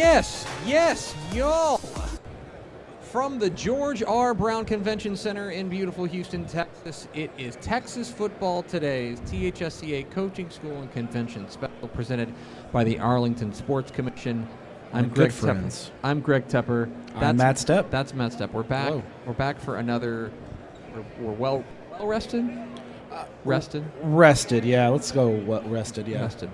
Yes, y'all. From the George R. Brown Convention Center in beautiful Houston, Texas, it is Texas Football Today's THSCA Coaching School and Convention Special presented by the Arlington Sports Commission. I'm Greg Tepper. I'm Greg Tepper. I'm Matt Stepp. That's Matt Stepp. We're back. Hello. We're back for another. We're well rested. Rested, yeah. Let's go rested, yeah. Rested.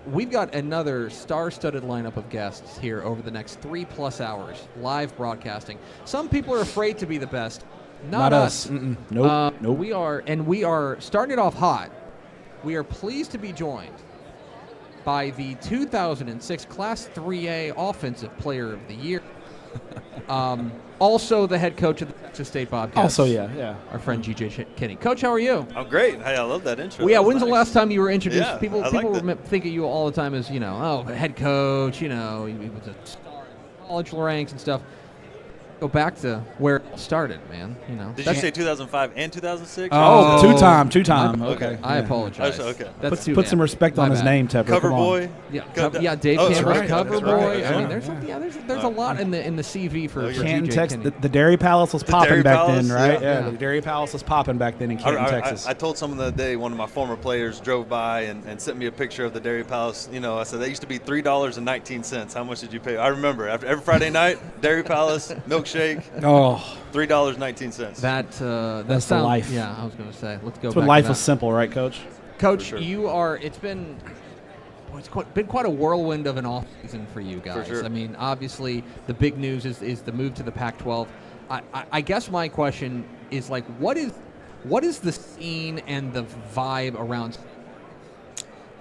We've got another star-studded lineup of guests here over the next 3+ hours, live broadcasting. Some people are afraid to be the best. Not us. Nope. We are starting it off hot. We are pleased to be joined by the 2006 Class 3A Offensive Player of the Year. Also the head coach of the Texas State Bobcats. Also, yeah. Our friend G.J. Kinne. Coach, how are you? I'm great. Hey, I love that intro. Well, yeah, when's the last time you were introduced? Yeah, People think of you all the time as, head coach, he was a star in college ranks and stuff. Go back to where it all started, man. Did you say 2005 and 2006? Oh, two-time. Okay. I apologize. Okay. Put some respect on his name, Tepper. Cover Come on. boy. Yeah, Dave Campbell's Campbell's cover boy. Right. I mean, there's a lot in the CV for Canton, TJ Texas. Kinne. The Dairy Palace was popping back then, right? Yeah. The Dairy Palace was popping back then in Canton, Texas. I told someone the other day, one of my former players drove by and sent me a picture of the Dairy Palace. I said, that used to be $3.19. How much did you pay? I remember. After every Friday night, Dairy Palace, milkshake. Oh. $3.19. That's the life. Yeah, I was going to say. Let's go That's back when life to was simple, right, Coach? Coach, sure. you are. It's been quite a whirlwind of an off season for you guys. For sure. I mean, obviously, the big news is the move to the Pac-12. I guess my question is what is the scene and the vibe around?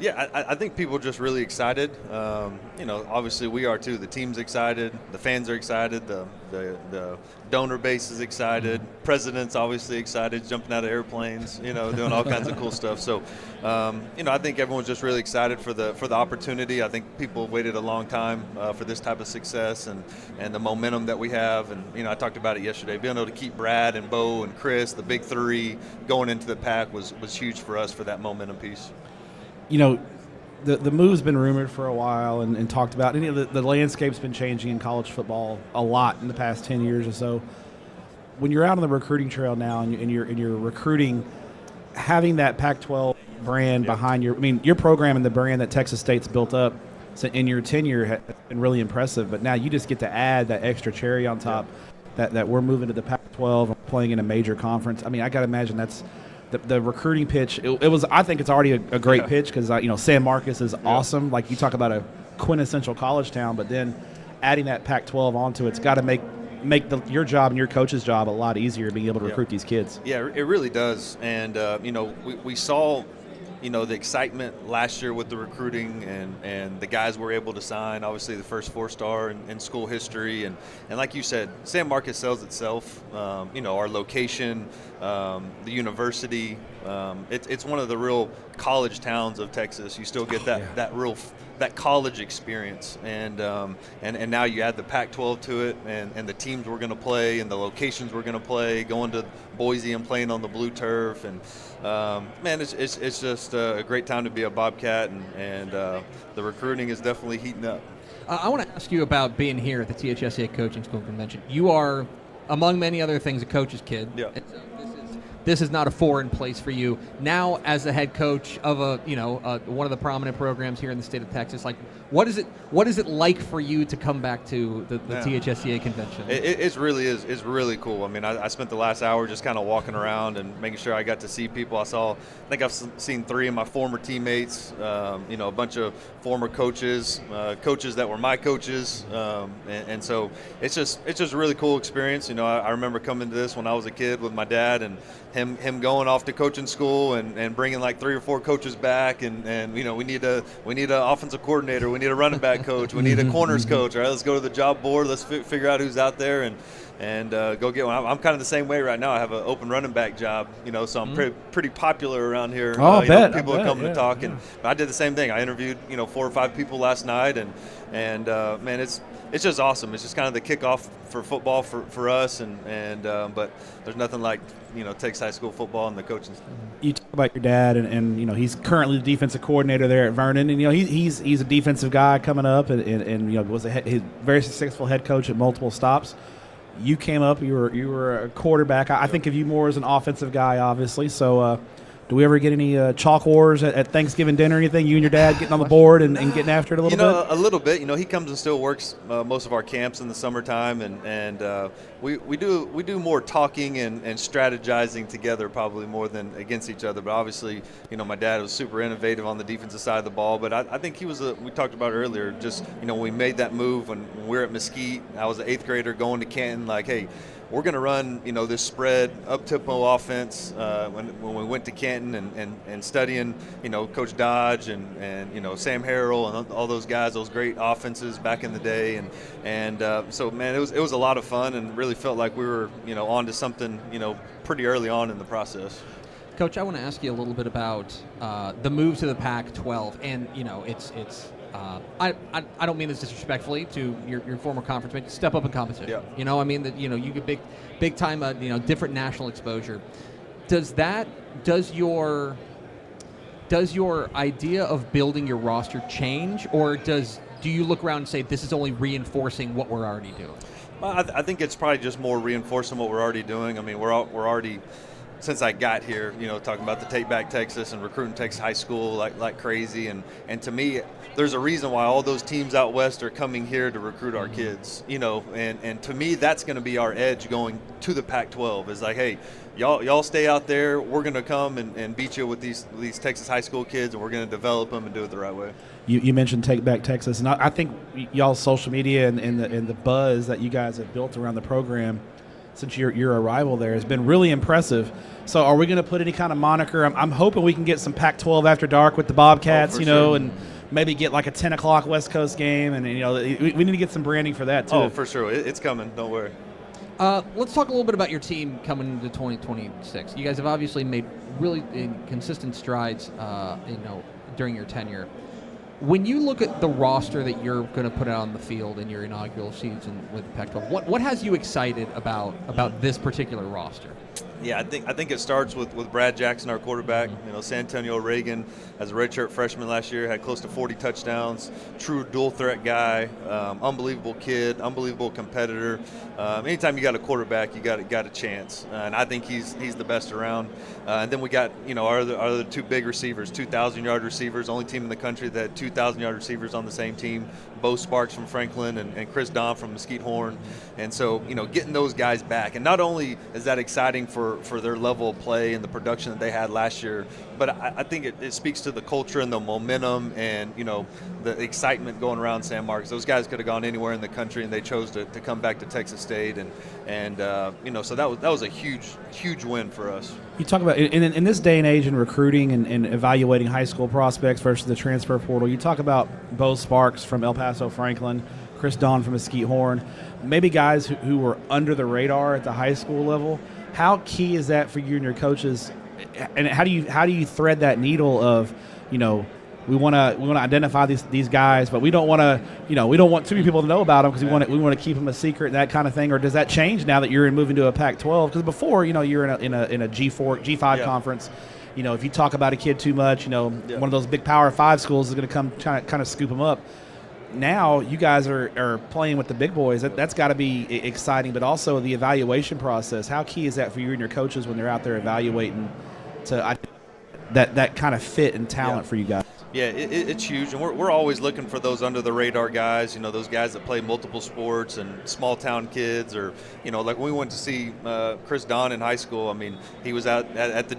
Yeah, I think people are just really excited. Obviously we are too. The team's excited. The fans are excited. The donor base is excited. President's obviously excited, jumping out of airplanes, doing all kinds of cool stuff. So, I think everyone's just really excited for the opportunity. I think people waited a long time for this type of success and the momentum that we have. And, I talked about it yesterday. Being able to keep Brad and Bo and Chris, the big three, going into the Pac was huge for us for that momentum piece. The move's been rumored for a while and talked about. The landscape's been changing in college football a lot in the past 10 years or so. When you're out on the recruiting trail now and you're recruiting, having that Pac-12 brand behind your program and the brand that Texas State's built up in your tenure has been really impressive. But now you just get to add that extra cherry on top that we're moving to the Pac-12 and playing in a major conference. I mean, I got to imagine that's the recruiting pitch. It was. I think it's already a great pitch because San Marcos is awesome. Like you talk about a quintessential college town, but then adding that Pac-12 onto it's got to make your job and your coach's job a lot easier being able to recruit these kids. Yeah, it really does. And we saw the excitement last year with the recruiting and the guys were able to sign, obviously the first 4-star in school history. And like you said, San Marcos sells itself. Our location, the university, it's one of the real college towns of Texas. You still get that college experience. And now you add the Pac-12 to it and the teams we're going to play and the locations we're going to play, going to Boise and playing on the blue turf. And it's just a great time to be a Bobcat, and the recruiting is definitely heating up. I want to ask you about being here at the THSCA Coaching School Convention. You are, among many other things, a coach's kid. Yeah. This is not a foreign place for you. Now, as the head coach of one of the prominent programs here in the state of Texas, what is it like for you to come back to the THSCA convention? It really is. It's really cool. I mean, I spent the last hour just kind of walking around and making sure I got to see people. I think I've seen 3 of my former teammates. A bunch of former coaches, coaches that were my coaches, and so it's just a really cool experience. I remember coming to this when I was a kid with my dad and him going off to coaching school and bringing 3 or 4 coaches back and we need an offensive coordinator, we need a running back coach, we need a corners coach. All right, let's go to the job board, let's figure out who's out there and go get one. I'm kind of the same way right now. I have an open running back job, so I'm pretty popular around here. Oh, I bet. People are coming to talk, and I did the same thing. I interviewed 4 or 5 people last night, and man, it's it's just awesome. It's just kind of the kickoff for football for us, but there's nothing like Texas high school football and the coaching. You talk about your dad, and he's currently the defensive coordinator there at Vernon, and he's a defensive guy coming up, and was his very successful head coach at multiple stops. You came up, you were a quarterback. I think of you more as an offensive guy, obviously. So, do we ever get any chalk wars at Thanksgiving dinner or anything? You and your dad getting on the board and getting after it a little bit? A little bit. He comes and still works most of our camps in the summertime, and we do more talking and strategizing together probably more than against each other. But obviously, my dad was super innovative on the defensive side of the ball. But I think he was we talked about earlier, just when we made that move when we were at Mesquite. I was an 8th grader going to Canton, like, hey, we're going to run, this spread up-tempo offense when we went to Canton and studying, Coach Dodge and Sam Harrell and all those guys, those great offenses back in the day. So, man, it was a lot of fun and really felt like we were, on to something, pretty early on in the process. Coach, I want to ask you a little bit about the move to the Pac-12, and it's. I don't mean this disrespectfully to your former conference mate. Step up in competition. Yeah. I mean that you get big time different national exposure. Does your idea of building your roster change, or do you look around and say this is only reinforcing what we're already doing? Well, I think it's probably just more reinforcing what we're already doing. I mean, we're already. Since I got here, talking about the Take Back Texas and recruiting Texas high school like crazy, and to me, there's a reason why all those teams out west are coming here to recruit our kids, and to me, that's going to be our edge going to the Pac-12. Is like, hey, y'all stay out there. We're going to come and beat you with these Texas high school kids, and we're going to develop them and do it the right way. You mentioned Take Back Texas, and I think y'all's social media and the buzz that you guys have built around the program since your arrival there has been really impressive. So are we going to put any kind of moniker? I'm hoping we can get some Pac-12 after dark with the Bobcats, sure. And maybe get like a 10 o'clock West Coast game. And, we need to get some branding for that, too. Oh, for sure. It's coming. Don't worry. Let's talk a little bit about your team coming into 2026. You guys have obviously made really consistent strides, during your tenure. When you look at the roster that you're going to put out on the field in your inaugural season with Pac-12, what has you excited about this particular roster? Yeah, I think it starts with Brad Jackson, our quarterback. San Antonio Reagan, as a redshirt freshman last year, had close to 40 touchdowns. True dual threat guy, unbelievable kid, unbelievable competitor. Anytime you got a quarterback, you got a chance, and I think he's the best around. And then we got our other two big receivers, 2,000-yard receivers, only team in the country that had 2,000-yard receivers on the same team. Bo Sparks from Franklin and Chris Don from Mesquite Horn. And so, getting those guys back. And not only is that exciting for their level of play and the production that they had last year, but I think it speaks to the culture and the momentum and, the excitement going around San Marcos. Those guys could have gone anywhere in the country, and they chose to come back to Texas State. So that was a huge win for us. You talk about, in this day and age in recruiting and evaluating high school prospects versus the transfer portal, you talk about Bo Sparks from El Paso Franklin, Chris Don from Mesquite Horn, maybe guys who were under the radar at the high school level. How key is that for you and your coaches? And how do you thread that needle of, we want to identify these guys, but we don't want too many people to know about them because we want to keep them a secret and that kind of thing? Or does that change now that you're moving to a Pac-12? Because before, you're in a G5 conference. If you talk about a kid too much, one of those big Power 5 schools is going to come kind of scoop them up. Now you guys are playing with the big boys. That's got to be exciting, but also the evaluation process. How key is that for you and your coaches when they're out there evaluating to that kind of fit and talent for you guys? Yeah, it's huge, and we're always looking for those under the radar guys. Those guys that play multiple sports and small town kids, or like when we went to see Chris Don in high school. I mean, he was out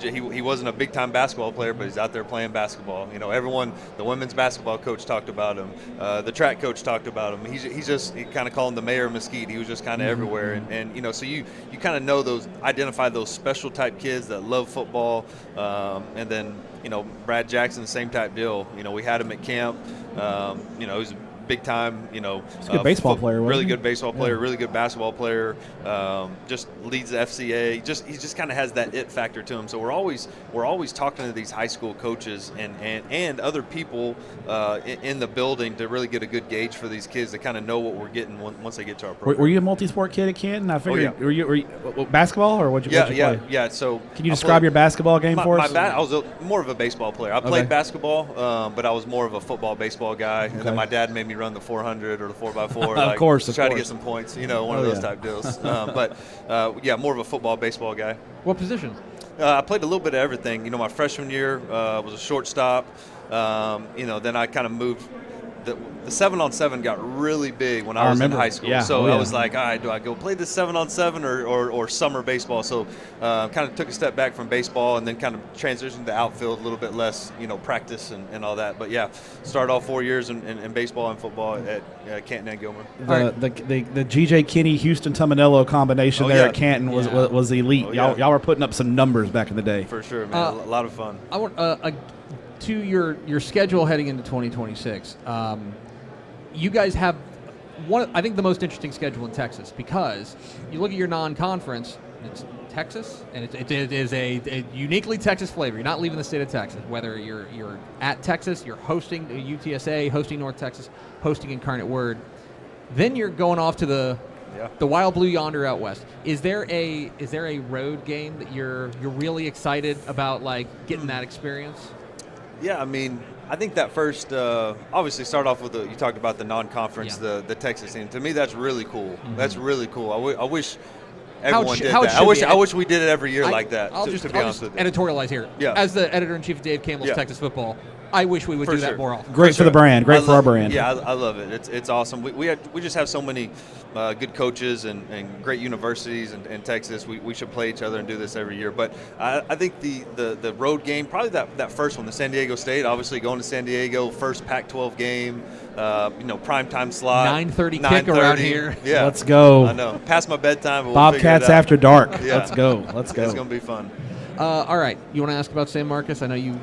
he wasn't a big time basketball player, but he's out there playing basketball. Everyone, the women's basketball coach talked about him, the track coach talked about him. He kind of called him the mayor of Mesquite. He was just kind of everywhere, and so you kind of identify those special type kids that love football, and then Brad Jackson, the same type deal. We had him at camp. He was a big time, He's a good baseball player, wasn't really he? good baseball player, Yeah. really good basketball player. Just leads the FCA. He just kind of has that it factor to him. So we're always talking to these high school coaches and other people in the building to really get a good gauge for these kids to kind of know what we're getting once they get to our program. Were you a multi-sport kid at Kinne? I figured. yeah. Were you basketball or what'd you play? Yeah. So Can you describe your basketball game for us? I was more of a baseball player. I played basketball, but I was more of a football, baseball guy. And then my dad made me run the 400 or the 4x4. Of course, to of try to course. get some points. One of those type deals. But more of a football, baseball guy. What position? I played a little bit of everything. My freshman year was a shortstop. Then I kind of moved. The 7-on-7 got really big when I was in high school. Yeah. So I was like, all right, do I go play this 7-on-7 or summer baseball? So kind of took a step back from baseball and then kind of transitioned to outfield, a little bit less, practice and all that. But yeah, started all 4 years in baseball and football at Canton and Gilmer. The G.J. Kinney, Houston Tomanello combination at Canton was elite. Y'all were putting up some numbers back in the day. For sure, man. A lot of fun. I want to your schedule heading into 2026. You guys have I think the most interesting schedule in Texas, because you look at your non-conference, it's Texas, and it is a uniquely Texas flavor. You're not leaving the state of Texas. Whether you're at Texas, you're hosting UTSA, hosting North Texas, hosting Incarnate Word, then you're going off to the Wild Blue Yonder out west. Is there a road game that you're really excited about, like getting that experience? Yeah, I think that first, obviously, start off with you talked about the non-conference, the Texas team. To me, that's really cool. Mm-hmm. That's really cool. I wish everyone did that. I wish we did it every year like that. I'll to just be honest with you. Editorialize here. Yeah. As the editor-in-chief of Dave Campbell's Texas Football, I wish we would do that more often. Great for the brand. Great for our brand. Yeah, I love it. It's awesome. We just have so many good coaches and great universities in Texas. We should play each other and do this every year. But I think the road game, probably that first one, the San Diego State, obviously going to San Diego, first Pac-12 game, primetime slot. 9:30 kick around here. Yeah. Let's go. I know. Past my bedtime. But Bobcats after dark. Yeah. Let's go. It's going to be fun. All right, you want to ask about San Marcos? I know you.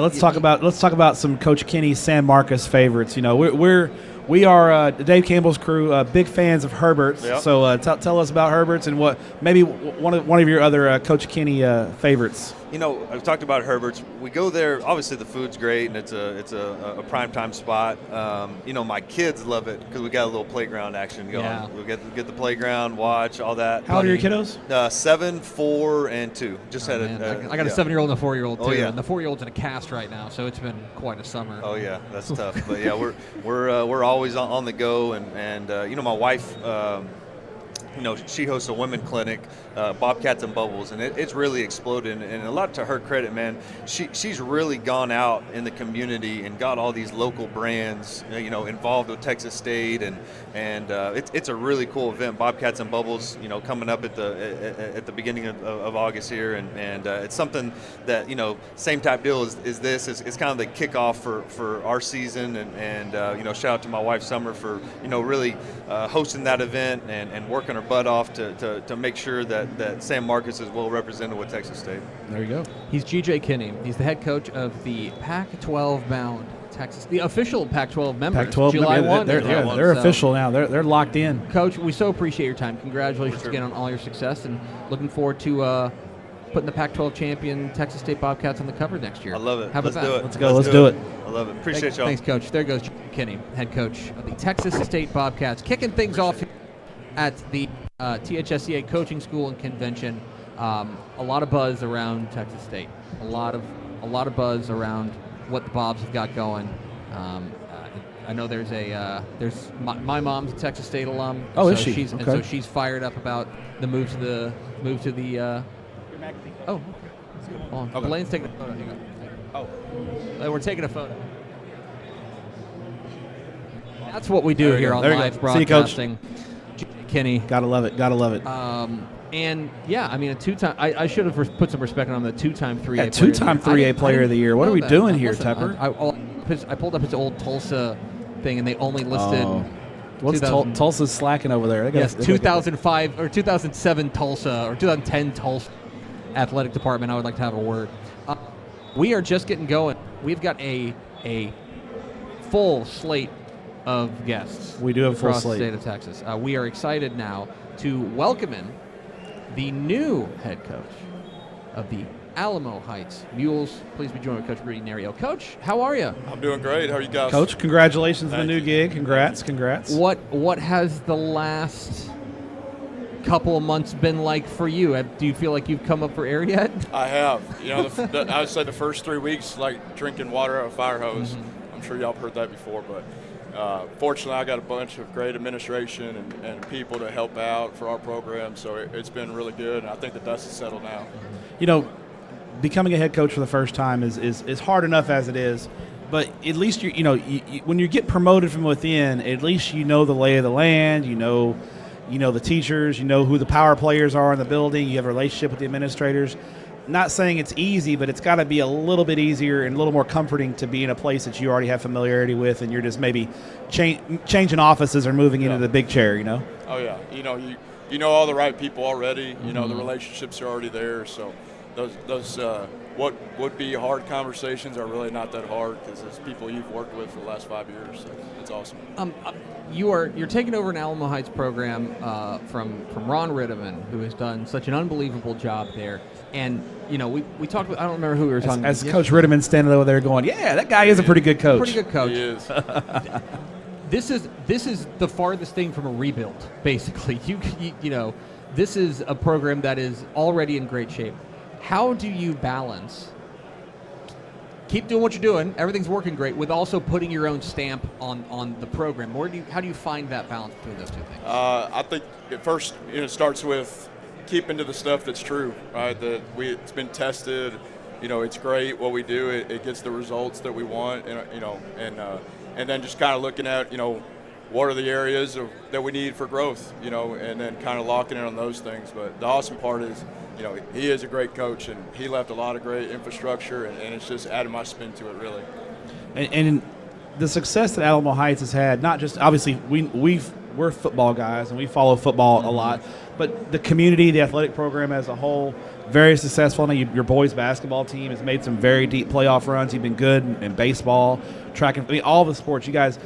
Let's talk about some Coach Kinney's San Marcos favorites. We are Dave Campbell's crew, big fans of Herbert's. Yep. So tell us about Herbert's and what maybe one of your other Coach Kinney favorites. I've talked about Herbert's. We go there. Obviously, the food's great, and it's a primetime spot. My kids love it because we got a little playground action going. Yeah. We get the playground, watch all that. How old are your kiddos? 7, 4, and 2. Just had I got a 7-year-old and a 4-year-old too. Oh, yeah. And the 4-year-old's in a cast right now, so it's been quite a summer. Oh yeah, that's tough. But yeah, we're always on the go, and my wife. She hosts a women clinic, Bobcats and Bubbles, and it's really exploded. And a lot to her credit, man, she's really gone out in the community and got all these local brands, involved with Texas State, and it's a really cool event. Bobcats and Bubbles, coming up at the beginning of August here, and it's something that same type deal is this. It's kind of the kickoff for our season, and shout out to my wife Summer for really hosting that event and working her butt off to make sure that San Marcos is well represented with Texas State. There you go. He's G.J. Kinney. He's the head coach of the Pac-12 bound Texas, the official Pac-12 members. Pac-12, July 1. They're official now. They're locked in. Coach, we so appreciate your time. Congratulations again on all your success, and looking forward to putting the Pac-12 champion Texas State Bobcats on the cover next year. I love it. How about Let's do it. Let's go. Let's do it. I love it. Appreciate y'all. Thanks, Coach. There goes Kinney, head coach of the Texas State Bobcats, kicking things off at the THSCA Coaching School and Convention. A lot of buzz around Texas State. A lot of buzz around what the Bobs have got going. I know there's my mom's a Texas State alum. Oh, is she? And so she's fired up about the move to the. Oh, hold on. Okay. Elaine's taking a photo. Hang on. Oh, we're taking a photo. That's what we do here on live broadcasting. Kinney. Gotta love it. And yeah, a two-time. I should have put some respect on the two-time 3A. Two-time 3A player of the year. What are we doing here, Tepper? I pulled up his old Tulsa thing, and they only listed. What's Tulsa's slacking over there? Yes, 2005 or 2007 Tulsa or 2010 Tulsa athletic department. I would like to have a word. We are just getting going. We've got a full slate of guests. We do have a full across slate. the state of Texas. We are excited now to welcome in the new head coach of the Alamo Heights Mules. Please be joined by Coach Rudy Nerio. Coach, how are you? I'm doing great. How are you guys? Coach, congratulations on Thank the new you. gig. Congrats. What has the last couple of months been like for you? Do you feel like you've come up for air yet? I have. You know, I would say the first 3 weeks like drinking water out of a fire hose. I'm sure y'all have heard that before, but fortunately I got a bunch of great administration and people to help out for our program, so it's been really good, and I think the dust is settled now. You know, becoming a head coach for the first time is hard enough as it is, but at least you when you get promoted from within, at least you know the lay of the land. You know the teachers. You know who the power players are in the building. You have a relationship with the administrators. Not saying it's easy, but it's got to be a little bit easier and a little more comforting to be in a place that you already have familiarity with, and you're just maybe changing offices or moving into the big chair. You know. Oh yeah. You know all the right people already. You know the relationships are already there, so those what would be hard conversations are really not that hard because it's people you've worked with for the last 5 years. So it's awesome. You're taking over an Alamo Heights program from Ron Ritteman, who has done such an unbelievable job there. And we talked. I don't remember who we were talking. As Coach Ritteman standing over there going, "Yeah, that guy is a pretty good coach." Pretty good coach. He is. This is the farthest thing from a rebuild. Basically, this is a program that is already in great shape. How do you balance keep doing what you're doing, everything's working great, with also putting your own stamp on the program? How do you find that balance between those two things? I think at first it starts with keeping to the stuff that's true, right? It's been tested. It's great what we do. It gets the results that we want, and then just kind of looking at what are the areas that we need for growth, and then kind of locking in on those things. But the awesome part is, he is a great coach, and he left a lot of great infrastructure, and it's just added my spin to it, really. And the success that Alamo Heights has had, not just obviously we're football guys and we follow football a lot, but the community, the athletic program as a whole, very successful. Now your boys' basketball team has made some very deep playoff runs. You've been good in baseball, track and all the sports. You guys.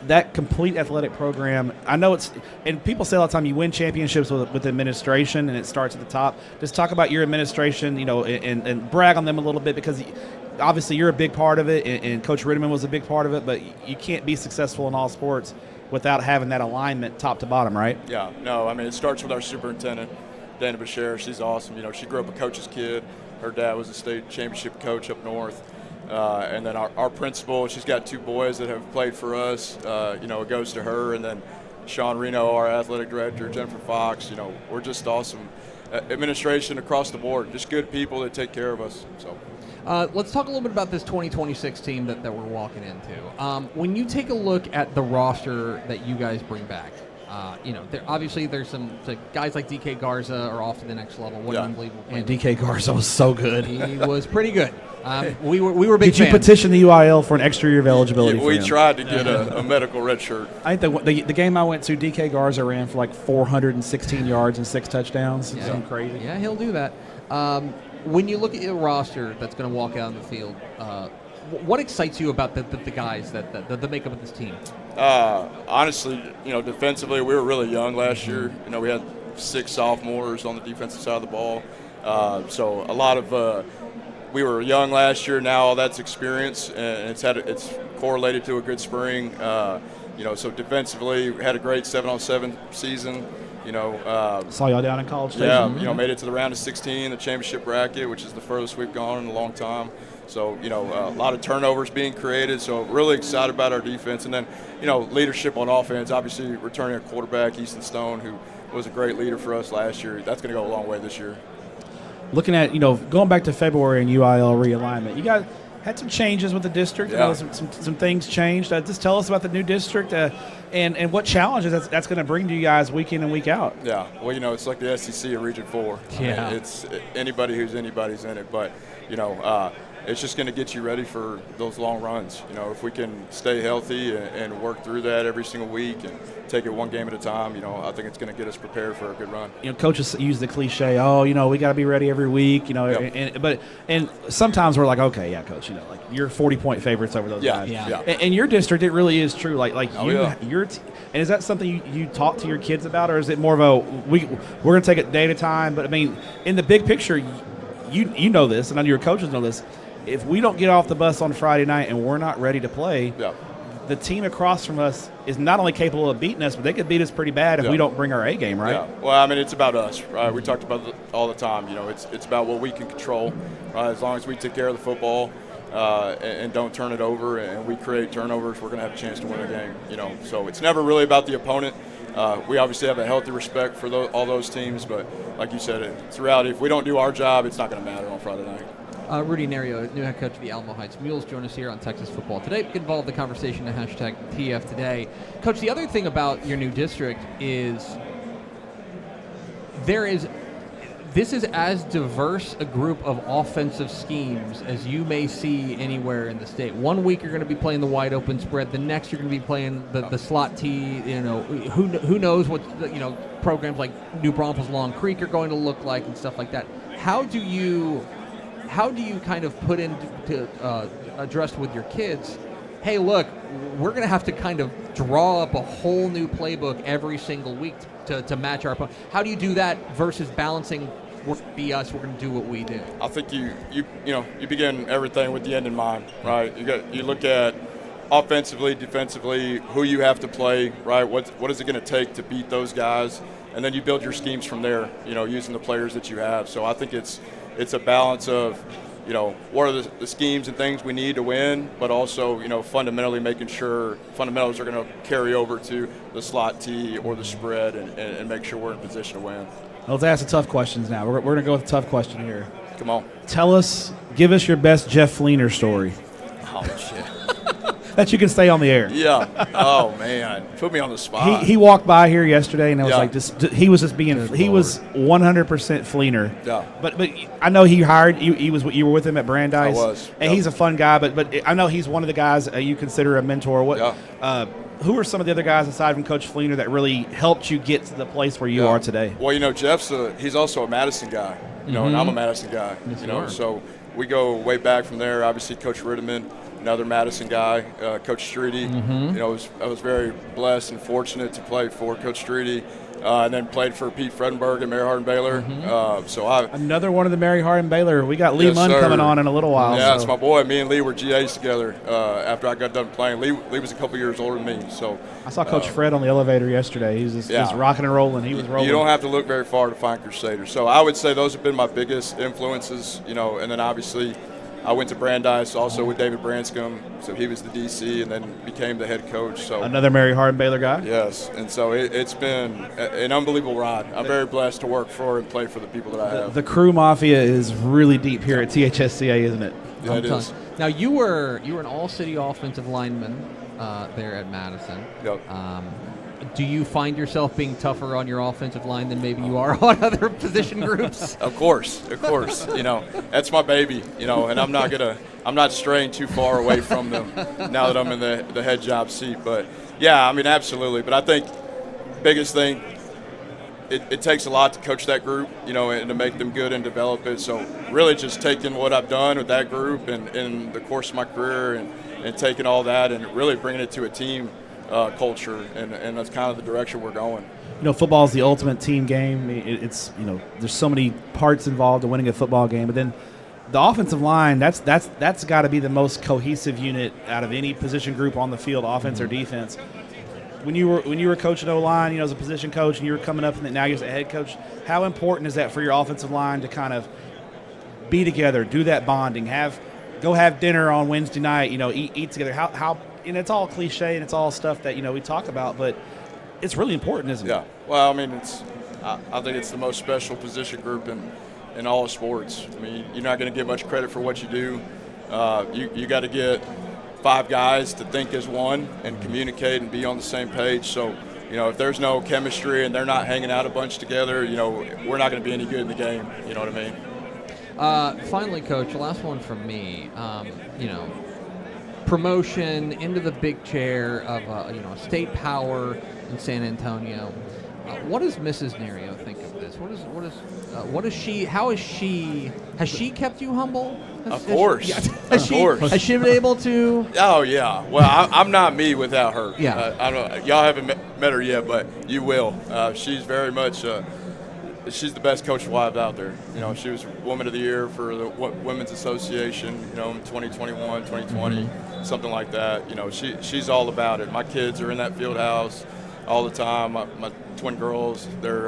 That complete athletic program, I know and people say all the time you win championships with administration and it starts at the top. Just talk about your administration, and brag on them a little bit, because obviously you're a big part of it, and Coach Ritteman was a big part of it, but you can't be successful in all sports without having that alignment top to bottom, right? Yeah, no, I mean, it starts with our superintendent, Dana Bashir. She's awesome. She grew up a coach's kid. Her dad was a state championship coach up north. And then our principal, she's got two boys that have played for us. It goes to her. And then Sean Reno, our athletic director, Jennifer Fox. We're just awesome. Administration across the board, just good people that take care of us. So, let's talk a little bit about this 2026 team that we're walking into. When you take a look at the roster that you guys bring back, there's some guys like DK Garza are off to the next level. What an unbelievable player. And DK Garza was so good. He was pretty good. We were big fans. Did you petition the UIL for an extra year of eligibility? We tried to get a medical red shirt. I think the game I went to, DK Garza ran for like 416 yards and 6 touchdowns. Yeah. Something crazy. Yeah, he'll do that. When you look at your roster that's going to walk out on the field, what excites you about the guys the makeup of this team? Honestly, defensively, we were really young last year. We had 6 sophomores on the defensive side of the ball. So a lot of we were young last year. Now all that's experience, and it's correlated to a good spring. So defensively, we had a great 7-on-7 season. Saw y'all down in College Station. Yeah, made it to the round of 16, the championship bracket, which is the furthest we've gone in a long time. So, a lot of turnovers being created. So, really excited about our defense. And then, leadership on offense. Obviously, returning a quarterback, Easton Stone, who was a great leader for us last year. That's going to go a long way this year. Looking at, going back to February and UIL realignment, you guys had some changes with the district. Yeah. Some things changed. Just tell us about the new district and what challenges that's going to bring to you guys week in and week out. Yeah, well, it's like the SEC in Region 4. Yeah. It's anybody who's anybody's in it. But, it's just going to get you ready for those long runs. You know, if we can stay healthy and work through that every single week and take it one game at a time, you know, I think it's going to get us prepared for a good run. You know, coaches use the cliche, oh, you know, we got to be ready every week, you know, Yep. and sometimes we're like, okay, yeah, coach, you know, like you're 40-point favorites over those guys. Yeah. In your district, it really is true. Like Oh, yeah. And is that something you talk to your kids about, or is it more of a we're going to take it day at a time? But I mean, in the big picture, you know this, and I know your coaches know this. If we don't get off the bus on Friday night and we're not ready to play, Yeah. the team across from us is not only capable of beating us, but they could beat us pretty bad if we don't bring our A game, right? Yeah. Well, I mean, it's about us, right? We talked about it all the time. You know, it's about what we can control, right? As long as we take care of the football and don't turn it over, and we create turnovers, we're going to have a chance to win a game. You know, so it's never really about the opponent. We obviously have a healthy respect for all those teams, but like you said, it's a reality. If we don't do our job, it's not going to matter on Friday night. Rudy Nerio, new head coach of the Alamo Heights Mules, join us here on Texas Football Today. Get involved in the conversation at hashtag TF Today. Coach, the other thing about your new district is this is as diverse a group of offensive schemes as you may see anywhere in the state. One week you're going to be playing the wide open spread. The next you're going to be playing the slot T. You know, who knows what programs like New Braunfels Long Creek are going to look like and stuff like that. How do you kind of put into address with your kids, hey, look, we're going to have to kind of draw up a whole new playbook every single week to match our opponent. How do you do that versus balancing, we're going to be us, we're going to do what we do? I think you begin everything with the end in mind, right? You look at offensively, defensively, who you have to play, right? What is it going to take to beat those guys? And then you build your schemes from there, you know, using the players that you have. So I think it's a balance of, you know, what are the schemes and things we need to win, but also, you know, fundamentally making sure fundamentals are going to carry over to the slot T or the spread and make sure we're in position to win. Let's ask the tough questions now. We're going to go with a tough question here. Come on. Give us your best Jeff Fleener story. Oh, shit. That you can stay on the air. Yeah. Oh, man. Put me on the spot. He walked by here yesterday, and it was Yeah. like he was just being he was 100% Fleener. Yeah. But I know he hired you. You were with him at Brandeis. I was. And he's a fun guy. But I know he's one of the guys you consider a mentor. Who are some of the other guys aside from Coach Fleener that really helped you get to the place where you are today? Well, you know, he's also a Madison guy. You know, and I'm a Madison guy. Yes, you know, you are. so we go way back from there. Obviously, Coach Ritteman, another Madison guy, Coach Streety. You know, I was very blessed and fortunate to play for Coach Streety, and then played for Pete Fredenberg and Mary Hardin Baylor. Another one of the Mary Hardin Baylor. We got Lee Yes, Munn sir. coming on in a little while. Yeah, so. it's my boy. Me and Lee were GAs together just I got done playing. Lee was a couple years older than me, so I saw Coach Fred on the elevator yesterday. He was just rocking and rolling. He was rolling. You don't have to look very far to find Crusaders. So I would say those have been my biggest influences, you know, and then obviously I went to Brandeis also with David Branscombe, so he was the DC and then became the head coach. So Another Mary Hardin Baylor guy? yes, and so it's been an unbelievable ride. I'm very blessed to work for and play for the people that I have. The crew mafia is really deep here at THSCA, isn't it? Yeah, it is. Now you were an all-city offensive lineman there at Madison. Yep. Do you find yourself being tougher on your offensive line than maybe you are on other position groups? Of course. You know, that's my baby. You know, and I'm not straying too far away from them now that I'm in the head job seat. But yeah, I mean, absolutely. But I think biggest thing, it takes a lot to coach that group, you know, and to make them good and develop it. So really, just taking what I've done with that group and in the course of my career and taking all that and really bringing it to a team culture, and that's kind of the direction we're going. You know, football is the ultimate team game. It's, you know, there's so many parts involved in winning a football game, but then the offensive line, that's got to be the most cohesive unit out of any position group on the field, offense or defense. When you were coaching O-line, you know, as a position coach, and you were coming up, and now you're as a head coach, how important is that for your offensive line to kind of be together, do that bonding, go have dinner on Wednesday night, you know, eat together? How and it's all cliche and it's all stuff that, you know, we talk about, but it's really important, isn't it? Yeah. Well, I mean, I think it's the most special position group in all of sports. I mean, you're not going to get much credit for what you do. You got to get 5 guys to think as one and communicate and be on the same page. So, you know, if there's no chemistry and they're not hanging out a bunch together, you know, we're not going to be any good in the game. You know what I mean? Finally, Coach, the last one from me. Promotion into the big chair of state power in San Antonio. What does Mrs. Nerio think of this? What is she? How is she? Has she kept you humble? Of course. Has she been able to? Oh, yeah. Well, I'm not me without her. Yeah. I don't. Y'all haven't met her yet, but you will. She's very much. She's the best coach wife out there. She was Woman of the Year for the Women's Association. In 2021, 2020, something like that. She's all about it. My kids are in that field house all the time. My twin girls, they're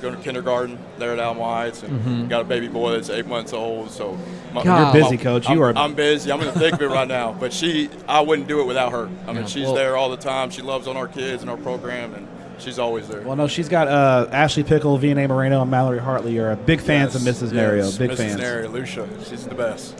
going to kindergarten. They're at Alamo Heights, and got a baby boy that's 8 months old. So you're busy, Coach. I'm busy. I'm in the thick of it right now. But I wouldn't do it without her. I mean, she's there all the time. She loves on our kids and our program, and she's always there. Well, no, she's got Ashley Pickle, Vianney Moreno, and Mallory Hartley are big fans of Mrs. Nerio. Big fans. Mrs. Nerio, Lucio. She's the best.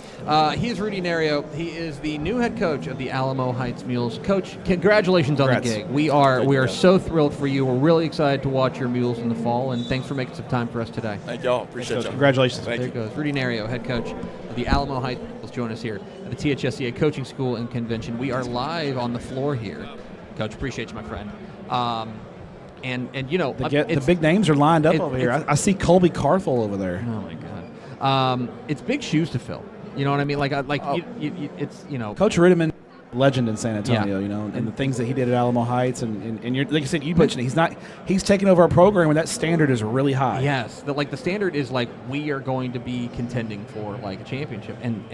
He's Rudy Nerio. He is the new head coach of the Alamo Heights Mules. Coach, congratulations on the gig. We are so thrilled for you. We're really excited to watch your Mules in the fall, and thanks for making some time for us today. Thank y'all. Appreciate y'all. Congratulations. There it goes. Rudy Nerio, head coach of the Alamo Heights Mules, join us here at the THSCA Coaching School and Convention. We are live on the floor here. Coach, appreciate you, my friend. The big names are lined up over here. I see Colby Carthel over there. Oh my God, it's big shoes to fill. You know what I mean? Coach Ritteman, legend in San Antonio. And the things that he did at Alamo Heights, and like you said, you mentioned he's taking over our program, and that standard is really high. Yes, the standard is we are going to be contending for a championship, and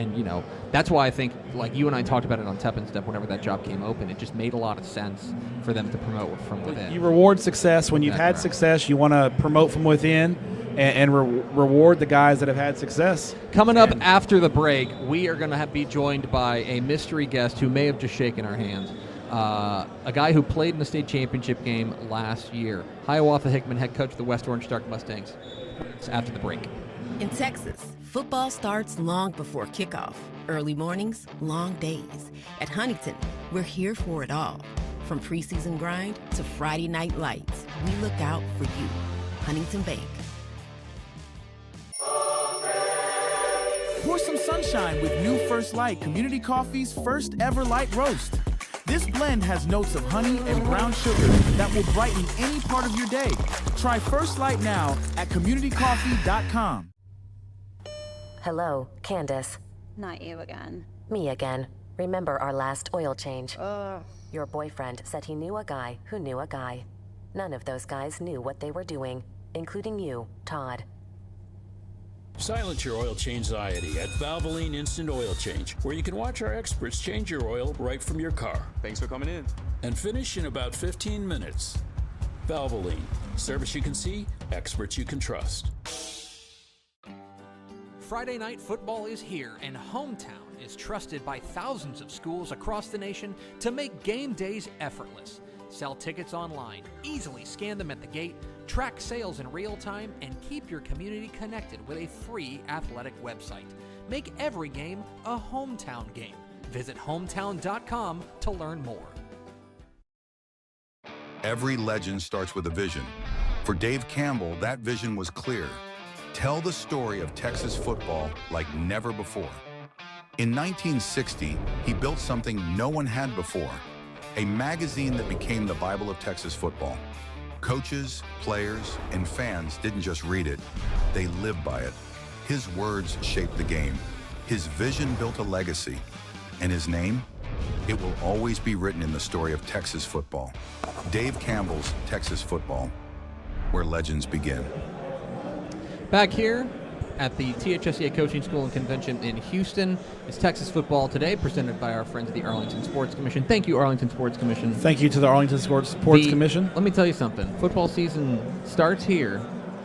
that's why I think you and I talked about it on Tep and Step whenever that job came open. It just made a lot of sense for them to promote from within. You reward success when you've had success. You want to promote from within. And reward the guys that have had success. Coming up after the break, we are going to be joined by a mystery guest who may have just shaken our hands. A guy who played in the state championship game last year. Hiawatha Hickman, head coach of the West Orange Stark Mustangs. It's after the break. In Texas, football starts long before kickoff. Early mornings, long days. At Huntington, we're here for it all. From preseason grind to Friday night lights, we look out for you. Huntington Bank. Pour some sunshine with new First Light Community Coffee's first ever light roast. This blend has notes of honey and brown sugar that will brighten any part of your day. Try First Light now at communitycoffee.com. Hello, Candace. Not you again. Me again. Remember our last oil change? Your boyfriend said he knew a guy who knew a guy. None of those guys knew what they were doing, including you, Todd. Silence your oil change anxiety at Valvoline Instant Oil Change, where you can watch our experts change your oil right from your car. Thanks for coming in. And finish in about 15 minutes. Valvoline. Service you can see, experts you can trust. Friday night football is here, and Hometown is trusted by thousands of schools across the nation to make game days effortless. Sell tickets online, easily scan them at the gate, track sales in real time, and keep your community connected with a free athletic website. Make every game a Hometown game. Visit hometown.com to learn more. Every legend starts with a vision. For Dave Campbell, that vision was clear. Tell the story of Texas football like never before. In 1960, he built something no one had before, a magazine that became the Bible of Texas football. Coaches, players, and fans didn't just read it, they lived by it. His words shaped the game. His vision built a legacy. And his name? It will always be written in the story of Texas football. Dave Campbell's Texas Football, where legends begin. Back here at the THSCA Coaching School and Convention in Houston, it's Texas Football Today, presented by our friends at the Arlington Sports Commission. Thank you, Arlington Sports Commission. Thank you to the Arlington Sports Commission. Let me tell you something. Football season starts here.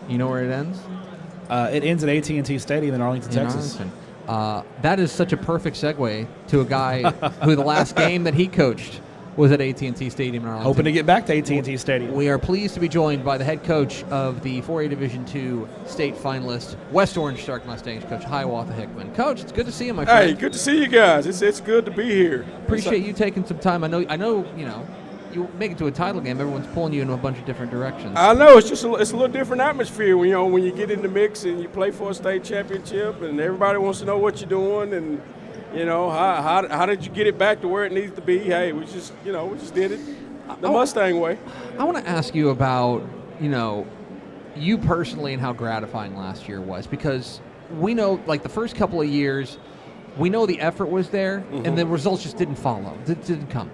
You know where it ends? It ends at AT&T Stadium in Arlington, Texas. That is such a perfect segue to a guy who the last game that he coached was at AT&T Stadium in Arlington. Hoping to get back to AT&T Stadium. We are pleased to be joined by the head coach of the 4A Division II state finalist, West Orange Stark Mustangs, Coach Hiawatha Hickman. Coach, it's good to see you, my friend. Hey, good to see you guys. It's good to be here. Appreciate you taking some time. I know. you make it to a title game, everyone's pulling you in a bunch of different directions. I know, it's just it's a little different atmosphere when you get in the mix and you play for a state championship, and everybody wants to know what you're doing, and how did you get it back to where it needs to be? Hey, we just did it the Mustang way. I want to ask you about you personally and how gratifying last year was, because we know like the first couple of years, we know the effort was there, and the results just didn't follow. Didn't come.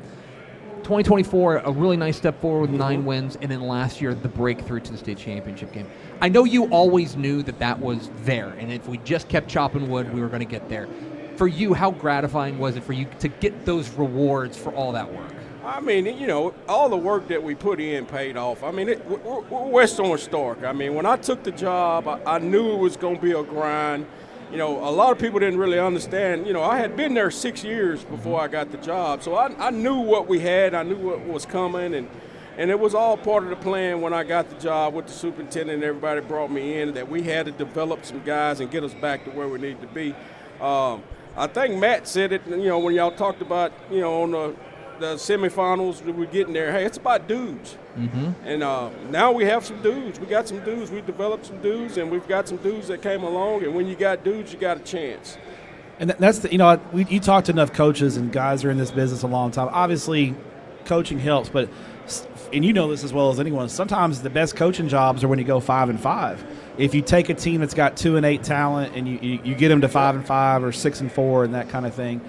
2024, a really nice step forward with 9 wins, and then last year, the breakthrough to the state championship game. I know you always knew that was there, and if we just kept chopping wood, we were going to get there. For you, how gratifying was it for you to get those rewards for all that work? I mean, all the work that we put in paid off. I mean, we're West Orange Stark. I mean, when I took the job, I knew it was going to be a grind. A lot of people didn't really understand. I had been there 6 years before I got the job, so I knew what we had. I knew what was coming, and it was all part of the plan when I got the job with the superintendent and everybody brought me in, that we had to develop some guys and get us back to where we need to be. I think Matt said it, when y'all talked about, on the semifinals that we're getting there. Hey, it's about dudes. And now we have some dudes. We got some dudes. We developed some dudes, and we've got some dudes that came along. And when you got dudes, you got a chance. And that's you talk to enough coaches and guys who are in this business a long time. Obviously, coaching helps, but and you know this as well as anyone. Sometimes the best coaching jobs are when you go 5-5. If you take a team that's got 2-8 talent and you get them to 5-5 or 6-4 and that kind of thing.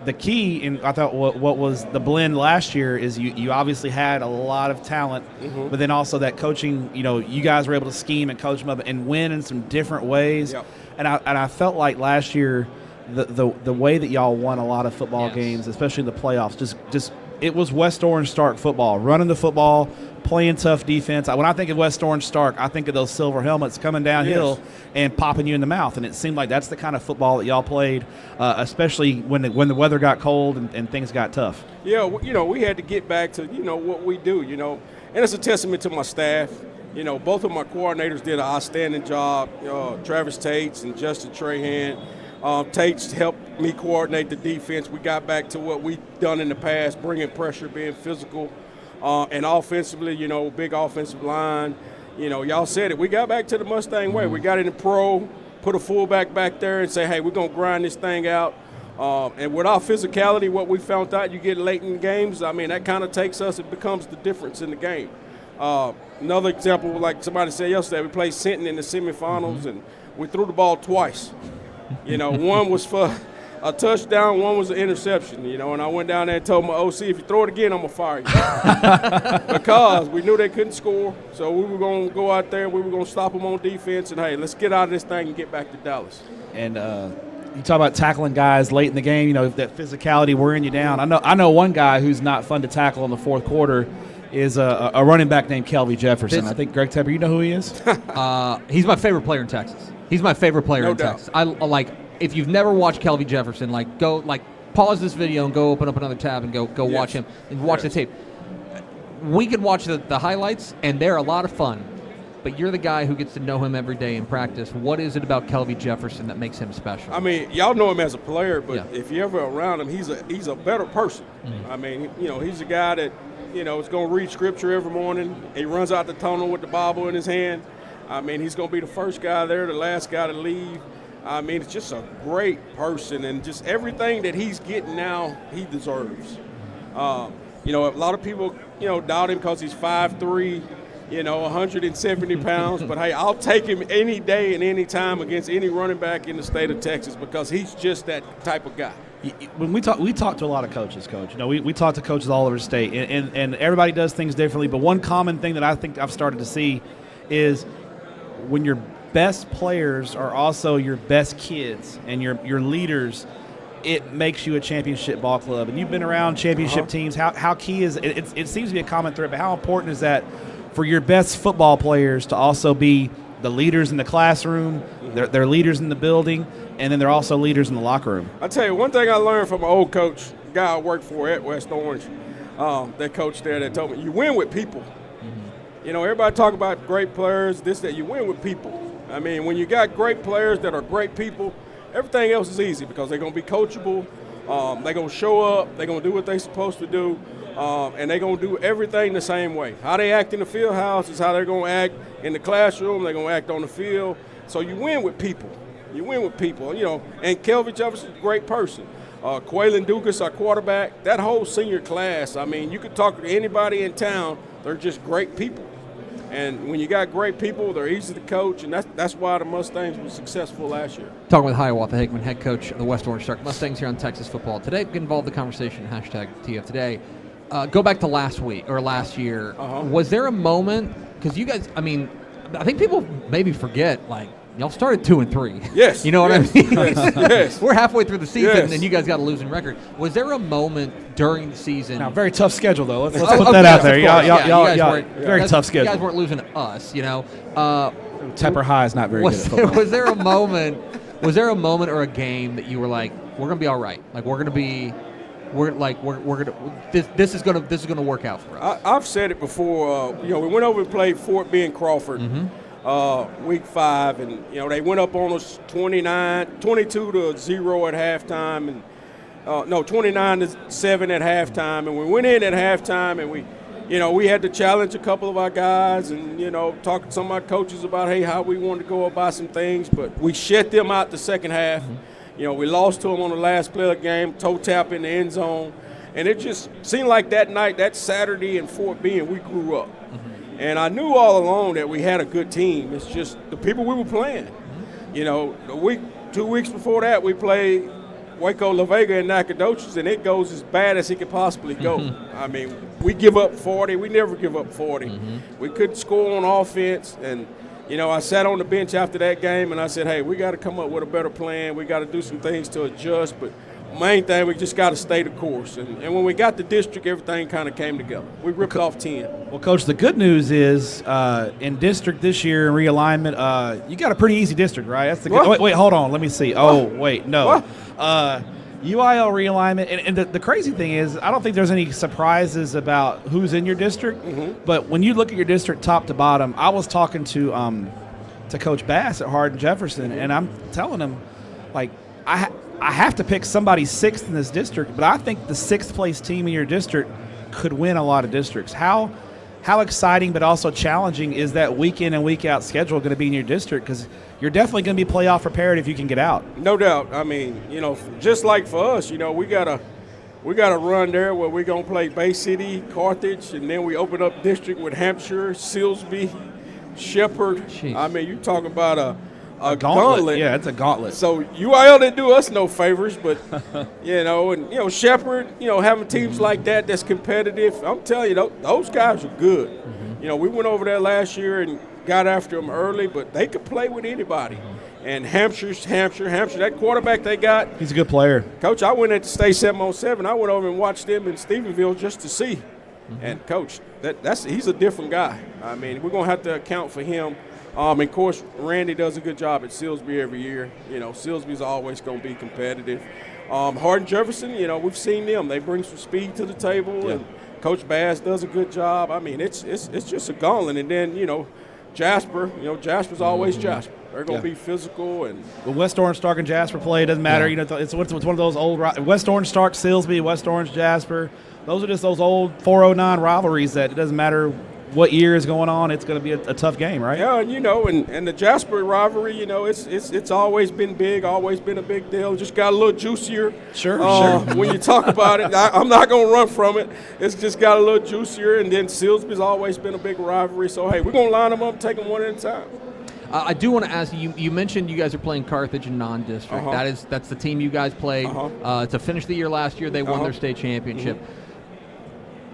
The key, and I thought what was the blend last year is you obviously had a lot of talent, but then also that coaching, you guys were able to scheme and coach them up and win in some different ways. Yep. And I felt like last year the way that y'all won a lot of football games, especially in the playoffs, just it was West Orange Stark football, running the football, playing tough defense. When I think of West Orange Stark, I think of those silver helmets coming downhill and popping you in the mouth. And it seemed like that's the kind of football that y'all played, especially when the weather got cold and things got tough. Yeah, we had to get back to, what we do, and it's a testament to my staff. Both of my coordinators did an outstanding job, Travis Tates and Justin Trahan. Tates helped me coordinate the defense. We got back to what we've done in the past, bringing pressure, being physical. And offensively, big offensive line. Y'all said it. We got back to the Mustang way. We got in the pro, put a fullback back there and say, hey, we're going to grind this thing out. And with our physicality, what we found out, you get late in games, that kind of takes us. It becomes the difference in the game. Another example, like somebody said yesterday, we played Sinton in the semifinals, and we threw the ball twice. One was for a touchdown, one was an interception, and I went down there and told my OC, if you throw it again, I'm going to fire you. Because we knew they couldn't score, so we were going to go out there, we were going to stop them on defense, and, hey, let's get out of this thing and get back to Dallas. And you talk about tackling guys late in the game, that physicality wearing you down. I know one guy who's not fun to tackle in the fourth quarter is a running back named Kelvie Jefferson. I think, Greg Tepper, you know who he is? He's my favorite player in Texas. He's my favorite player in Texas. I like. If you've never watched Kelvie Jefferson, pause this video and go open up another tab and go watch him and watch the tape. We can watch the highlights, and they're a lot of fun. But you're the guy who gets to know him every day in practice. What is it about Kelvie Jefferson that makes him special? Y'all know him as a player, but if you're ever around him, he's a better person. He's a guy that, is going to read scripture every morning. He runs out the tunnel with the Bible in his hand. He's going to be the first guy there, the last guy to leave. It's just a great person, and just everything that he's getting now, he deserves. A lot of people, doubt him because he's 5'3", 170 pounds. But, hey, I'll take him any day and any time against any running back in the state of Texas because he's just that type of guy. When we talk to a lot of coaches, Coach. We talk to coaches all over the state, and everybody does things differently. But one common thing that I think I've started to see is when your best players are also your best kids and your leaders, it makes you a championship ball club. And you've been around championship teams. How key is it? It seems to be a common thread, but how important is that for your best football players to also be the leaders in the classroom, they're leaders in the building, and then they're also leaders in the locker room? I tell you, one thing I learned from an old coach, a guy I worked for at West Orange, that coach there that told me, you win with people. Everybody talk about great players, this, that. You win with people. When you got great players that are great people, everything else is easy because they're going to be coachable. They're going to show up. They're going to do what they're supposed to do. and they're going to do everything the same way. How they act in the field house is how they're going to act in the classroom. They're going to act on the field. So you win with people. You win with people, and Kelvin Jefferson's a great person. Quaylen Dukas, our quarterback, that whole senior class, I mean, you could talk to anybody in town. They're just great people. And when you got great people, they're easy to coach, and that's why the Mustangs were successful last year. Talking with Hiawatha Hickman, head coach of the West Orange Shark Mustangs here on Texas Football Today. Get involved in the conversation, #TF Today. Go back to last year. Was there a moment, because you guys, I mean, I think people maybe forget, y'all started 2-3. Yes. You know what I mean? Yes. We're halfway through the season, Yes. and you guys got a losing record. Was there a moment during the season? Now, very tough schedule, though. Let's put that out there. Y'all, very tough schedule. You guys weren't losing to us, Tepper High is not very good at football. Was there a moment or a game that you were like, we're gonna be all right? This is gonna work out for us. I've said it before. We went over and played Fort Bend Crawford. Week 5, and they went up on us 22-0 at halftime, and 29-7 at halftime, and we went in at halftime, and we had to challenge a couple of our guys, and talk to some of our coaches about how we wanted to go about some things, but we shut them out the second half. We lost to them on the last play of the game, toe tap in the end zone, and it just seemed like that night, that Saturday in Fort Bend, we grew up. And I knew all along that we had a good team. It's just the people we were playing. 2 weeks before that, we played Waco La Vega and Nacogdoches, and it goes as bad as it could possibly go. I mean, we give up 40. We never give up 40. We couldn't score on offense. And, I sat on the bench after that game, and I said, hey, we got to come up with a better plan. We got to do some things to adjust. But main thing, we just got to stay the course. And when we got the district, everything kind of came together. We ripped off 10. Well, Coach, the good news is in district this year in realignment, you got a pretty easy district, right? That's the good. Wait, hold on. Let me see. Oh, wait, no. UIL realignment. And the crazy thing is I don't think there's any surprises about who's in your district. But when you look at your district top to bottom, I was talking to Coach Bass at Hardin Jefferson, and I'm telling him, I have to pick somebody 6th in this district, but I think the 6th place team in your district could win a lot of districts. How exciting but also challenging is that week in and week out schedule going to be in your district? Because you're definitely going to be playoff prepared if you can get out. No doubt. I mean, just like for us, we got a run there where we're going to play Bay City, Carthage, and then we open up district with Hampshire, Silsbee, Shepherd. Jeez. I mean, you're talking about a gauntlet. Yeah, it's a gauntlet. So UIL didn't do us no favors, but Shepherd, having teams like that's competitive. I'm telling you, those guys are good. We went over there last year and got after them early, but they could play with anybody. And Hampshire, that quarterback they got. He's a good player. Coach, I went at the State 707. I went over and watched them in Stephenville just to see. And Coach, he's a different guy. I mean, we're gonna have to account for him. And of course, Randy does a good job at Silsbee every year. Silsbee's always going to be competitive. Hardin Jefferson, we've seen them. They bring some speed to the table, and Coach Bass does a good job. I mean, it's just a gauntlet. And then, Jasper, Jasper's always Jasper. They're going to be physical. And when West Orange, Stark, and Jasper play, it doesn't matter. It's one of those old West Orange, Stark, Silsbee, West Orange, Jasper. Those are just those old 409 rivalries that it doesn't matter what year is going on, it's going to be a tough game, right? Yeah, and the Jasper rivalry, it's always been big, always been a big deal. Just got a little juicier. Sure. When you talk about it, I'm not going to run from it. It's just got a little juicier, and then Silsbee's always been a big rivalry. So, hey, we're going to line them up and take them one at a time. I do want to ask you, you mentioned you guys are playing Carthage in non-district. That's the team you guys played. To finish the year last year, they won their state championship.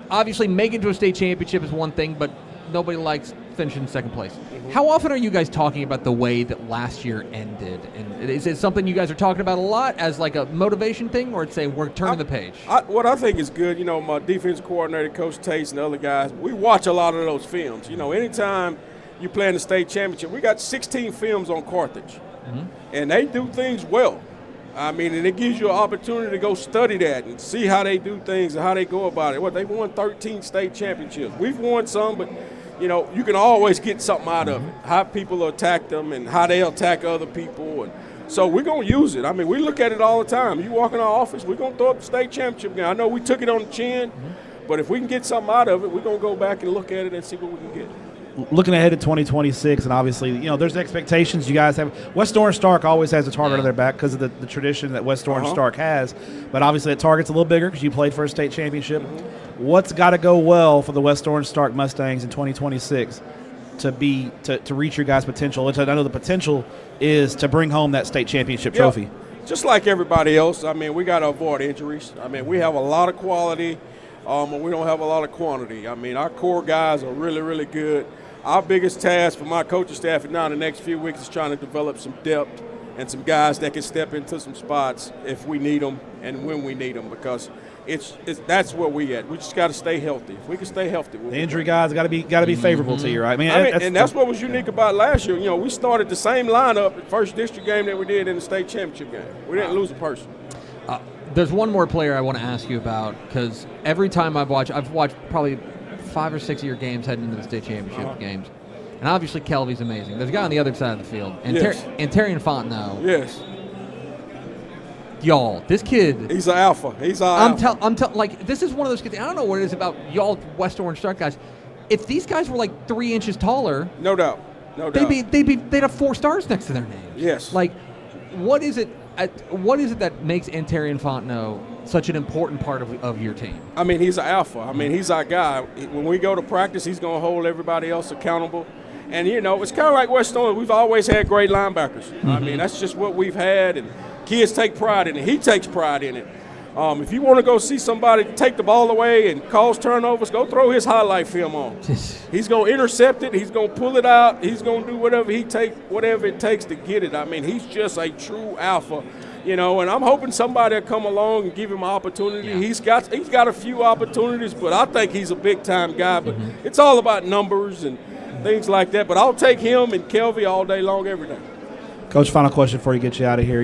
Obviously, making it to a state championship is one thing, but nobody likes finishing in second place. How often are you guys talking about the way that last year ended? And is it something you guys are talking about a lot as like a motivation thing, or it's saying we're turning the page? What I think is good, my defense coordinator, Coach Tate, and the other guys, we watch a lot of those films. Anytime you play in the state championship, we got 16 films on Carthage, and they do things well. I mean, and it gives you an opportunity to go study that and see how they do things and how they go about it. They won 13 state championships. We've won some, but, you can always get something out of it, how people attack them and how they attack other people. And so we're going to use it. I mean, we look at it all the time. You walk in our office, we're going to throw up the state championship game. I know we took it on the chin, But if we can get something out of it, we're going to go back and look at it and see what we can get. Looking ahead to 2026, and obviously, there's expectations you guys have. West Orange Stark always has a target on their back because of the tradition that West Orange Stark has. But obviously, that target's a little bigger because you played for a state championship. What's got to go well for the West Orange Stark Mustangs in 2026 to reach your guys' potential? Which I know the potential is to bring home that state championship trophy. Just like everybody else, I mean, we got to avoid injuries. I mean, we have a lot of quality, but we don't have a lot of quantity. I mean, our core guys are really, really good. Our biggest task for my coaching staff now in the next few weeks is trying to develop some depth and some guys that can step into some spots if we need them and when we need them, because that's where we at. We just got to stay healthy. If we can stay healthy, the injury guys got to be favorable to you, right? That's what was unique about last year. We started the same lineup the first district game that we did in the state championship game. We didn't lose a person. There's one more player I want to ask you about, because every time I've watched probably 5 or 6 of your games heading into the state championship games. And obviously Kelvy's amazing. There's a guy on the other side of the field. And Terrian Fontenot. Yes. Y'all, this kid. He's an alpha. He's an alpha. Like, this is one of those kids. I don't know what it is about y'all West Orange Stark guys. If these guys were like 3 inches taller. No doubt. They'd have 4 stars next to their names. Yes. Like, what is it that makes Terrian Fontenot such an important part of your team? I mean, he's an alpha. I mean, he's our guy. When we go to practice, he's going to hold everybody else accountable. And, it's kind of like West Orange. We've always had great linebackers. I mean, that's just what we've had, and kids take pride in it. He takes pride in it. If you want to go see somebody take the ball away and cause turnovers, go throw his highlight film on. He's going to intercept it. He's going to pull it out. He's going to do whatever it takes to get it. I mean, he's just a true alpha. And I'm hoping somebody will come along and give him an opportunity. Yeah. He's got a few opportunities, but I think he's a big-time guy. But it's all about numbers and things like that. But I'll take him and Kelvy all day long, every day. Coach, final question before you get you out of here.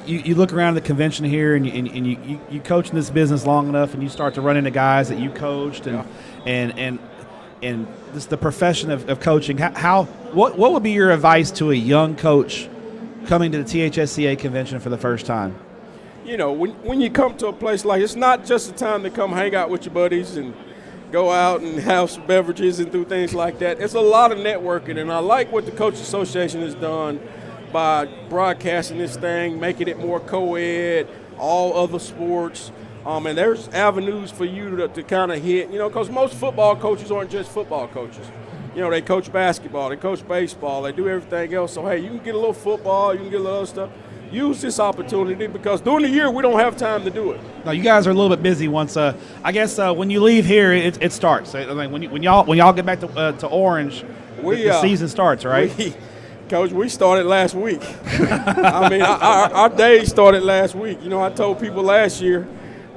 You look around the convention here, and you coach in this business long enough, and you start to run into guys that you coached, and this the profession of coaching. What would be your advice to a young coach coming to the THSCA convention for the first time? When you come to a place like it's not just a time to come hang out with your buddies and go out and have some beverages and do things like that. It's a lot of networking, and I like what the Coaches Association has done by broadcasting this thing, making it more co-ed, all other sports. And there's avenues for you to kind of hit, because most football coaches aren't just football coaches. They coach basketball, they coach baseball, they do everything else. So, hey, you can get a little football, you can get a little other stuff. Use this opportunity, because during the year we don't have time to do it. No, you guys are a little bit busy once. I guess when you leave here, it starts. I mean, when y'all get back to Orange, the season starts, right? Coach, we started last week. I mean, our days started last week. I told people last year,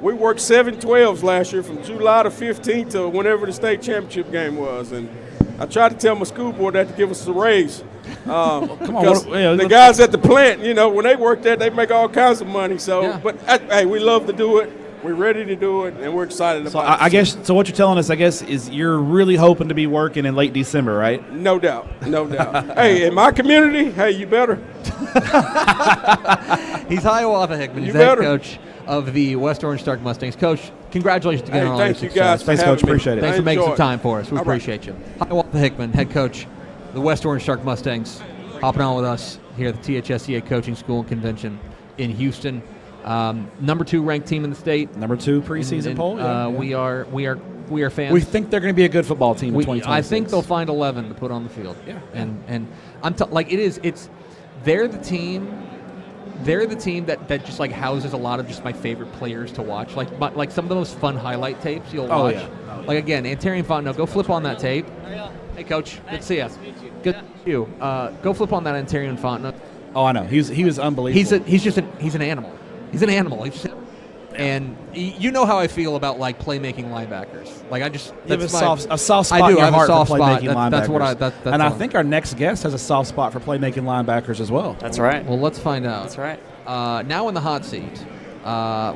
we worked 7/12s last year from July the 15th to whenever the state championship game was. And I tried to tell my school board that to give us a raise. Come on, the guys at the plant, when they work there, they make all kinds of money. So, But hey, we love to do it. We're ready to do it, and we're excited about it. So what you're telling us, is you're really hoping to be working in late December, right? No doubt. Hey, in my community, hey, you better. He's Hiawatha Hickman. He's the head coach of the West Orange Stark Mustangs. Coach, congratulations again on all your success. Thank you guys. Thanks, Coach. Appreciate it. Thanks for making some time for us. We appreciate you. Hiawatha Hickman, head coach of the West Orange Stark Mustangs, hopping on with us here at the THSCA Coaching School and Convention in Houston. Number 2 ranked team in the state. Number 2 preseason poll. We are fans. We think they're going to be a good football team in 2026. I think they'll find 11 to put on the field. Yeah. And I'm they're the team. They're the team that just like houses a lot of just my favorite players to watch. Like some of the most fun highlight tapes you'll watch. Yeah. Like again, Terrian Fontenot, go flip on that tape. Hey, Coach, good to see you. Good to see you. Go flip on that Terrian Fontenot. Oh, I know. He was unbelievable. He's an animal. He's an animal. And you know how I feel about like playmaking linebackers. Like you have a soft spot in your heart for playmaking linebackers. I think our next guest has a soft spot for playmaking linebackers as well. That's right. Well, let's find out. That's right. Now in the hot seat,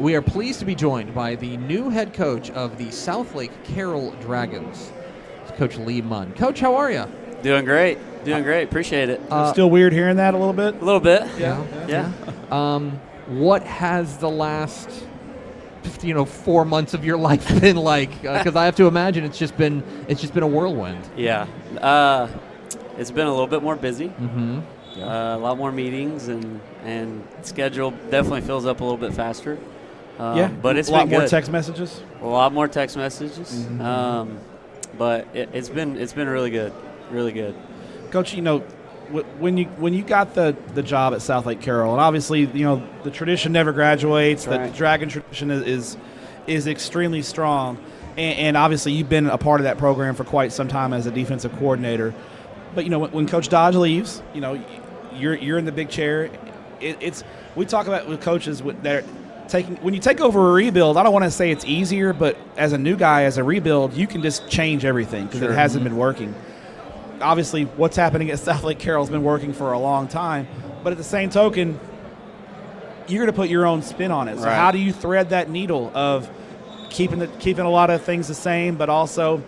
we are pleased to be joined by the new head coach of the Southlake Carroll Dragons, Coach Lee Munn. Coach, how are you? Doing great. Appreciate it. Still weird hearing that a little bit? A little bit. Yeah. What has the last 4 months of your life been like? Because I have to imagine it's just been a whirlwind. Yeah. It's been a little bit more busy. Mm-hmm. A lot more meetings, and schedule definitely fills up a little bit faster. But it's a lot been good. more text messages. A lot more text messages. Mm-hmm. But it's been really good, really good. Coach, when you got the job at Southlake Carroll, and obviously the tradition never graduates. Right. The Dragon tradition is extremely strong, and obviously you've been a part of that program for quite some time as a defensive coordinator. But when Coach Dodge leaves, you're in the big chair. We talk about with coaches that are when you take over a rebuild. I don't want to say it's easier, but as a new guy, as a rebuild, you can just change everything because it hasn't been working. Obviously, what's happening at Southlake Carroll has been working for a long time, but at the same token, you're going to put your own spin on it. So how do you thread that needle of keeping a lot of things the same, but also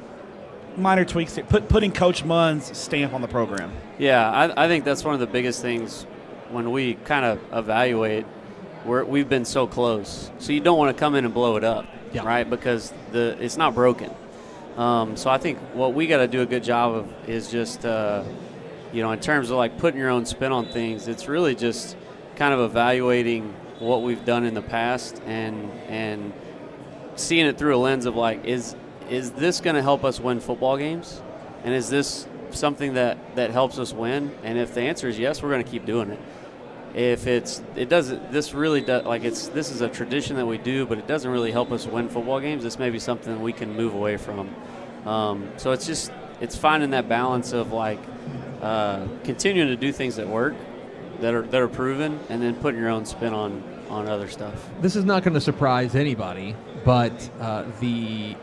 minor tweaks, putting Coach Munn's stamp on the program? Yeah, I think that's one of the biggest things when we kind of evaluate. We've been so close, so you don't want to come in and blow it up, right? Because it's not broken. So I think what we got to do a good job of is just, in terms of like putting your own spin on things. It's really just kind of evaluating what we've done in the past and seeing it through a lens of like, is this going to help us win football games? And is this something that helps us win? And if the answer is yes, we're going to keep doing it. If this is a tradition that we do, but it doesn't really help us win football games, this may be something we can move away from. So it's finding that balance of like continuing to do things that work, that are proven, and then putting your own spin on other stuff. This is not going to surprise anybody, but the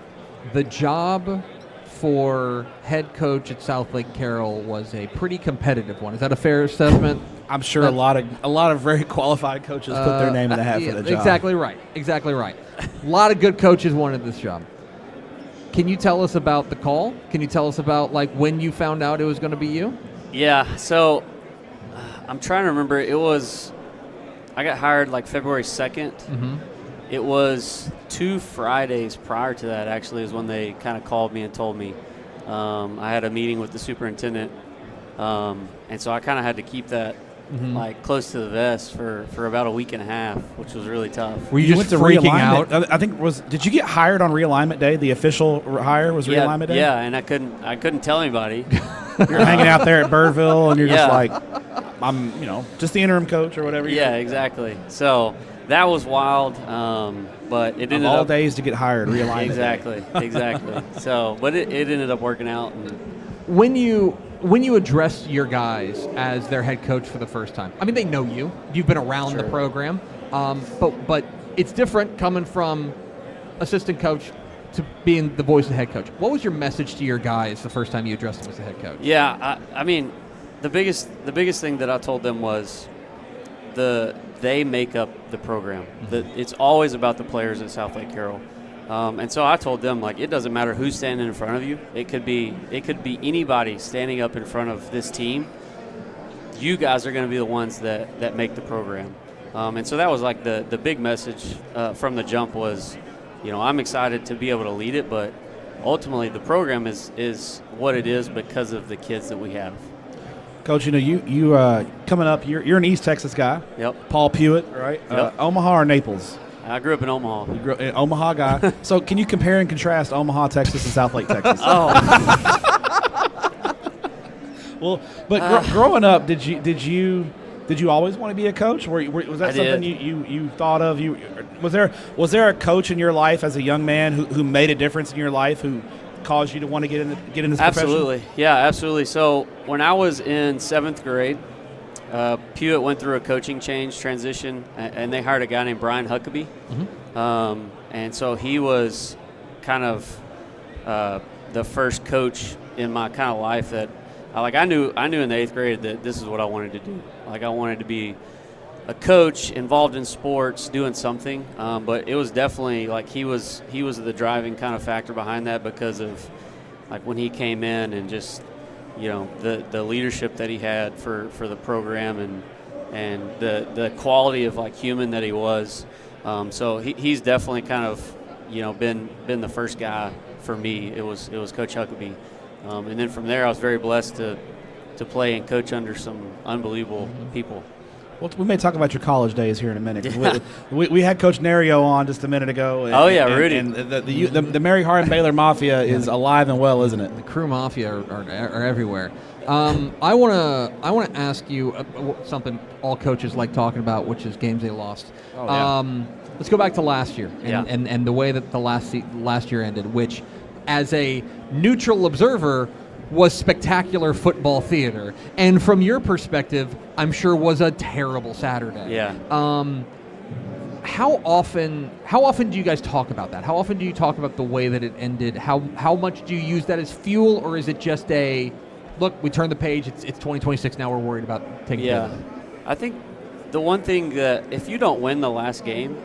job for head coach at Southlake Carroll was a pretty competitive one. Is that a fair assessment? I'm sure a lot of very qualified coaches put their name in the hat for the job. Exactly right. A lot of good coaches wanted this job. Can you tell us about the call? Can you tell us about like when you found out it was going to be you? Yeah. So I'm trying to remember. I got hired like February 2nd. Mm-hmm. It was 2 Fridays prior to that, actually, is when they kind of called me and told me. I had a meeting with the superintendent, and so I kind of had to keep that like close to the vest for about a week and a half, which was really tough. Were you just freaking out? I think did you get hired on realignment day? The official hire was realignment day? Yeah, and I couldn't tell anybody. You're hanging out there at Burrville, and you're just like, I'm, just the interim coach or whatever. Yeah, exactly. So that was wild, but it ended up all days to get hired. Realignment. Exactly. So, but it ended up working out. And when you address your guys as their head coach for the first time, I mean, they know you. You've been around the program, but it's different coming from assistant coach to being the voice of the head coach. What was your message to your guys the first time you addressed them as the head coach? Yeah, I mean, the biggest thing that I told them was they make up the program. It's always about the players at Southlake Carroll. And so I told them, like, it doesn't matter who's standing in front of you. It could be anybody standing up in front of this team. You guys are going to be the ones that make the program. And so that was like the big message from the jump was, I'm excited to be able to lead it, but ultimately the program is what it is because of the kids that we have. Coach, you coming up, you're an East Texas guy. Yep. Paul Pewitt, right? Yep. Omaha or Naples? I grew up in Omaha. You grew up an Omaha guy. So can you compare and contrast Omaha, Texas, and Southlake, Texas? Well, but growing up, did you always want to be a coach? Was that something you thought of? Was there a coach in your life as a young man who made a difference in your life, who caused you to want to get in this Absolutely. profession? Yeah, absolutely. So when I was in 7th grade, Pewitt went through a coaching transition, and they hired a guy named Brian Huckabee. Mm-hmm. And so he was kind of the first coach in my kind of life that I knew in the 8th grade that this is what I wanted to do. Like, I wanted to be a coach involved in sports, doing something. But it was definitely like he was the driving kind of factor behind that, because of like when he came in and just the leadership that he had for the program and the quality of like human that he was. So he's definitely kind of, been the first guy for me. It was Coach Huckabee. And then from there, I was very blessed to play and coach under some unbelievable people. Well, we may talk about your college days here in a minute. Yeah. We had Coach Nerio on just a minute ago. Rudy. And the Mary Hardin Baylor Mafia is alive and well, isn't it? The crew mafia are everywhere. I want to ask you something all coaches like talking about, which is games they lost. Oh, yeah. Let's go back to last year and the way that the last year ended, which, as a neutral observer, was spectacular football theater, and from your perspective, I'm sure was a terrible Saturday. Yeah. How often do you guys talk about that? How often do you talk about the way that it ended? How much do you use that as fuel, or is it just a look? We turned the page. It's 2026 now. We're worried about taking care of it. I think the one thing that if you don't win the last game,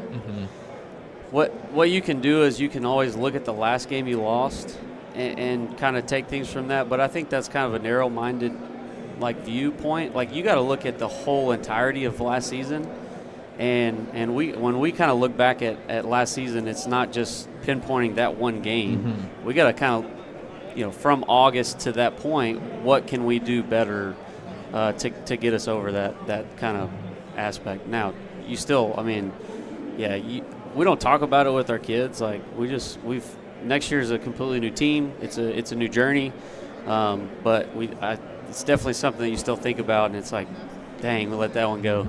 what you can do is you can always look at the last game you lost and kind of take things from that. But I think that's kind of a narrow-minded viewpoint. Like, you got to look at the whole entirety of last season. And when we kind of look back at last season, it's not just pinpointing that one game. We got to kind of, from August to that point, what can we do better to get us over that kind of aspect? Now, you still, we don't talk about it with our kids. Like, next year is a completely new team. It's a new journey, but it's definitely something that you still think about, and it's like, dang, we let that one go,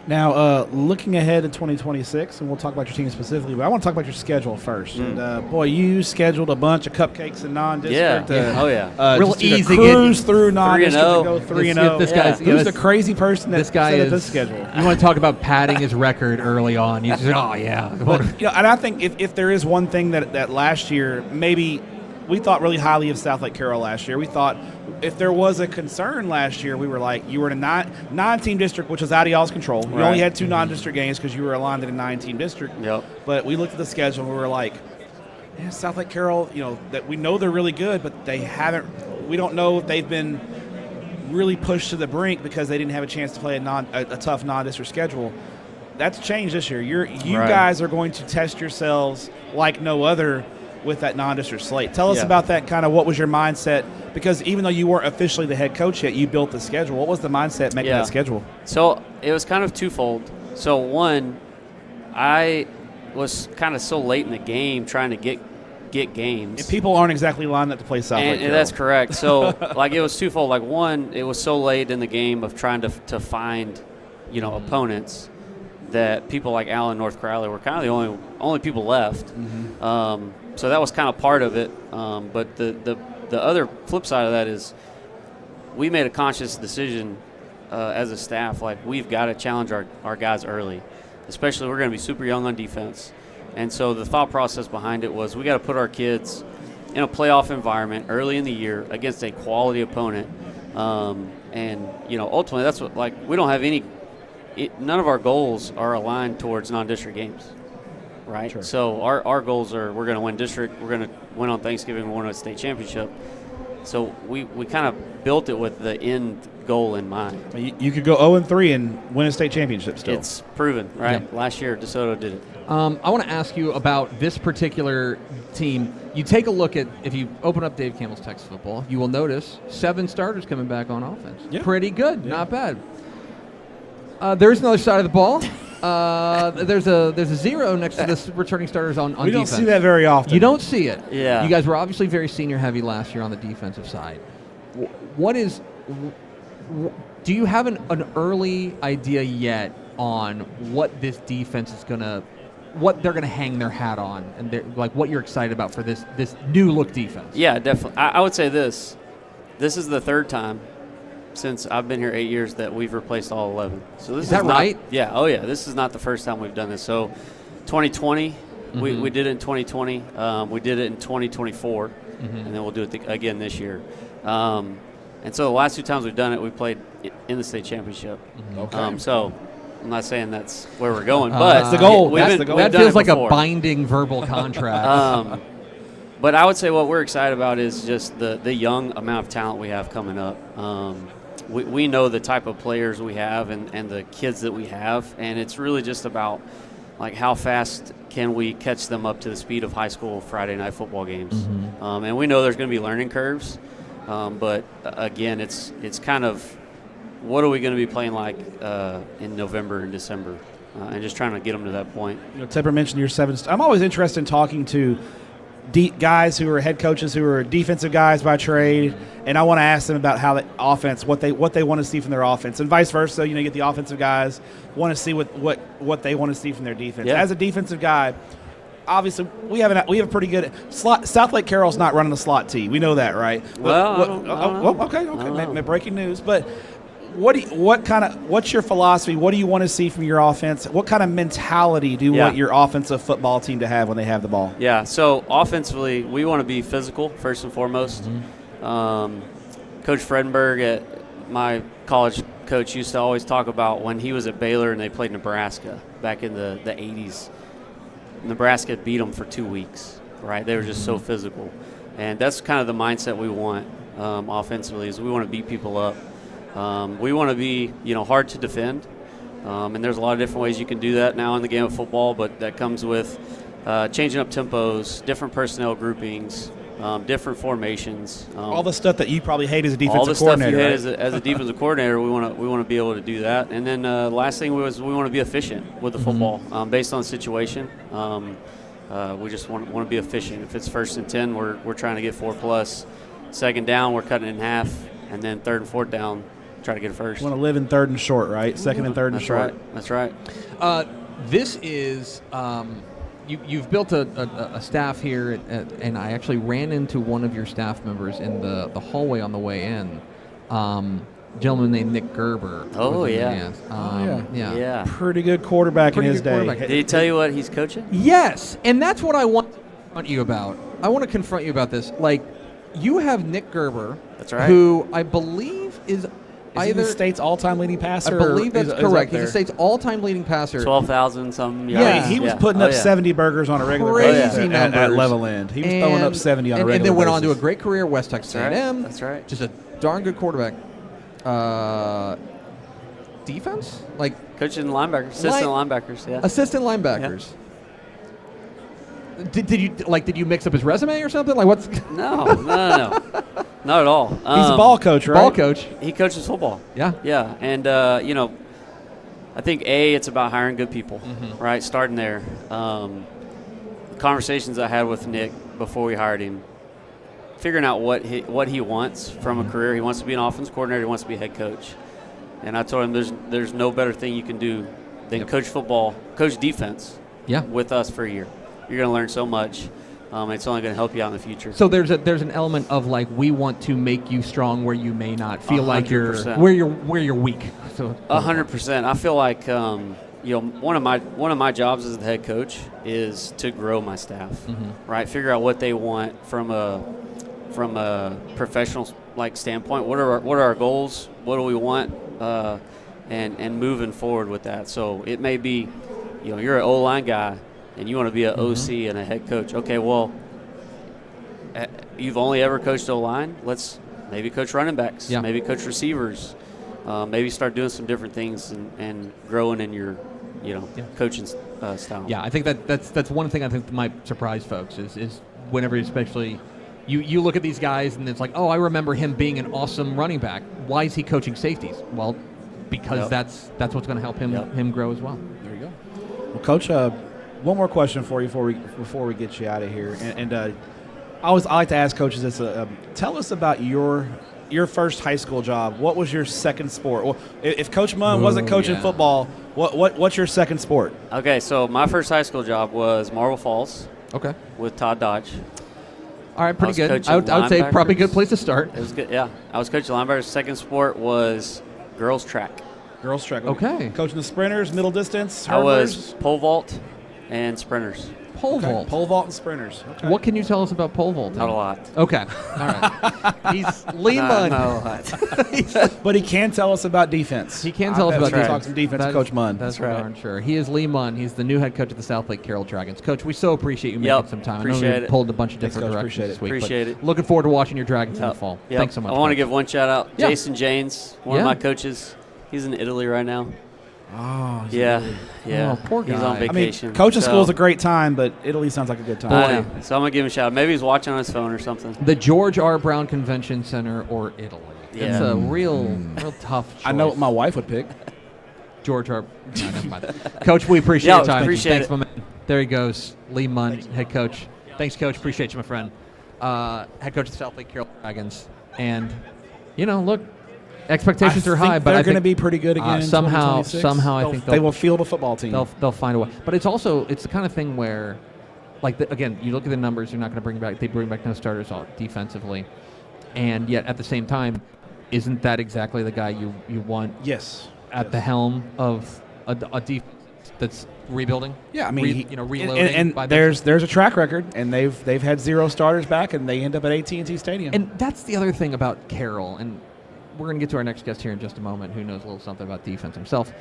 Now, looking ahead to 2026, and we'll talk about your team specifically, but I want to talk about your schedule first. And, boy, you scheduled a bunch of cupcakes in non-district. Real easy. Cruise through non-district and go 3-0. This guy's who's the crazy person that set up this schedule? You want to talk about padding his record early on. You just, But, and I think if there is one thing that last year, maybe we thought really highly of Southlake Carroll last year. We thought if there was a concern last year, we were like, you were in a nine-team district, which was out of y'all's control. You only had 2 non-district games because you were aligned in a 9-team district. But we looked at the schedule and we were like, Southlake Carroll, that we know they're really good, but we don't know if they've been really pushed to the brink because they didn't have a chance to play a tough non-district schedule. That's changed this year. You guys are going to test yourselves like no other with that non-district slate. Tell us about that, kind of what was your mindset, because even though you weren't officially the head coach yet, you built the schedule. What was the mindset making that schedule? So it was kind of twofold. So one, I was kind of so late in the game trying to get games. And people aren't exactly lined up to play Southlake. And that's correct. So it was twofold. Like, one, it was so late in the game of trying to find, opponents that people like Allen, North Crowley were kind of the only people left. So that was kind of part of it. But the other flip side of that is we made a conscious decision as a staff, like, we've got to challenge our guys early, especially we're going to be super young on defense. And so the thought process behind it was we got to put our kids in a playoff environment early in the year against a quality opponent. And, ultimately that's what, we don't have none of our goals are aligned towards non-district games. Right. Sure. So our goals are we're going to win district, we're going to win on Thanksgiving, we're going to win a state championship. So we kind of built it with the end goal in mind. You could go 0-3 and win a state championship still. It's proven, right? Yeah. Last year, DeSoto did it. I want to ask you about this particular team. You take a look at, if you open up Dave Campbell's Texas Football, you will notice 7 starters coming back on offense. Yeah. Pretty good, not bad. There's another side of the ball. There's a 0 next to the returning starters on defense. We don't see that very often. You don't see it. Yeah. You guys were obviously very senior heavy last year on the defensive side. Do you have an early idea yet on what this defense is what they're gonna hang their hat on, and what you're excited about for this new look defense? Yeah, definitely. I would say this is the 3rd time since I've been here 8 years that we've replaced all 11. So this is that right? Yeah. Oh yeah. This is not the first time we've done this. So 2020, we did it in 2020. We did it in 2024, and then we'll do it again this year. And so the last 2 times we've done it, we played in the state championship. Okay. So I'm not saying that's where we're going, but that's the goal. That feels like a binding verbal contract. But I would say what we're excited about is just the young amount of talent we have coming up. We know the type of players we have and the kids that we have, and it's really just about like how fast can we catch them up to the speed of high school Friday night football games? Mm-hmm. And we know there's going to be learning curves, but again, it's kind of what are we going to be playing like in November and December, and just trying to get them to that point. Tepper mentioned your 7. I'm always interested in talking to guys who are head coaches who are defensive guys by trade, and I want to ask them about how the offense, what they want to see from their offense, and vice versa. You get the offensive guys want to see what they want to see from their defense. Yeah. As a defensive guy, obviously we have a pretty good slot. Southlake Carroll's not running the slot T. We know that, right? Well, I don't know. Okay. Breaking news, but. What's your philosophy? What do you want to see from your offense? What kind of mentality do you want your offensive football team to have when they have the ball? Yeah, so offensively, we want to be physical first and foremost. Coach Fredenberg, at my college coach, used to always talk about when he was at Baylor and they played Nebraska back in the 80s. Nebraska beat them for 2 weeks, right? They were just so physical. And that's kind of the mindset we want offensively, is we want to beat people up. We want to be, hard to defend, and there's a lot of different ways you can do that now in the game of football, but that comes with changing up tempos, different personnel groupings, different formations. All the stuff that you probably hate as a defensive coordinator. coordinator. All the stuff you hate as a defensive coordinator, we want to be able to do that. And then last thing was we want to be efficient with the football based on the situation. We just want to be efficient. If it's 1st and 10, we're trying to get 4+. 2nd down, we're cutting it in half, and then 3rd and 4th down, try to get it first. You want to live in 3rd and short, right? 2nd and 3rd and short. That's right. This is you've built a staff here, and I actually ran into one of your staff members in the hallway on the way in. Gentleman named Nick Gerber. Oh, yeah. Yeah. Pretty good quarterback in his day. Did he tell you what he's coaching? Yes, and that's what I want to confront you about. I want to confront you about this. Like, you have Nick Gerber. That's right. Who I believe is he the state's all-time leading passer? I believe that's correct. He's the state's all-time leading passer. 12,000 something. Yeah, he was putting up 70 burgers on a regular basis at level end. He was throwing up 70 on a regular basis. And then went on to a great career at West Texas A&M. That's right. Just a darn good quarterback. Defense? Like coaching linebackers, assistant linebackers, yeah. Assistant linebackers. Yeah. Did you mix up his resume or something? Like what's No. Not at all. He's a ball coach, right? Ball coach. He coaches football. Yeah. Yeah. And I think it's about hiring good people, right? Starting there. Conversations I had with Nick before we hired him, figuring out what he wants from a career. He wants to be an offensive coordinator. He wants to be a head coach. And I told him there's no better thing you can do than coach football, coach defense with us for a year. You're going to learn so much. It's only going to help you out in the future. So there's an element of like we want to make you strong where you may not feel 100%. like where you're weak. So 100%. I feel like one of my jobs as the head coach is to grow my staff, right? Figure out what they want from a professional standpoint. What are our goals? What do we want? And moving forward with that. So it may be, you're an O-line guy and you want to be an OC and a head coach. Okay, well, you've only ever coached O-line. Let's maybe coach running backs. Yeah. Maybe coach receivers. Maybe start doing some different things and growing in your, coaching style. Yeah, I think that's one thing I think that might surprise folks is whenever especially you look at these guys and it's like, oh, I remember him being an awesome running back. Why is he coaching safeties? Well, because that's what's going to help him grow as well. There you go. Well, Coach, one more question for you before we get you out of here. And I like to ask coaches this. Tell us about your first high school job. What was your second sport? Well, if Coach Munn wasn't coaching football, what's your second sport? Okay, so my first high school job was Marble Falls. Okay. With Todd Dodge. All right, pretty good. I would say probably a good place to start. It was good, yeah. I was coaching linebackers. Second sport was girls track. Girls track. Okay. Coaching the sprinters, middle distance, hurdlers? I was pole vault and sprinters. Pole vault. Pole vault and sprinters. Okay. What can you tell us about pole vault? Not a lot. Okay. All right. He's Lee Munn. Not a lot. But he can tell us about defense. He can tell us about defense. Talk some defense, Coach Munn. That's right. I'm sure. He is Lee Munn. He's the new head coach of the Southlake Carroll Dragons. Coach, we so appreciate you making some time. Appreciate I know we pulled a bunch of different directions this week. Appreciate it. Looking forward to watching your Dragons in the fall. Yep. Thanks so much. I want to give one shout out. Jason Janes, one of my coaches. He's in Italy right now. Oh, Yeah. Oh, poor He's guy. on vacation. Coaching school's a great time, but Italy sounds like a good time. I know. So I'm going to give him a shout. Maybe he's watching on his phone or something. The George R. Brown Convention Center or Italy. Yeah. It's a real tough choice. I know what my wife would pick. George R. No, never mind. Coach, we appreciate Yeah, your time. appreciate Thanks, it. my man. There he goes. Lee Munn, head coach. Thanks, Coach. Appreciate you, my friend. Head coach of the Southlake Carroll Dragons. And, look, expectations are high, but they're I going to think be pretty good again. in somehow 2026. I think they will field a football team. They'll find a way. But it's the kind of thing where, again, you look at the numbers. You're not going to bring back. They bring back no starters defensively, and yet at the same time, isn't that exactly the guy you want? Yes. At the helm of a defense that's rebuilding. Yeah, I mean, reloading. And there's a track record, and they've had 0 starters back, and they end up at AT&T Stadium. And that's the other thing about Carroll, and we're going to get to our next guest here in just a moment, who knows a little something about defense himself.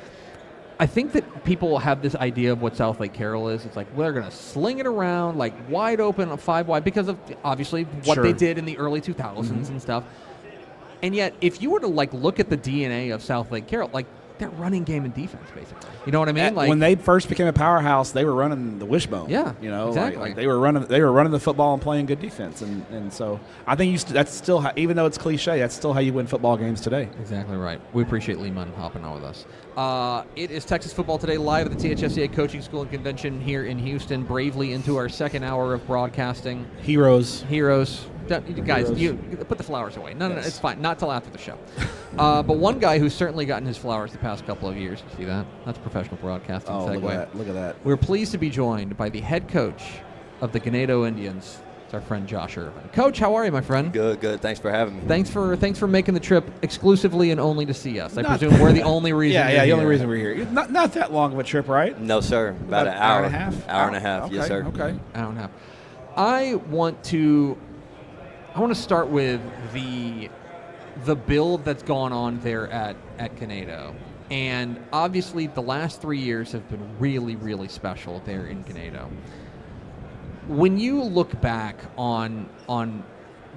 I think that people have this idea of what Southlake Carroll is. It's like, we're going to sling it around like wide open, 5 wide, because of obviously what they did in the early 2000s and stuff. And yet, if you were to look at the DNA of Southlake Carroll, they're running game and defense, basically. You know what I mean? When they first became a powerhouse, they were running the wishbone. Yeah, exactly. They were running the football and playing good defense, and so I think that's still how, even though it's cliche, that's still how you win football games today. Exactly right. We appreciate Lee Munn hopping on with us. It is Texas Football Today live at the THSCA Coaching School and Convention here in Houston. Bravely into our second hour of broadcasting. Heroes. Guys, you put the flowers away. No, it's fine. Not till after the show. But one guy who's certainly gotten his flowers the past couple of years. See that? That's professional broadcasting. Oh, segue. look at that. We're pleased to be joined by the head coach of the Ganado Indians. It's our friend Josh Ervin. Coach, how are you, my friend? Good. Thanks for having me. Thanks for making the trip exclusively and only to see us. I presume we're the only reason. Yeah, the only reason we're here. Not that long of a trip, right? No, sir. About an hour and a half. Hour and a half. Okay, Yes, sir. Okay. Hour and a half. I want to start with the build that's gone on there at Ganado. And obviously the last 3 years have been really, really special there in Ganado. When you look back on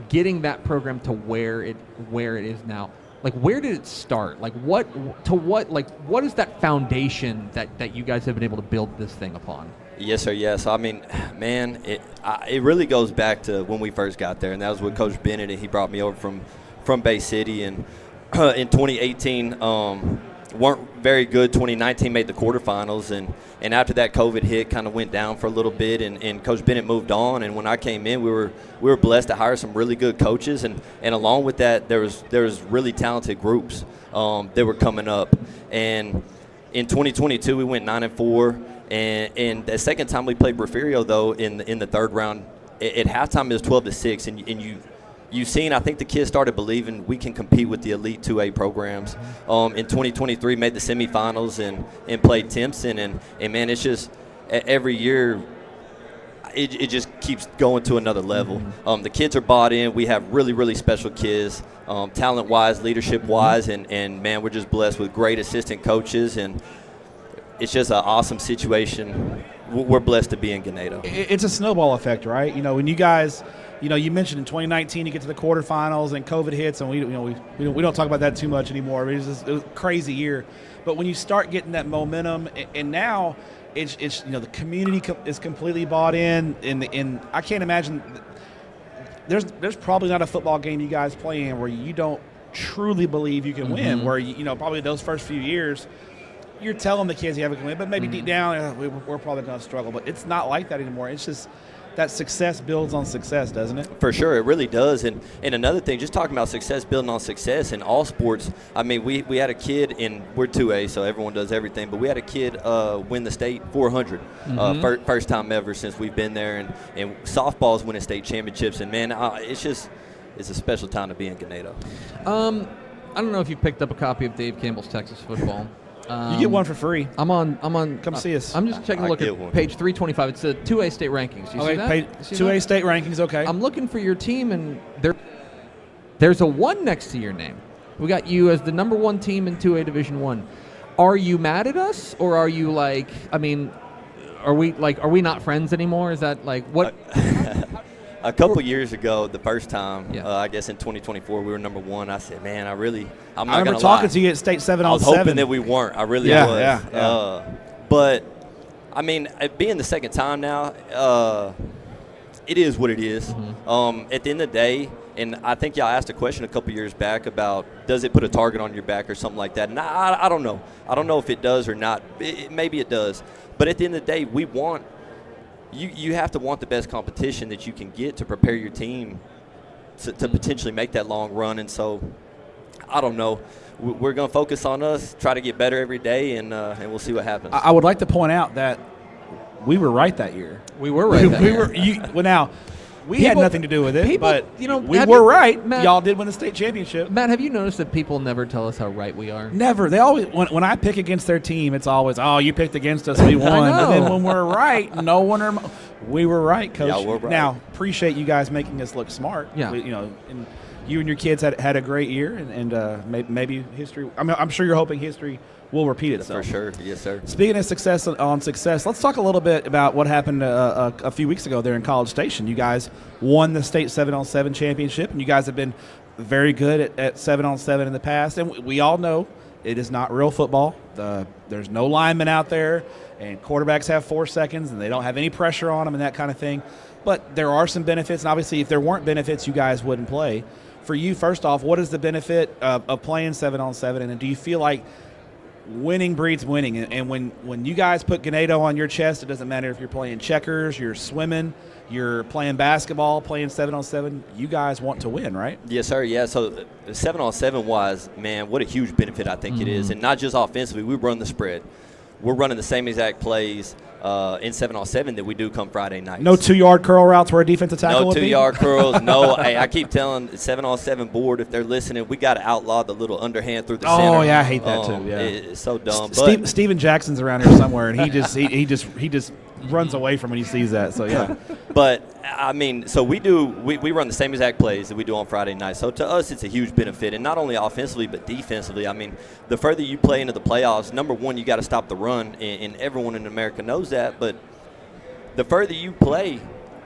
getting that program to where it is now, where did it start? What is that foundation that you guys have been able to build this thing upon? Yes, sir. Yes. I mean, man, it really goes back to when we first got there, and that was with Coach Bennett, and he brought me over from Bay City, and in 2018 weren't very good. 2019 made the quarterfinals, and after that COVID hit, kind of went down for a little bit, and Coach Bennett moved on. And when I came in, we were blessed to hire some really good coaches, and along with that, there was really talented groups that were coming up. And in 2022, we went 9-4. And the second time we played Refugio, though, in the third round, at halftime it was 12-6, and you've seen, I think the kids started believing we can compete with the elite 2A programs. In 2023, made the semifinals and played Timpson, and man, it's just every year it just keeps going to another level. The kids are bought in. We have really, really special kids, talent-wise, leadership-wise, and man, we're just blessed with great assistant coaches, and it's just an awesome situation. We're blessed to be in Ganado. It's a snowball effect, right? When you guys, you mentioned in 2019 you get to the quarterfinals and COVID hits, and we don't talk about that too much anymore. It was a crazy year, but when you start getting that momentum, and now it's the community is completely bought in, and I can't imagine there's probably not a football game you guys play in where you don't truly believe you can win. Where probably those first few years, you're telling the kids you haven't win, but maybe deep down we're probably going to struggle. But it's not like that anymore. It's just that success builds on success, doesn't it? For sure, it really does. And another thing, just talking about success building on success in all sports. I mean, we had a kid we're 2A, so everyone does everything. But we had a kid win the state 400, first time ever since we've been there. And softball's winning state championships. And man, it's a special time to be in Ganado. I don't know if you picked up a copy of Dave Campbell's Texas Football. You get one for free. I'm on. Come see us. I'm just taking a look at page 325. It's the 2A state rankings. You see that? 2A state rankings. Okay. I'm looking for your team, and there's a 1 next to your name. We got you as the number 1 team in 2A Division 1. Are you mad at us, or are you are we not friends anymore? Is that what? a couple years ago, the first time, I guess in 2024, we were number 1. I said, man, I'm not going to lie. I remember talking to you at State 7-on-7. I was hoping that we weren't. I really was. Yeah. But, I mean, being the second time now, it is what it is. Mm-hmm. At the end of the day, and I think y'all asked a question a couple years back about does it put a target on your back or something like that. And I don't know. I don't know if it does or not. Maybe it does. But at the end of the day, we want you have to want the best competition that you can get to prepare your team to potentially make that long run. And so, I don't know. We're going to focus on us, try to get better every day, and we'll see what happens. I would like to point out that we were right that year. We were right that year. Well, now, we had nothing to do with it, but you know, we were right. Matt, y'all did win the state championship. Matt, have you noticed that people never tell us how right we are? Never. They always when I pick against their team, it's always, oh, you picked against us, we won. And then when we're right, no one we were right, Coach. Yeah, we're right. Now, appreciate you guys making us look smart. Yeah. And you and your kids had a great year, and maybe history. I'm sure you're hoping history will repeat itself. For sure. Yes, sir. Speaking of success, let's talk a little bit about what happened a few weeks ago there in College Station. You guys won the state 7-on-7 championship, and you guys have been very good at 7-on-7 in the past. And we all know it is not real football. There's no linemen out there, and quarterbacks have 4 seconds, and they don't have any pressure on them and that kind of thing. But there are some benefits, and obviously if there weren't benefits, you guys wouldn't play. For you, first off, what is the benefit of playing 7-on-7, and do you feel like winning breeds winning? And when you guys put Ganado on your chest, it doesn't matter if you're playing checkers, you're swimming, you're playing basketball, playing 7-on-7, you guys want to win, right? Yes, sir. Yeah, so 7-on-7 wise, man, what a huge benefit I think it is. And not just offensively, we run the spread. We're running the same exact plays in 7-on-7 that we do come Friday nights. No 2-yard curl routes where a defensive tackle would be? No 2-yard curls. No. Hey, I keep telling 7-on-7 board, if they're listening, we got to outlaw the little underhand through the center. Oh, yeah, I hate that too. Yeah. It's so dumb. Steven Jackson's around here somewhere, and he just runs away from when he sees that. So, yeah. But, I mean, so we run the same exact plays that we do on Friday night. So, to us, it's a huge benefit. And not only offensively, but defensively. I mean, the further you play into the playoffs, number one, you got to stop the run. And everyone in America knows that. But the further you play,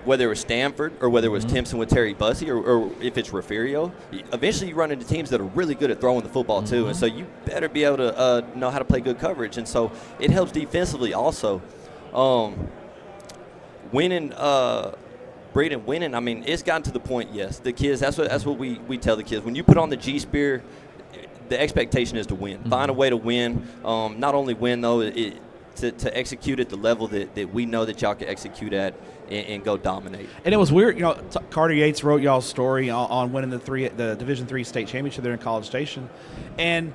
whether it was Stanford or whether it was Timpson with Terry Bussey or if it's Refugio, eventually you run into teams that are really good at throwing the football too. And so you better be able to know how to play good coverage. And so it helps defensively also. Winning, Braden winning, I mean, it's gotten to the point, yes. The kids, that's what we tell the kids. When you put on the G-Spear, the expectation is to win. Find a way to win. Not only win, though, to execute at the level that we know that y'all can execute at and go dominate. And it was weird, Carter Yates wrote y'all's story on winning the Division III state championship there in College Station. And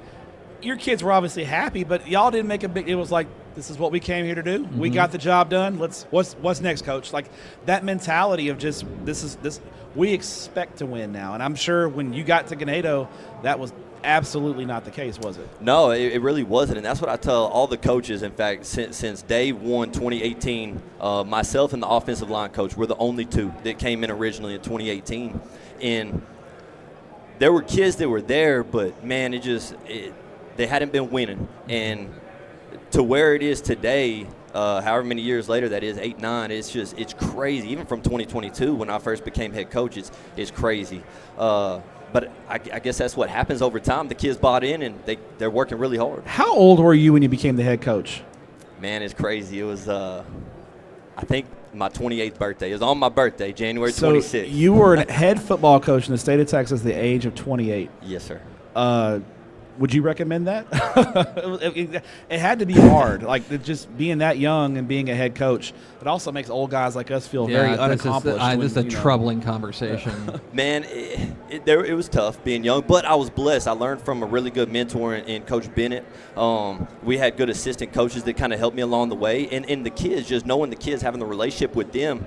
your kids were obviously happy, but y'all didn't make it was like, this is what we came here to do. We got the job done. What's next, Coach? Like that mentality of just this we expect to win now. And I'm sure when you got to Ganado, that was absolutely not the case, was it? No, it really wasn't. And that's what I tell all the coaches. In fact, since day one, 2018, myself and the offensive line coach were the only two that came in originally in 2018. And there were kids that were there, but man, they hadn't been winning. And to where it is today, however many years later that is, 8, 9, it's crazy. Even from 2022 when I first became head coach, it's crazy. But I guess that's what happens over time. The kids bought in, and they're working really hard. How old were you when you became the head coach? Man, it's crazy. It was, I think, my 28th birthday. It was on my birthday, January 26th. So you were a head football coach in the state of Texas at the age of 28. Yes, sir. Would you recommend that? It had to be hard, like just being that young and being a head coach. It also makes old guys like us feel very unaccomplished. This is a troubling conversation. Man, it was tough being young, but I was blessed. I learned from a really good mentor in Coach Bennett. We had good assistant coaches that kind of helped me along the way. And the kids, just knowing the kids, having the relationship with them,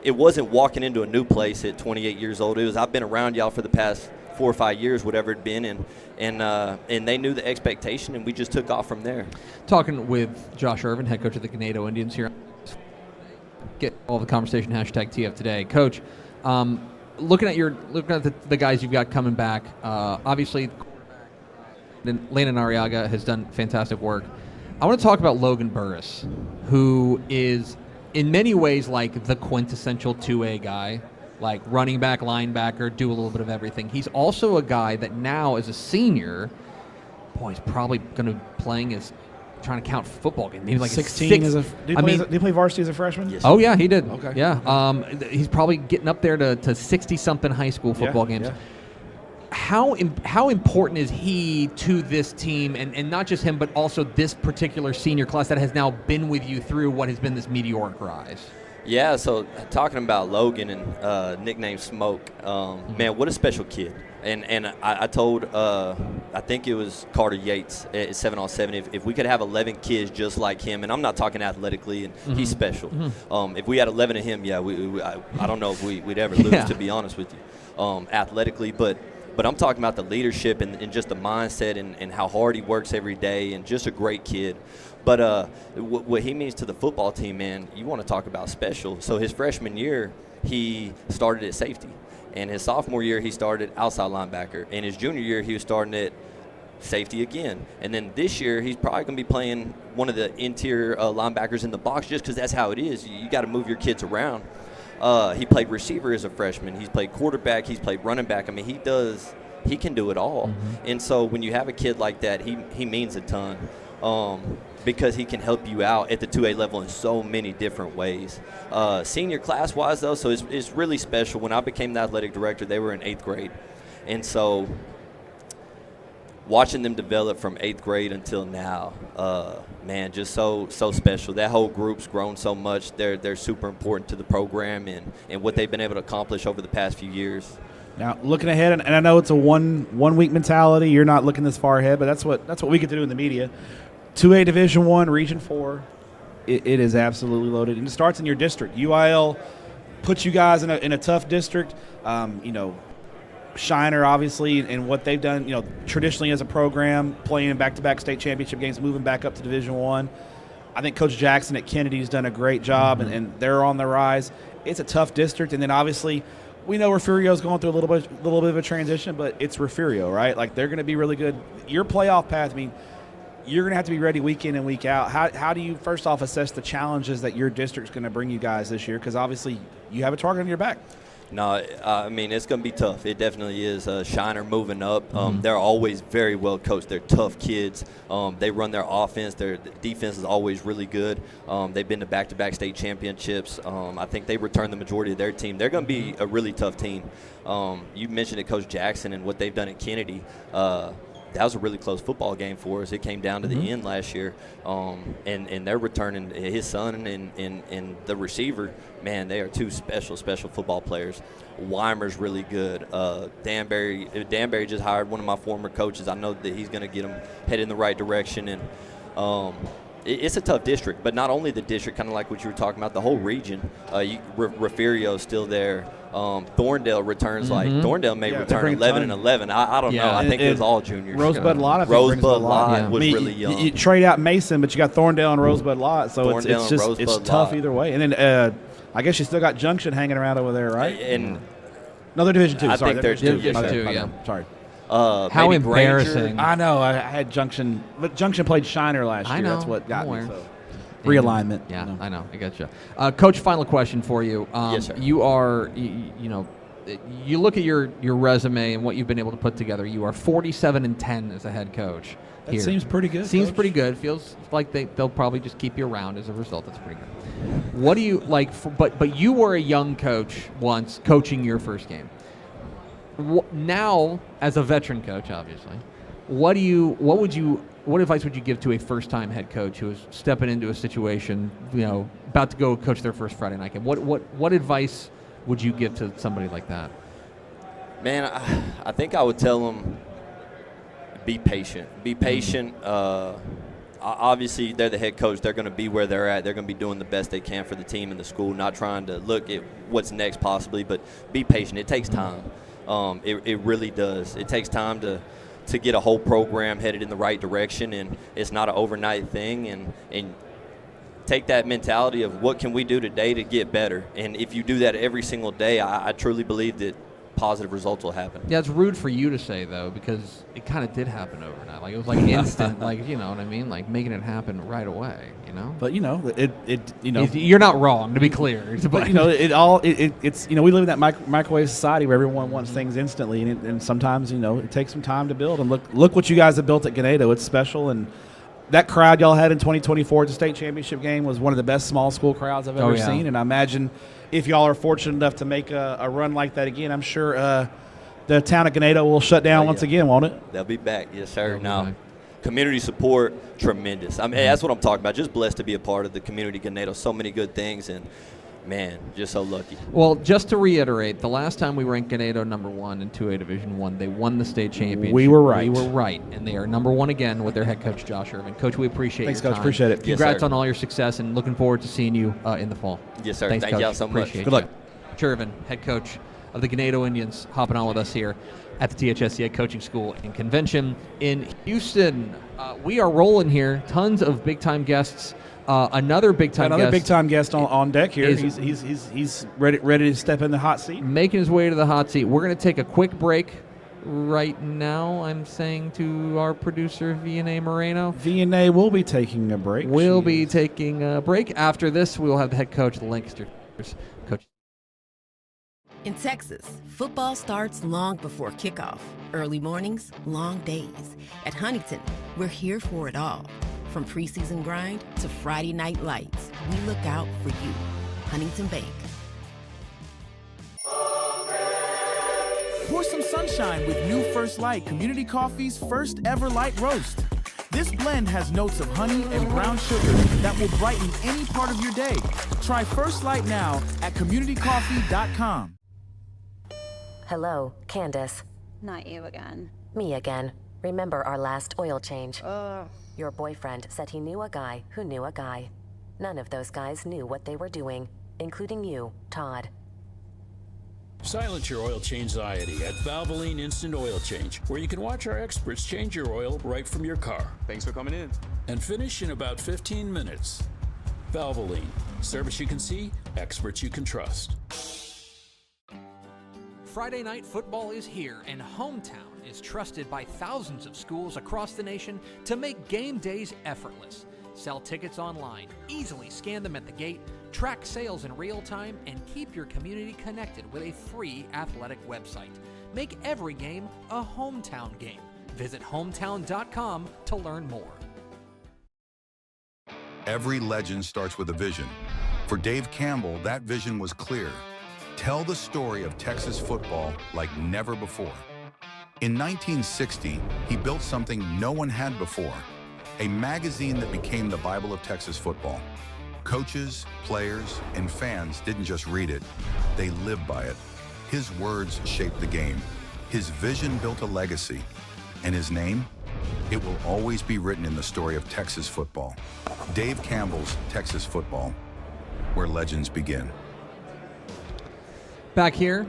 it wasn't walking into a new place at 28 years old. It was, I've been around y'all for the past 4 or 5 years, whatever it'd been, and they knew the expectation, and we just took off from there. Talking with Josh Ervin, head coach of the Ganado Indians here. Get all the conversation, #TF today. Coach, looking at the guys you've got coming back, obviously Landon Arriaga has done fantastic work. I want to talk about Logan Burris, who is in many ways like the quintessential 2A guy. like running back, linebacker, do a little bit of everything. He's also a guy that now, as a senior, he's probably going to be playing as trying to count football games. Maybe like 16 did he play varsity as a freshman? Yes. Oh yeah, he did. Okay. Yeah. He's probably getting up there to 60-something high school football games. Yeah. How important is he to this team, and not just him, but also this particular senior class that has now been with you through what has been this meteoric rise? Yeah, so talking about Logan and nickname Smoke, man, what a special kid. And I told, I think it was Carter Yates at 7on7, if we could have 11 kids just like him, and I'm not talking athletically, and he's special. If we had 11 of him, I don't know if we'd ever lose, to be honest with you, athletically. But I'm talking about the leadership and just the mindset and how hard he works every day, and just a great kid. But what he means to the football team, man, you want to talk about special. So his freshman year, he started at safety. And his sophomore year, he started outside linebacker. And his junior year, he was starting at safety again. And then this year, he's probably going to be playing one of the interior linebackers in the box, just because that's how it is. You got to move your kids around. He played receiver as a freshman. He's played quarterback. He's played running back. I mean, he can do it all. And so when you have a kid like that, he means a ton. Because he can help you out at the 2A level in so many different ways. Senior class-wise, though, so it's really special. When I became the athletic director, they were in 8th grade. And so watching them develop from 8th grade until now, man, just so special. That whole group's grown so much. They're super important to the program and what they've been able to accomplish over the past few years. Now, looking ahead, and I know it's a one-week mentality. You're not looking this far ahead, but that's what we get to do in the media. 2A Division I, Region 4, it is absolutely loaded. And it starts in your district. UIL puts you guys in a tough district. Shiner, obviously, and what they've done, traditionally as a program, playing in back-to-back state championship games, moving back up to Division I. I think Coach Jackson at Kennedy's done a great job, and they're on the rise. It's a tough district. And then, obviously, we know Refugio's going through a little bit of a transition, but it's Refugio, right? Like, they're going to be really good. Your playoff path, I mean, you're going to have to be ready week in and week out. How do you, first off, assess the challenges that your district's going to bring you guys this year? Because obviously you have a target on your back. No, I mean, it's going to be tough. It definitely is. Shiner moving up. They're always very well coached. They're tough kids. They run their offense. Their defense is always really good. They've been to back-to-back state championships. I think they return the majority of their team. They're going to be a really tough team. You mentioned it, Coach Jackson, and what they've done at Kennedy. That was a really close football game for us. It came down to the end last year, and they're returning his son and the receiver. Man, they are two special football players. Weimer's really good. Danbury just hired one of my former coaches. I know that he's going to get them headed in the right direction, and it's a tough district. But not only the district, kind of like what you were talking about, the whole region. Refugio's still there. Thorndale returns Thorndale may return 11 and 11. I don't know. I think it was all juniors. Rosebud Lott, was really young. You trade out Mason, but you got Thorndale and Rosebud Lott, so it's tough either way. And then I guess you still got Junction hanging around over there, right? And another Division II. I think they're Division II. Yeah. Sorry. How embarrassing! I know. I had Junction, but Junction played Shiner last year. That's what got me. So. Realignment. Yeah, I know. I got you. Coach, final question for you. Yes, sir. You are, you look at your resume and what you've been able to put together. You are 47-10 as a head coach. That seems pretty good. Seems Coach. pretty good. Feels like they'll probably just keep you around as a result. That's pretty good. What do you like? But you were a young coach once, coaching your first game. Now, as a veteran coach, obviously, what advice would you give to a first-time head coach who is stepping into a situation, about to go coach their first Friday night game? What advice would you give to somebody like that? Man, I think I would tell them, be patient. Be patient. Obviously, they're the head coach. They're going to be where they're at. They're going to be doing the best they can for the team and the school, not trying to look at what's next possibly, but be patient. It takes time. It really does. It takes time to get a whole program headed in the right direction, and it's not an overnight thing, and take that mentality of what can we do today to get better. And if you do that every single day, I truly believe that positive results will happen. Yeah, it's rude for you to say, though, because it kind of did happen overnight. Like, it was like instant, like, you know what I mean? Like, making it happen right away, you know? But, you know, You're not wrong, to be clear. But, you know, it's, you know, we live in that microwave society where everyone wants things instantly, and sometimes, you know, it takes some time to build. And look what you guys have built at Ganado. It's special, and that crowd y'all had in 2024 at the state championship game was one of the best small school crowds I've ever seen. And I imagine if y'all are fortunate enough to make a run like that again, I'm sure the town of Ganado will shut down once again, won't it? They'll be back. Yes, sir. No. Community support, tremendous. I mean, that's what I'm talking about. Just blessed to be a part of the community of Ganado. So many good things, and man, just so lucky. Well, just to reiterate, the last time we ranked Ganado number 1 in 2A Division 1, they won the state championship. We were right. We were right, and they are number 1 again with their head coach, Josh Ervin. Coach, we appreciate Thanks, your Coach. time. Appreciate it. Congrats Yes, on all your success, and looking forward to seeing you in the fall. Yes, sir. Thanks, Thank Coach. y'all so much. Appreciate Good luck. Josh Ervin, head coach of the Ganado Indians, hopping on with us here at the THSCA Coaching School and Convention in Houston. We are rolling here. Tons of big-time guests. Another big-time guest on deck here. He's ready to step in the hot seat. Making his way to the hot seat. We're going to take a quick break right now. I'm saying to our producer, Vianney Moreno. Vianney will be taking a break. We'll be taking a break. After this, we will have the head coach of the Lancaster Tigers, Coach. In Texas, football starts long before kickoff. Early mornings, long days. At Huntington, we're here for it all. From preseason grind to Friday night lights, we look out for you. Huntington Bank. Pour some sunshine with new First Light Community Coffee's first ever light roast. This blend has notes of honey and brown sugar that will brighten any part of your day. Try First Light now at communitycoffee.com. Hello, Candace. Not you again. Me again. Remember our last oil change? Your boyfriend said he knew a guy who knew a guy. None of those guys knew what they were doing, including you, Todd. Silence your oil change anxiety at Valvoline Instant Oil Change, where you can watch our experts change your oil right from your car. Thanks for coming in. And finish in about 15 minutes. Valvoline. Service you can see, experts you can trust. Friday night football is here, and Hometown is trusted by thousands of schools across the nation to make game days effortless. Sell tickets online, easily scan them at the gate, track sales in real time, and keep your community connected with a free athletic website. Make every game a Hometown game. Visit hometown.com to learn more. Every legend starts with a vision. For Dave Campbell, that vision was clear. Tell the story of Texas football like never before. In 1960, he built something no one had before, a magazine that became the Bible of Texas football. Coaches, players, and fans didn't just read it, they lived by it. His words shaped the game. His vision built a legacy. And his name? It will always be written in the story of Texas football. Dave Campbell's Texas Football, where legends begin. Back here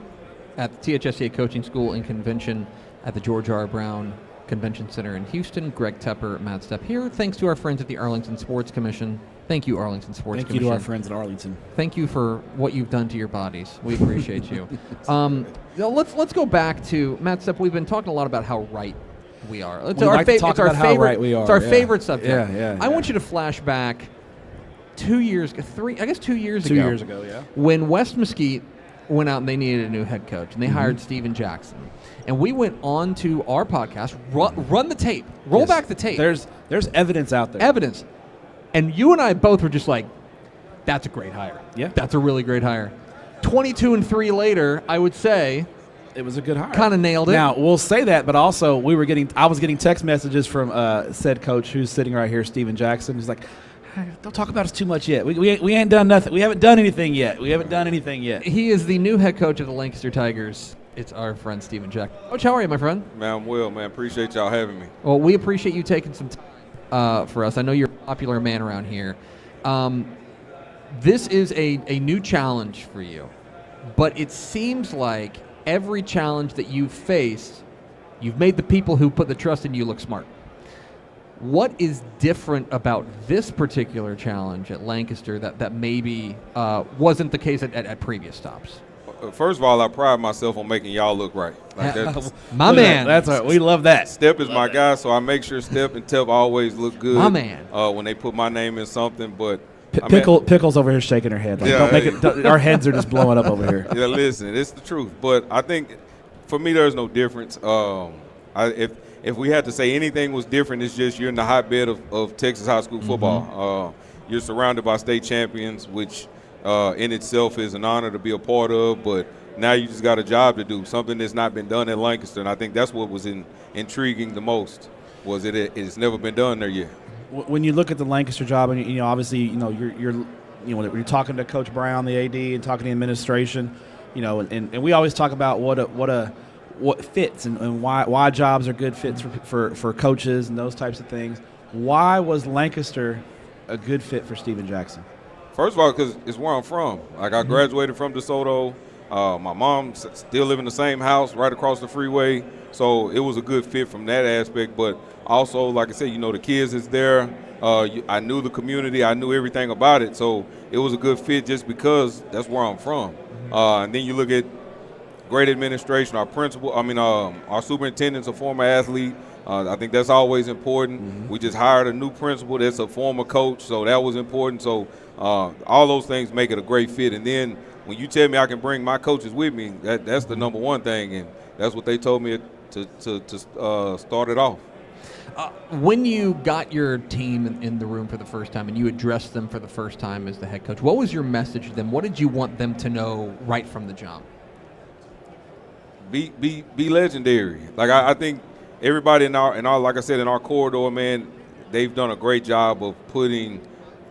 at the THSCA Coaching School and Convention at the George R. Brown Convention Center in Houston. Greg Tepper, Matt Stepp here. Thanks to our friends at the Arlington Sports Commission. Thank you, Arlington Sports Commission. Thank you to our friends at Arlington. Thank you for what you've done to your bodies. We appreciate you. Let's go back to Matt Stepp. We've been talking a lot about how right we are. It's our favorite. We are. It's our favorite subject. Yeah. I want you to flash back 2 years ago, 2 years ago. 2 years ago, yeah. When West Mesquite went out and they needed a new head coach, and they hired Steven Jackson. And we went on to our podcast, run the tape, roll back the tape. There's evidence out there. Evidence. And you and I both were just like, that's a great hire. Yeah. That's a really great hire. 22-3 later, I would say it was a good hire. Kind of nailed it. Now, we'll say that, but also I was getting text messages from said coach who's sitting right here, Steven Jackson. He's like, don't talk about us too much yet. We ain't done nothing. We haven't done anything yet. He is the new head coach of the Lancaster Tigers. It's our friend Steven Jackson. Coach, how are you, my friend? Man, I'm well, man. Appreciate y'all having me. Well, we appreciate you taking some time for us. I know you're a popular man around here. This is a new challenge for you, but it seems like every challenge that you've faced, you've made the people who put the trust in you look smart. What is different about this particular challenge at Lancaster that maybe wasn't the case at previous stops? first of all, I pride myself on making y'all look right. Like that's, my man. That's right. We love that. Step is my guy, so I make sure Step and Tep always look good. My man. When they put my name in something, but Pickle's over here shaking her head. Like, Yeah, don't make it. Our heads are just blowing up over here. Yeah, listen, it's the truth. But I think for me, there's no difference. If we had to say anything was different, it's just you're in the hotbed of Texas high school football. You're surrounded by state champions, which in itself is an honor to be a part of. But now you just got a job to do, something that's not been done in Lancaster. And I think that's what was intriguing the most, was it's never been done there yet. When you look at the Lancaster job, and you know, obviously, you know, when you're talking to Coach Brown, the AD, and talking to the administration, you know, and we always talk about what fits and why jobs are good fits for coaches and those types of things. Why was Lancaster a good fit for Steven Jackson? First of all, because it's where I'm from. Like, I graduated from DeSoto. My mom still live in the same house right across the freeway, so it was a good fit from that aspect. But also, like I said, you know, the kids is there. I knew the community. I knew everything about it, so it was a good fit just because that's where I'm from. And then you look at great administration. Our principal, our superintendent's a former athlete. I think that's always important. We just hired a new principal that's a former coach, so that was important. So all those things make it a great fit. And then when you tell me I can bring my coaches with me, that's the number one thing, and that's what they told me to start it off. When you got your team in the room for the first time and you addressed them for the first time as the head coach, what was your message to them? What did you want them to know right from the jump? Be legendary. Like, I think everybody in our like I said, in our corridor, man, they've done a great job of putting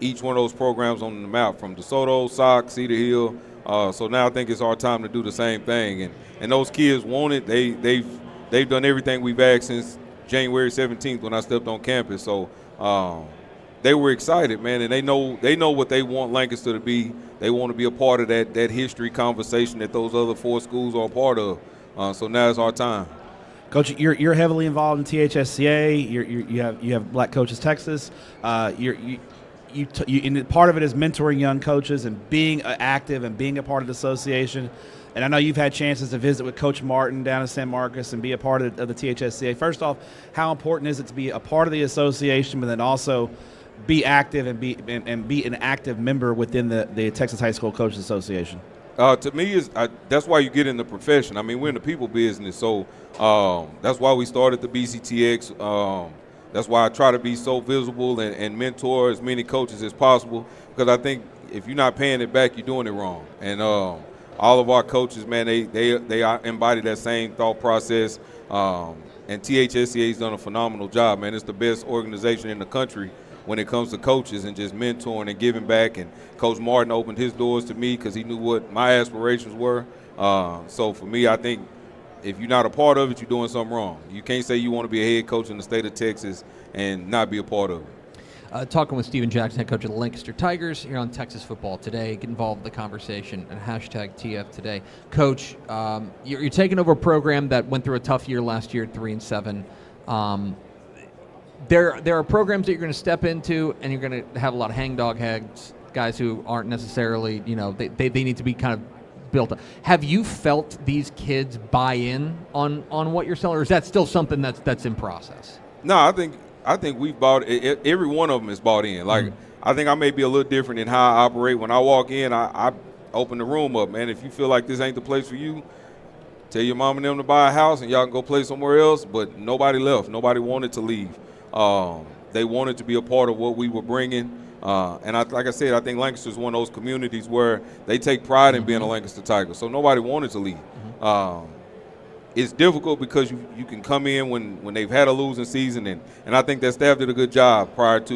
each one of those programs on the map, from DeSoto, Sock, Cedar Hill. So now I think it's our time to do the same thing. And those kids want it. They've done everything we've asked since January 17th when I stepped on campus. So they were excited, man, and they know what they want Lancaster to be. They want to be a part of that history conversation that those other four schools are a part of. So now it's our time. Coach, you're heavily involved in THSCA. You have Black Coaches Texas. And part of it is mentoring young coaches and being active and being a part of the association. And I know you've had chances to visit with Coach Martin down in San Marcos and be a part of the THSCA. First off, how important is it to be a part of the association, but then also be active and be an active member within the Texas High School Coaches Association? To me, that's why you get in the profession. I mean, we're in the people business, so that's why we started the BCTX. That's why I try to be so visible and mentor as many coaches as possible, because I think if you're not paying it back, you're doing it wrong. And all of our coaches, man, they embody that same thought process. And THSCA has done a phenomenal job, man. It's the best organization in the country when it comes to coaches and just mentoring and giving back. And Coach Martin opened his doors to me because he knew what my aspirations were. So for me, I think if you're not a part of it, you're doing something wrong. You can't say you want to be a head coach in the state of Texas and not be a part of it. Talking with Steven Jackson, head coach of the Lancaster Tigers, here on Texas Football Today. Get involved in the conversation and hashtag TF Today. Coach, you're taking over a program that went through a tough year last year at 3-7. There are programs that you're going to step into, and you're going to have a lot of hangdog heads, guys who aren't necessarily, they need to be kind of built up. Have you felt these kids buy in on what you're selling, or is that still something that's in process? No, I think we've bought it. Every one of them is bought in. Like, I think I may be a little different in how I operate. When I walk in, I open the room up, man. If you feel like this ain't the place for you, tell your mom and them to buy a house and y'all can go play somewhere else. But nobody left. Nobody wanted to leave. They wanted to be a part of what we were bringing. And like I said, I think Lancaster is one of those communities where they take pride in being a Lancaster Tiger. So nobody wanted to leave. It's difficult because you can come in when they've had a losing season, and I think that staff did a good job prior to,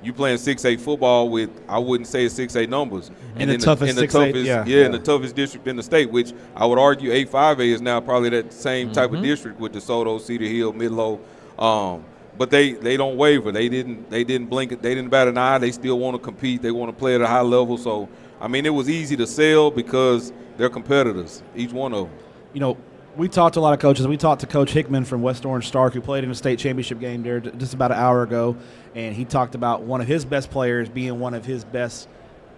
you playing 6A football with, I wouldn't say it's 6A numbers. And the toughest 6A, in the toughest district in the state, which I would argue 8-5A is now probably that same type of district with DeSoto, Cedar Hill, Midlow. But they don't waver. They didn't blink. They didn't bat an eye. They still want to compete. They want to play at a high level. So, I mean, it was easy to sell because they're competitors, each one of them. We talked to a lot of coaches. We talked to Coach Hickman from West Orange Stark, who played in a state championship game there just about an hour ago, and he talked about one of his best players being one of his best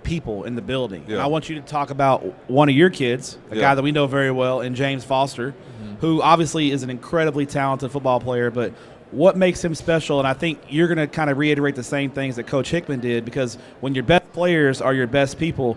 people in the building. Yeah. I want you to talk about one of your kids, a guy that we know very well, and James Foster, who obviously is an incredibly talented football player, but what makes him special? And I think you're going to kind of reiterate the same things that Coach Hickman did, because when your best players are your best people,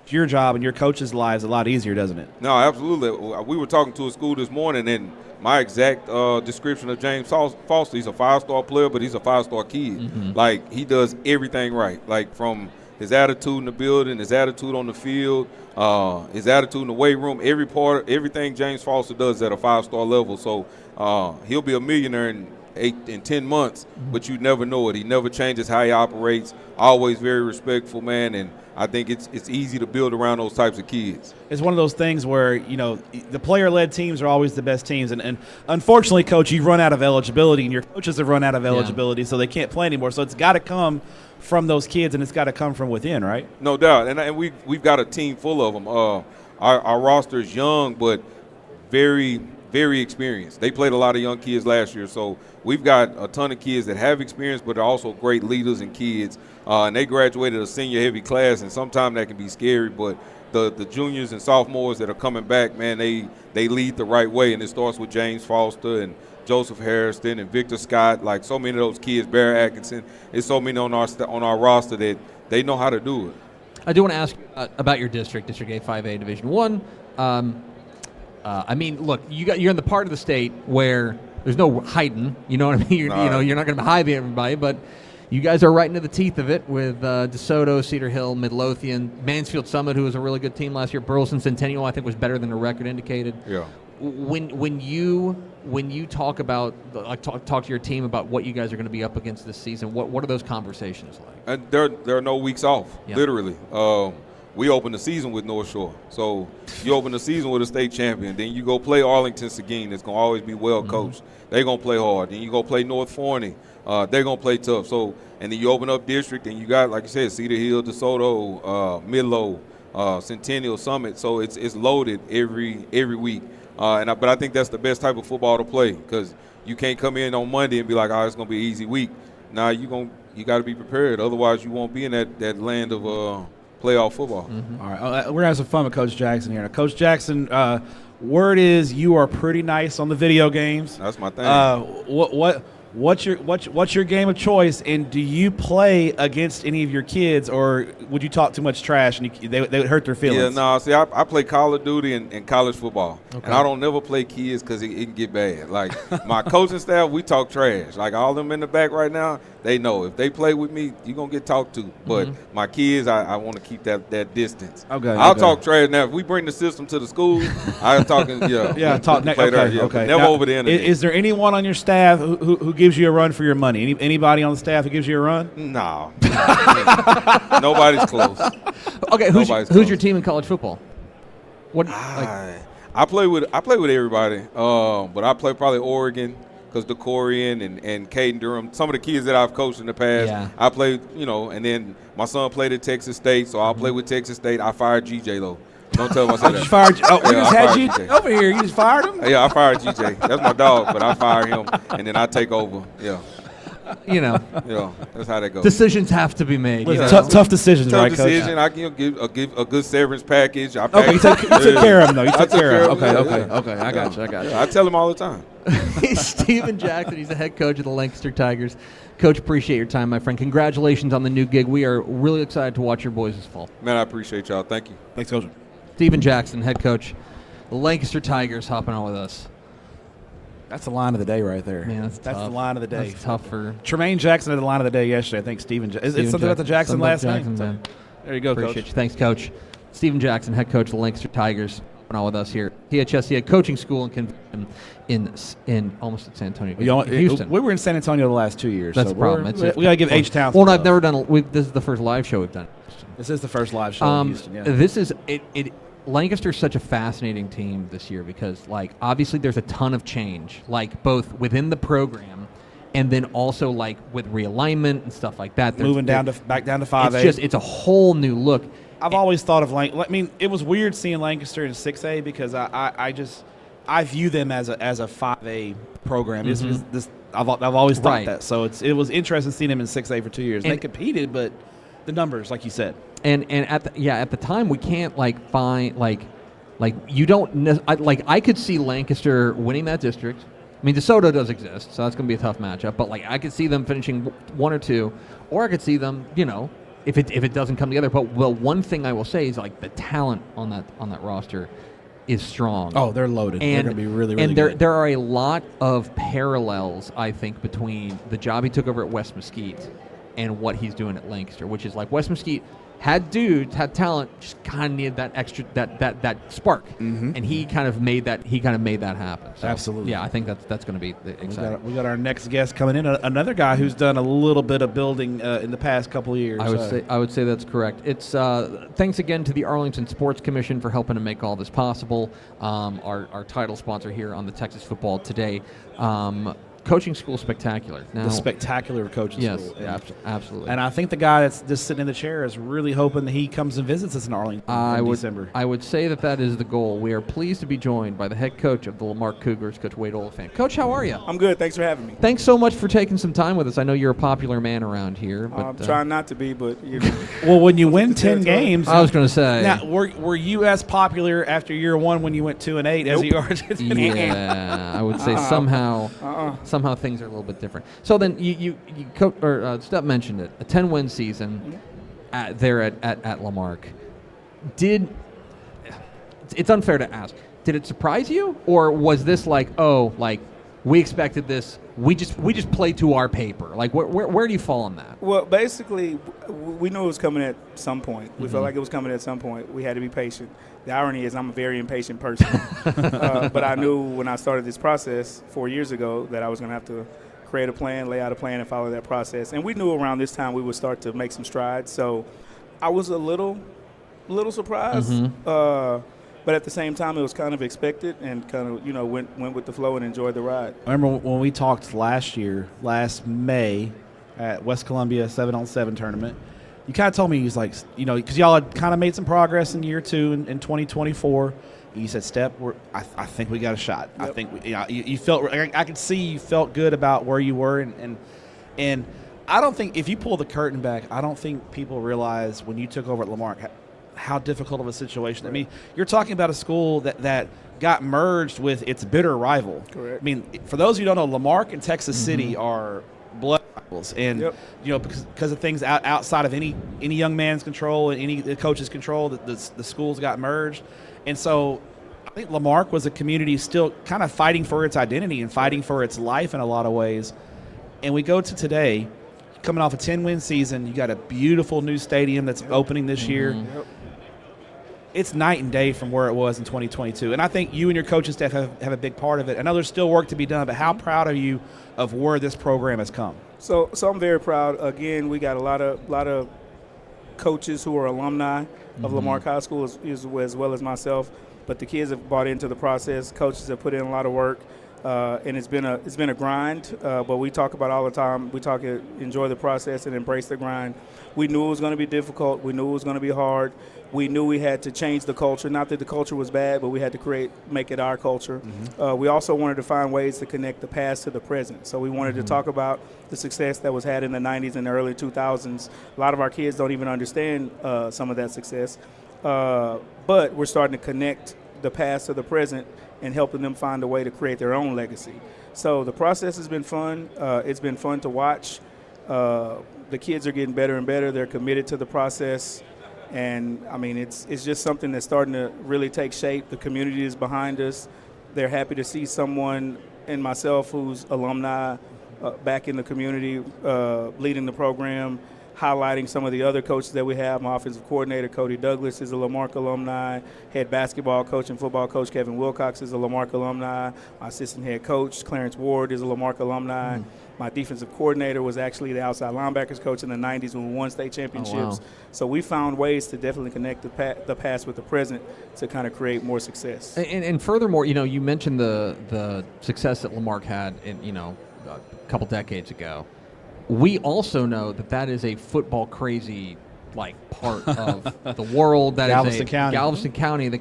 your job and your coaches' lives a lot easier, doesn't it? No, absolutely. We were talking to a school this morning, and my exact description of James Foster, he's a 5-star player, but he's a 5-star kid. Like, he does everything right, like from his attitude in the building, his attitude on the field, his attitude in the weight room, everything James Foster does at a 5-star level. So he'll be a millionaire in 10 months, but you never know it. He never changes how he operates, always very respectful, man, and I think it's easy to build around those types of kids. It's one of those things where, you know, the player-led teams are always the best teams. And unfortunately, Coach, you've run out of eligibility, and your coaches have run out of eligibility, so they can't play anymore. So it's got to come from those kids, and it's got to come from within, right? No doubt. And we've got a team full of them. Our roster is young, but very, very experienced. They played a lot of young kids last year, so we've got a ton of kids that have experience, but are also great leaders and kids. And they graduated a senior-heavy class, and sometimes that can be scary, but the juniors and sophomores that are coming back, man, they lead the right way, and it starts with James Foster and Joseph Harrison and Victor Scott, like so many of those kids, Barry Atkinson. There's so many on our roster that they know how to do it. I do want to ask about your district, District A, 5A, Division 1. I mean, look, you're in the part of the state where there's no hiding. You know what I mean? You're not going to hide everybody, but you guys are right into the teeth of it with DeSoto, Cedar Hill, Midlothian, Mansfield Summit, who was a really good team last year. Burleson Centennial, I think, was better than the record indicated. Yeah. When you talk about talk to your team about what you guys are going to be up against this season, what are those conversations like? And there are no weeks off, literally. We open the season with North Shore. So you open the season with a state champion. Then you go play Arlington Seguin. It's going to always be well coached. They're going to play hard. Then you go play North Forney. They're going to play tough. So, and then you open up district, and you got, like you said, Cedar Hill, DeSoto, Midlow, Centennial, Summit. So it's loaded every week. But I think that's the best type of football to play, because you can't come in on Monday and be like, oh, it's going to be an easy week. Now you got to be prepared. Otherwise, you won't be in that land of playoff football. All right, we're going to have some fun with Coach Jackson here. Now, Coach Jackson, word is you are pretty nice on the video games. That's my thing. What's your game of choice, and do you play against any of your kids, or would you talk too much trash and they would hurt their feelings? Yeah, no, see, I play Call of Duty and college football, and I don't never play kids because it can get bad. Like, my coaching staff, we talk trash. Like, all them in the back right now, they know if they play with me, you're going to get talked to. But my kids, I want to keep that distance. Okay. I'll talk trash. Now, if we bring the system to the school, I'm talking, talk okay. Never now, over the internet. Is there anyone on your staff who gives you a run for your money? Anybody on the staff who gives you a run? No. Nobody's close. Okay, who's your team in college football? I play with everybody, but I play probably Oregon, because DeCorian and Caden Durham, some of the kids that I've coached in the past, I played, and then my son played at Texas State, so I'll play with Texas State. I fired GJ, though. Don't tell him I said that. We just had GJ over here. You just fired him? Yeah, I fired GJ. That's my dog, but I fire him, and then I take over. Yeah. That's how that goes. Decisions have to be made. Tough decisions, right, Coach? Tough decision. I can give a good severance package. You took care of him, though. You took care of him. Okay. I got you. I tell him all the time. Steven Jackson, he's the head coach of the Lancaster Tigers. Coach, appreciate your time, my friend. Congratulations on the new gig. We are really excited to watch your boys this fall. Man, I appreciate y'all. Thank you. Thanks, Coach. Steven Jackson, head coach, the Lancaster Tigers, hopping on with us. That's the line of the day right there. Man, that's the line of the day. That's tough for Tremaine Jackson had the line of the day yesterday. I think Steven. Is it something about the Jackson last name? There you go, Appreciate Coach. you. Thanks, Coach. Steven Jackson, head coach of the Lancaster Tigers, on with us here. THSCA coaching school in almost at San Antonio, Houston. We were in San Antonio the last 2 years. That's so the problem. We got to give H-Town. Well, I've never done. This is the first live show we've done. This is the first live show in Houston. Yeah. This is it. Lancaster's such a fascinating team this year because, like, obviously there's a ton of change, like both within the program and then also like with realignment and stuff like that. Moving back down to 5A. It's a whole new look. I've always thought of it was weird seeing Lancaster in 6A because I view them as a 5A program. I've always thought that. So it was interesting seeing them in 6A for 2 years. They competed, but the numbers, like you said. And at the time we can't find you don't I could see Lancaster winning that district. I mean, DeSoto does exist, so that's going to be a tough matchup. But I could see them finishing 1 or 2, or I could see them, if it doesn't come together. But one thing I will say is the talent on that roster is strong. Oh, they're loaded. And, they're going to be really, really and good. there are a lot of parallels, I think, between the job he took over at West Mesquite and what he's doing at Lancaster, which is West Mesquite had talent, just kind of needed that extra that spark, and he kind of made that happen. So, Absolutely. Yeah, I think that's going to be exciting. We got our next guest coming in, another guy who's done a little bit of building in the past couple of years. I would say that's correct. It's thanks again to the Arlington Sports Commission for helping to make all this possible. Our title sponsor here on the Texas Football Today. Coaching School Spectacular. Now, the Spectacular Coaching School. Yes, absolutely. And I think the guy that's just sitting in the chair is really hoping that he comes and visits us in Arlington in December. I would say that is the goal. We are pleased to be joined by the head coach of the Lamarque Cougars, Coach Wade Oliphant. Coach, how are you? I'm good. Thanks for having me. Thanks so much for taking some time with us. I know you're a popular man around here. But, I'm trying not to be, but well, when you win 10 games, I was going to say. Now, were you as popular after year 1 when you went 2-8 as you are today? Yeah, I would say somehow things are a little bit different. So then Step mentioned it, a 10-win season there at Lamarque. It's unfair to ask, did it surprise you, or was this we expected this, we just played to our paper? Where do you fall on that? Well, basically, we knew it was coming at some point. We felt like it was coming at some point. We had to be patient. The irony is I'm a very impatient person. But I knew when I started this process 4 years ago that I was going to have to create a plan, lay out a plan, and follow that process. And we knew around this time we would start to make some strides. So I was a little surprised. But at the same time, it was kind of expected and kind of, went with the flow and enjoyed the ride. I remember when we talked last May at West Columbia 7-on-7 tournament, you kind of told me, he was because y'all had kind of made some progress in year 2 in 2024. You said, Step, I think we got a shot. Yep. I think you felt, I could see you felt good about where you were. And I don't think, if you pull the curtain back, I don't think people realize when you took over at Lamarque how difficult of a situation. I mean, you're talking about a school that got merged with its bitter rival. Correct. I mean, for those who don't know, Lamarque and Texas City are blood rivals, and because of things outside of any young man's control and any coach's control, the schools got merged, and so I think Lamarque was a community still kind of fighting for its identity and fighting for its life in a lot of ways. And we go to today, coming off a 10-win season, you got a beautiful new stadium that's opening this year. Yep. It's night and day from where it was in 2022. And I think you and your coaching staff have a big part of it. I know there's still work to be done, but how proud are you of where this program has come? So I'm very proud. Again, we got a lot of coaches who are alumni of Lamarque High School as well as myself. But the kids have bought into the process. Coaches have put in a lot of work. And it's been a grind, but we talk about all the time. We enjoy the process and embrace the grind. We knew it was going to be difficult. We knew it was going to be hard. We knew we had to change the culture. Not that the culture was bad, but we had to make it our culture. We also wanted to find ways to connect the past to the present. So we wanted to talk about the success that was had in the 90s and the early 2000s. A lot of our kids don't even understand some of that success. But we're starting to connect the past to the present and helping them find a way to create their own legacy. So the process has been fun. It's been fun to watch. The kids are getting better and better. They're committed to the process. And, I mean, it's just something that's starting to really take shape. The community is behind us. They're happy to see someone and myself who's alumni back in the community leading the program, highlighting some of the other coaches that we have. My offensive coordinator, Cody Douglas, is a Lamarque alumni. Head basketball coach and football coach, Kevin Wilcox, is a Lamarque alumni. My assistant head coach, Clarence Ward, is a Lamarque alumni. My defensive coordinator was actually the outside linebackers coach in the 90s when we won state championships. Oh, wow. So we found ways to definitely connect the past with the present to kind of create more success. And furthermore, you mentioned the success that Lamarque had in, a couple decades ago. We also know that is a football crazy part of the world. That Galveston is County. Galveston County.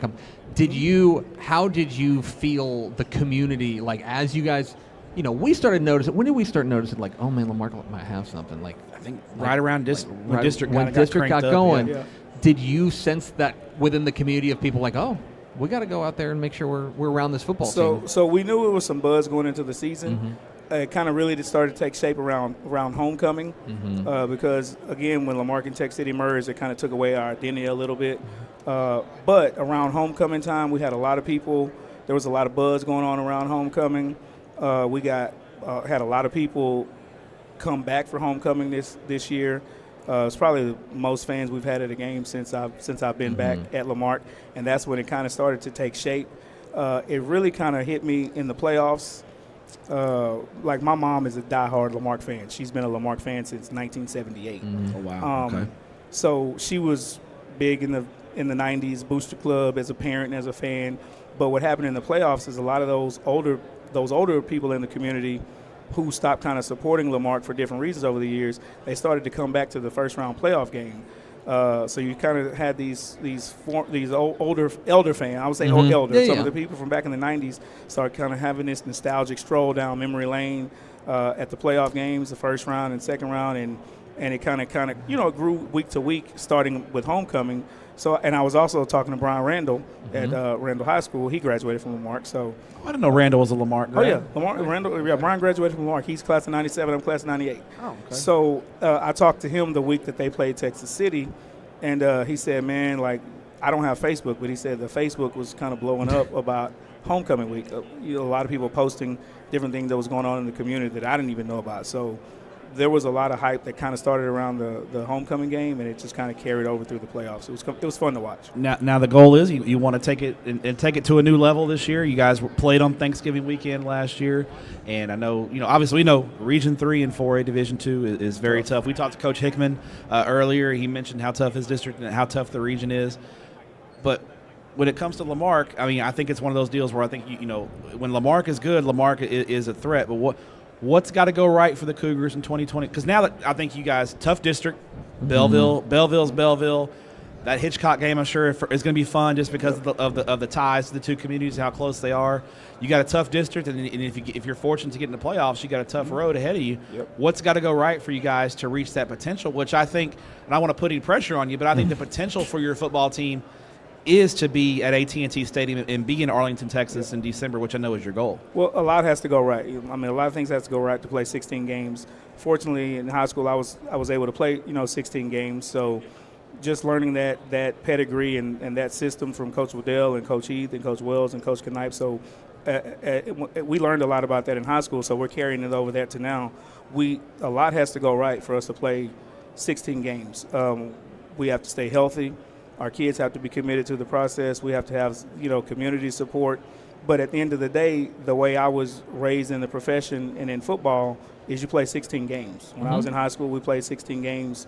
How did you feel the community as you guys we started noticing. When did we start noticing? Like, oh man, Lamarck might have something. Like, I think right around when district got up, going. Yeah. Did you sense that within the community of people like, oh, we got to go out there and make sure we're around this football team? So we knew it was some buzz going into the season. It kind of really just started to take shape around homecoming because, again, when Lamarque and Tech City merged, it kind of took away our identity a little bit. But around homecoming time, we had a lot of people. There was a lot of buzz going on around homecoming. We had a lot of people come back for homecoming this year. It's probably the most fans we've had at a game since I've been back at Lamarque, and that's when it kind of started to take shape. It really kind of hit me in the playoffs. Like my mom is a diehard Lamarque fan. She's been a Lamarque fan since 1978. Oh wow! Okay. So she was big in the 90s, Booster Club as a parent and as a fan. But what happened in the playoffs is a lot of those older people in the community who stopped kind of supporting Lamarque for different reasons over the years, they started to come back to the first round playoff game. So you kind of had these elder fans. I would say elder. Some of the people from back in the 90s started kind of having this nostalgic stroll down memory lane at the playoff games, the first round and second round, and it kind of grew week to week, starting with homecoming. So, and I was also talking to Brian Randall at Randall High School. He graduated from Lamarque. So I didn't know Randall was a Lamarque grad. Oh yeah, Randall. Yeah, Brian graduated from Lamarque. He's class of '97. I'm class of '98. Oh, okay. So I talked to him the week that they played Texas City, and he said, "Man, like I don't have Facebook, but he said the Facebook was kind of blowing up about homecoming week. A lot of people posting different things that was going on in the community that I didn't even know about. So." There was a lot of hype that kind of started around the homecoming game, and it just kind of carried over through the playoffs. It was fun to watch. Now the goal is you want to take it and take it to a new level this year. You guys played on Thanksgiving weekend last year, and I know obviously we know Region 3 and 4A Division 2 is very tough. We talked to Coach Hickman earlier. He mentioned how tough his district and how tough the region is, but when it comes to Lamarque, I mean I think it's one of those deals where I think when Lamarque is good, Lamarque is a threat. But what's got to go right for the Cougars in 2020? Because now that I think you guys, tough district, Belleville's Belleville. That Hitchcock game, I'm sure, is going to be fun just because of the ties to the two communities, how close they are. You got a tough district, and if you're fortunate to get in the playoffs, you got a tough road ahead of you. Yep. What's got to go right for you guys to reach that potential? Which I think, and I want to put any pressure on you, but I think the potential for your football team is to be at AT&T Stadium and be in Arlington, Texas in December, which I know is your goal. Well, a lot has to go right. I mean, a lot of things have to go right to play 16 games. Fortunately, in high school, I was able to play 16 games. So just learning that pedigree and that system from Coach Waddell and Coach Heath and Coach Wells and Coach Knipe. So we learned a lot about that in high school. So we're carrying it over there to now. A lot has to go right for us to play 16 games. We have to stay healthy. Our kids have to be committed to the process. We have to have, community support. But at the end of the day, the way I was raised in the profession and in football is you play 16 games. When I was in high school, we played 16 games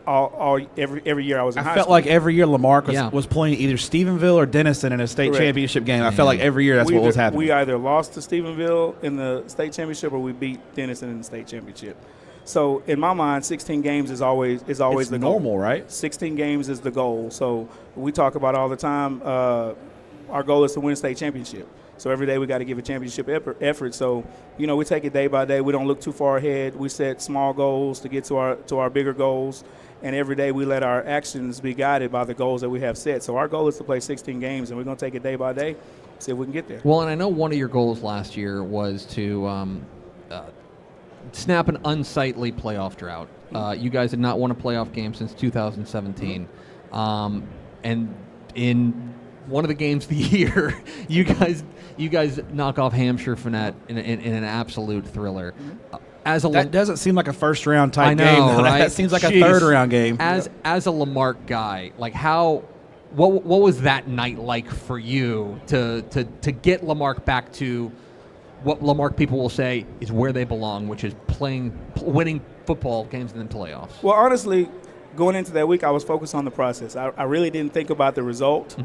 every year I was in high school. I felt like every year Lamarque was playing either Stephenville or Denison in a state championship game. I felt like every year that's what was happening. We either lost to Stephenville in the state championship or we beat Denison in the state championship. So in my mind, 16 games is always the goal. Normal, right? 16 games is the goal. So we talk about all the time. Our goal is to win a state championship. So every day we got to give a championship effort. So we take it day by day. We don't look too far ahead. We set small goals to get to our bigger goals, and every day we let our actions be guided by the goals that we have set. So our goal is to play 16 games, and we're going to take it day by day, see if we can get there. Well, and I know one of your goals last year was to snap an unsightly playoff drought. You guys had not won a playoff game since 2017. And in one of the games of the year, you guys knock off Hampshire Finette in an absolute thriller. That doesn't seem like a first-round type game. Right? That seems like a third-round game. As a Lamarque guy, like what was that night like for you to get Lamarque back to what Lamarque people will say is where they belong, which is winning football games and then playoffs? Well, honestly, going into that week, I was focused on the process. I really didn't think about the result.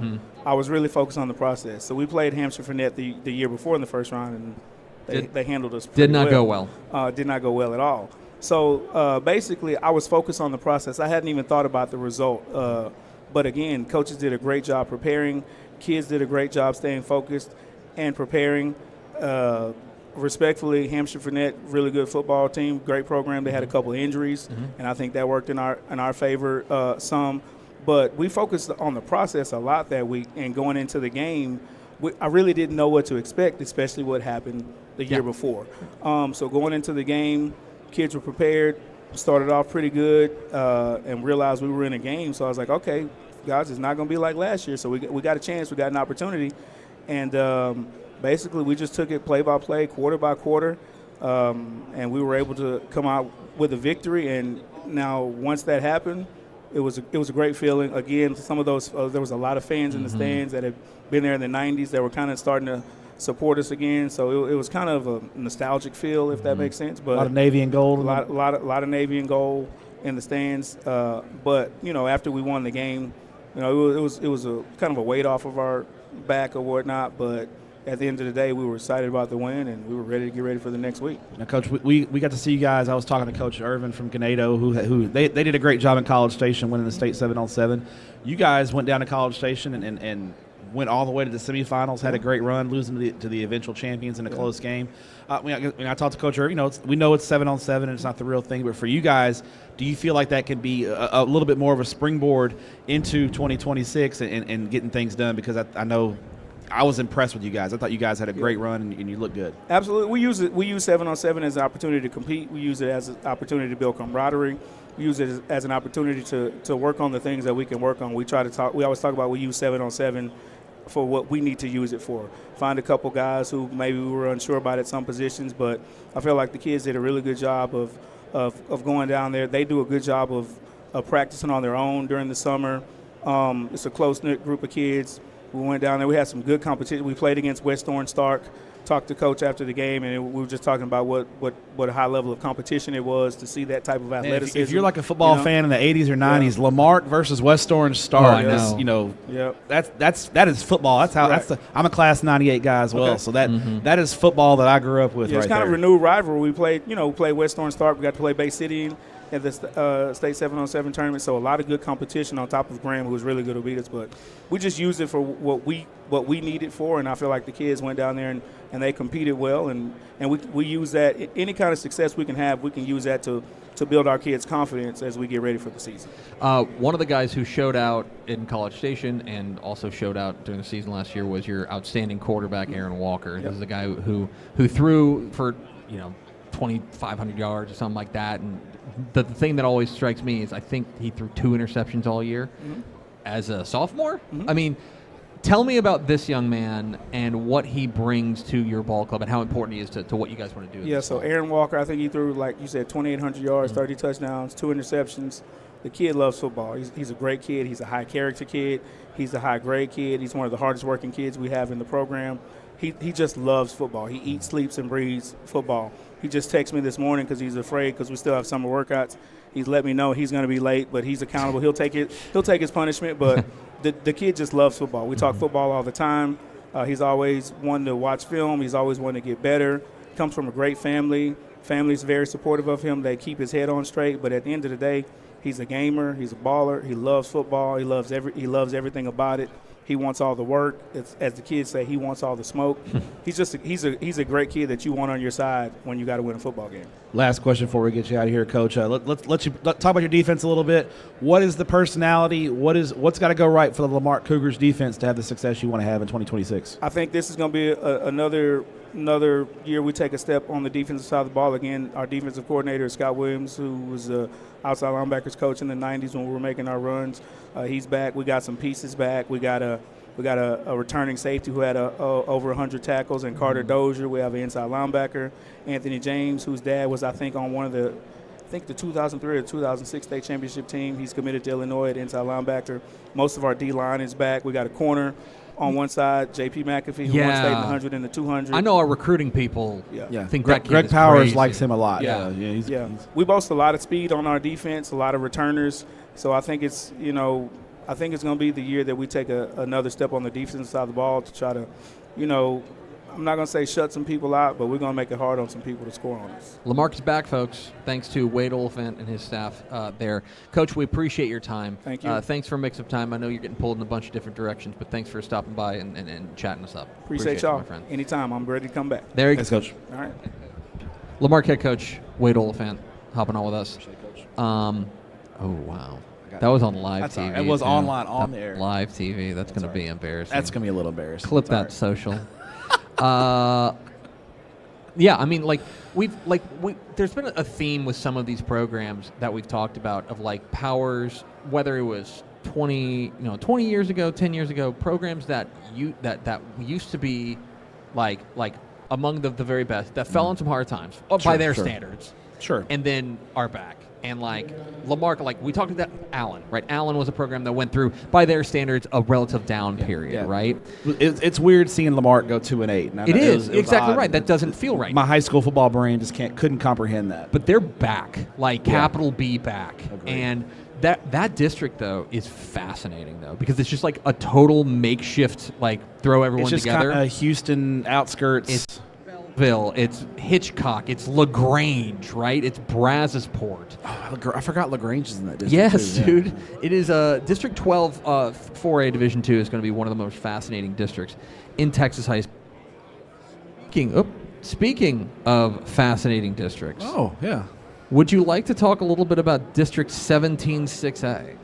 I was really focused on the process. So we played Hampshire Finette the year before in the first round, and they handled us pretty well. Did not go well. Did not go well at all. So basically, I was focused on the process. I hadn't even thought about the result. But again, coaches did a great job preparing. Kids did a great job staying focused and preparing. respectfully, Hampshire Fournette, really good football team, great program. They had a couple of injuries, and I think that worked in our favor some. But we focused on the process a lot that week, and going into the game, I really didn't know what to expect, especially what happened the year before. So going into the game, kids were prepared, started off pretty good, and realized we were in a game. So I was like, okay, guys, it's not going to be like last year. So we got a chance, we got an opportunity, and basically we just took it play by play, quarter by quarter, and we were able to come out with a victory. And now once that happened, it was a great feeling. Again, some of those there was a lot of fans in the stands that had been there in the 90s that were kind of starting to support us again. So it was kind of a nostalgic feel, if that makes sense. But a lot of navy and gold. A lot of navy and gold in the stands. But after we won the game, it was a kind of a weight off of our back or whatnot. But at the end of the day, we were excited about the win, and we were ready to get ready for the next week. Now, Coach, we got to see you guys. I was talking to Coach Ervin from Ganado, who they did a great job in College Station winning the state 7-on-7. You guys went down to College Station and went all the way to the semifinals, had a great run, losing to the eventual champions in a close game. When I talked to Coach Ervin, we know it's 7-on-7 and it's not the real thing, but for you guys, do you feel like that could be a little bit more of a springboard into 2026 and getting things done? Because I know – I was impressed with you guys. I thought you guys had a great run and you look good. Absolutely. We use 7-on-7 as an opportunity to compete. We use it as an opportunity to build camaraderie. We use it as an opportunity to work on the things that we can work on. We always talk about we use 7-on-7 for what we need to use it for. Find a couple guys who maybe we were unsure about at some positions, but I feel like the kids did a really good job of going down there. They do a good job of practicing on their own during the summer. It's a close-knit group of kids. We went down there. We had some good competition. We played against West Orange Stark. Talked to Coach after the game, and we were just talking about what a high level of competition it was to see that type of athleticism. If you're like a football fan in the 80s or 90s, Lamarck versus West Orange Stark, that is football. That's how. Right. I'm a class 98 guy as well, so that is football that I grew up with. It's kind of a renewed rivalry. We played West Orange Stark. We got to play Bay City at the state 7-on-7 tournament, so a lot of good competition on top of Graham, who was really good to beat us. But we just used it for what we needed for, and I feel like the kids went down there and they competed well, and we use that. Any kind of success we can have, we can use that to build our kids' confidence as we get ready for the season. One of the guys who showed out in College Station and also showed out during the season last year was your outstanding quarterback, Aaron Walker. This is a guy who threw for 2,500 yards or something like that, and the thing that always strikes me is I think he threw 2 interceptions all year as a sophomore. I mean, tell me about this young man and what he brings to your ball club and how important he is to what you guys want to do. Yeah, so Aaron Walker, I think he threw, like you said, 2,800 yards, 30 touchdowns, 2 interceptions. The kid loves football. He's a great kid. He's a high-character kid. He's a high-grade kid. He's one of the hardest-working kids we have in the program. He just loves football. He eats, sleeps, and breathes football. He just texted me this morning because he's afraid because we still have summer workouts. He's let me know he's going to be late, but he's accountable. He'll take his punishment, but the kid just loves football. We talk football all the time. He's always one to watch film. He's always one to get better. Comes from a great family. Family's very supportive of him. They keep his head on straight, but at the end of the day, he's a gamer. He's a baller. He loves football. He loves everything about it. He wants all the work. As the kids say, he wants all the smoke. He's a great kid that you want on your side when you got to win a football game. Last question before we get you out of here, Coach. Let's talk about your defense a little bit. What is the personality? What's got to go right for the Lamarque Cougars defense to have the success you want to have in 2026? I think this is going to be another year we take a step on the defensive side of the ball. Again, our defensive coordinator, Scott Williams, who was the outside linebackers coach in the 90s when we were making our runs. He's back. We got some pieces back. We got a returning safety who had over 100 tackles, and Carter Dozier. We have an inside linebacker, Anthony James, whose dad was, I think, on one of the 2003 or 2006 state championship team. He's committed to Illinois at inside linebacker. Most of our D-line is back. We got a corner on one side, J.P. McAfee, who won state in the 100 and the 200. I know our recruiting people think Greg Powers likes him a lot. He's we boast a lot of speed on our defense, a lot of returners. So I think it's going to be the year that we take another step on the defensive side of the ball to try to, I'm not going to say shut some people out, but we're going to make it hard on some people to score on us. Lamarque's back, folks, thanks to Wade Oliphant and his staff there. Coach, we appreciate your time. Thank you. Thanks for a mix of time. I know you're getting pulled in a bunch of different directions, but thanks for stopping by and chatting us up. Appreciate you, y'all. my friend. Anytime. I'm ready to come back. There you go. Thanks, Coach. All right. Lamarque head coach Wade Oliphant hopping on with us. Oh, wow. That was on live That's TV. all right. It was too. online on the air. Live TV. That's going to be embarrassing. That's going to be a little embarrassing. Clip that social. Yeah, I mean, there's been a theme with some of these programs that we've talked about of like powers, whether it was 20 years ago, 10 years ago, programs that used to be like among the very best that fell on some hard times by their standards. Sure. And then are back. And like Lamarque, like we talked about Allen, right? Allen was a program that went through, by their standards, a relative down period, right? It's weird seeing Lamarque go 2-8. Now, It is exactly odd. right. That doesn't feel right. My high school football brain just couldn't comprehend that. But they're back, like capital B back. Agreed. And that district though is fascinating though, because it's just like a total makeshift, like throw everyone It's just together. kind of Houston outskirts. It's Belleville, it's Hitchcock, it's LaGrange, right? It's Brazosport. Oh, I forgot LaGrange is in that district. Yes, too, yeah. dude. It is District 12, 4A Division 2 is going to be one of the most fascinating districts in Texas high school. Speaking of fascinating districts. Oh, yeah. Would you like to talk a little bit about District 17-6A?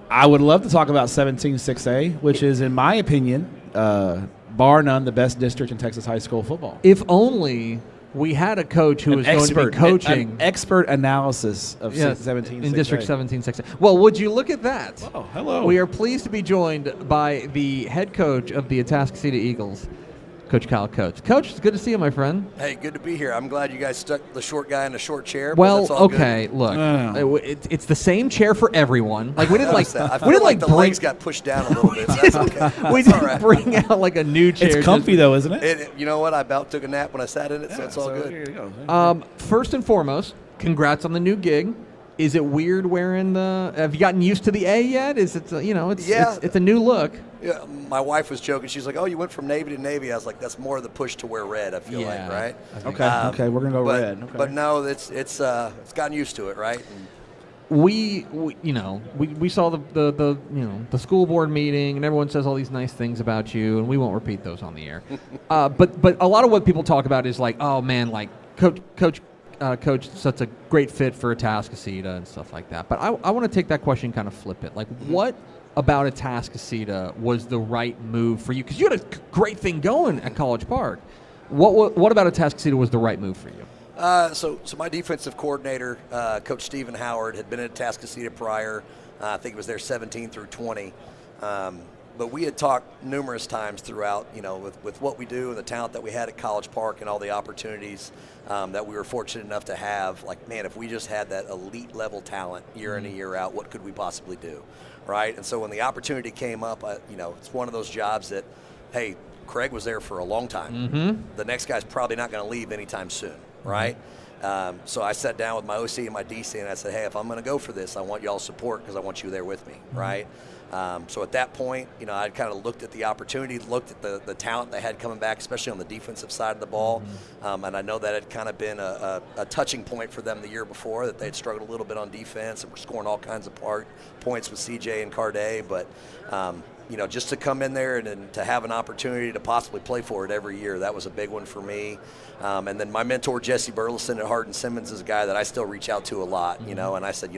I would love to talk about 17-6A, which is, in my opinion, bar none, the best district in Texas high school football. If only we had a coach who was going to be coaching. An expert analysis of 17-6A. In District 17-6A. Well, would you look at that? Oh, hello. We are pleased to be joined by the head coach of the Atascocita Eagles, Coach Kyle Coates. Coach, it's good to see you, my friend. Hey, good to be here. I'm glad you guys stuck the short guy in a short chair. Well, but that's all okay, good. look, it's the same chair for everyone. Like we didn't like I we didn't like the bring, legs got pushed down a little bit. So that's okay. We That's all didn't right. bring out like a new chair. It's comfy though, isn't it? You know what? I about took a nap when I sat in it, so it's all good. Here you go. First and foremost, congrats on the new gig. Is it weird wearing the? Have you gotten used to the A yet? Is it it's a new look? Yeah, my wife was joking. She's like, "Oh, you went from Navy to Navy." I was like, "That's more of the push to wear red." I feel like, right? Okay, we're gonna go red. Okay. But no, it's gotten used to it, right? And We saw the school board meeting, and everyone says all these nice things about you, and we won't repeat those on the air. But a lot of what people talk about is like, oh man, like coach such a great fit for Atascocita and stuff like that. But I want to take that question and kind of flip it. Like, what about Atascocita was the right move for you? Because you had a great thing going at College Park. What about Atascocita was the right move for you? So my defensive coordinator, Coach Stephen Howard, had been at Atascocita prior. I think it was there 17 through 20. But we had talked numerous times throughout, with what we do and the talent that we had at College Park and all the opportunities that we were fortunate enough to have. Like, man, if we just had that elite level talent year in and year out, what could we possibly do, right? And so when the opportunity came up, it's one of those jobs that, hey, Craig was there for a long time. Mm-hmm. The next guy's probably not going to leave anytime soon, right? So I sat down with my OC and my DC, and I said, hey, if I'm going to go for this, I want y'all's support because I want you there with me, right? So at that point, I kind of looked at the opportunity, looked at the talent they had coming back, especially on the defensive side of the ball. And I know that had kind of been a touching point for them the year before, that they had struggled a little bit on defense and were scoring all kinds of points with CJ and Carday. But, just to come in there and to have an opportunity to possibly play for it every year, that was a big one for me. And then my mentor, Jesse Burleson at Hardin Simmons, is a guy that I still reach out to a lot, and I said,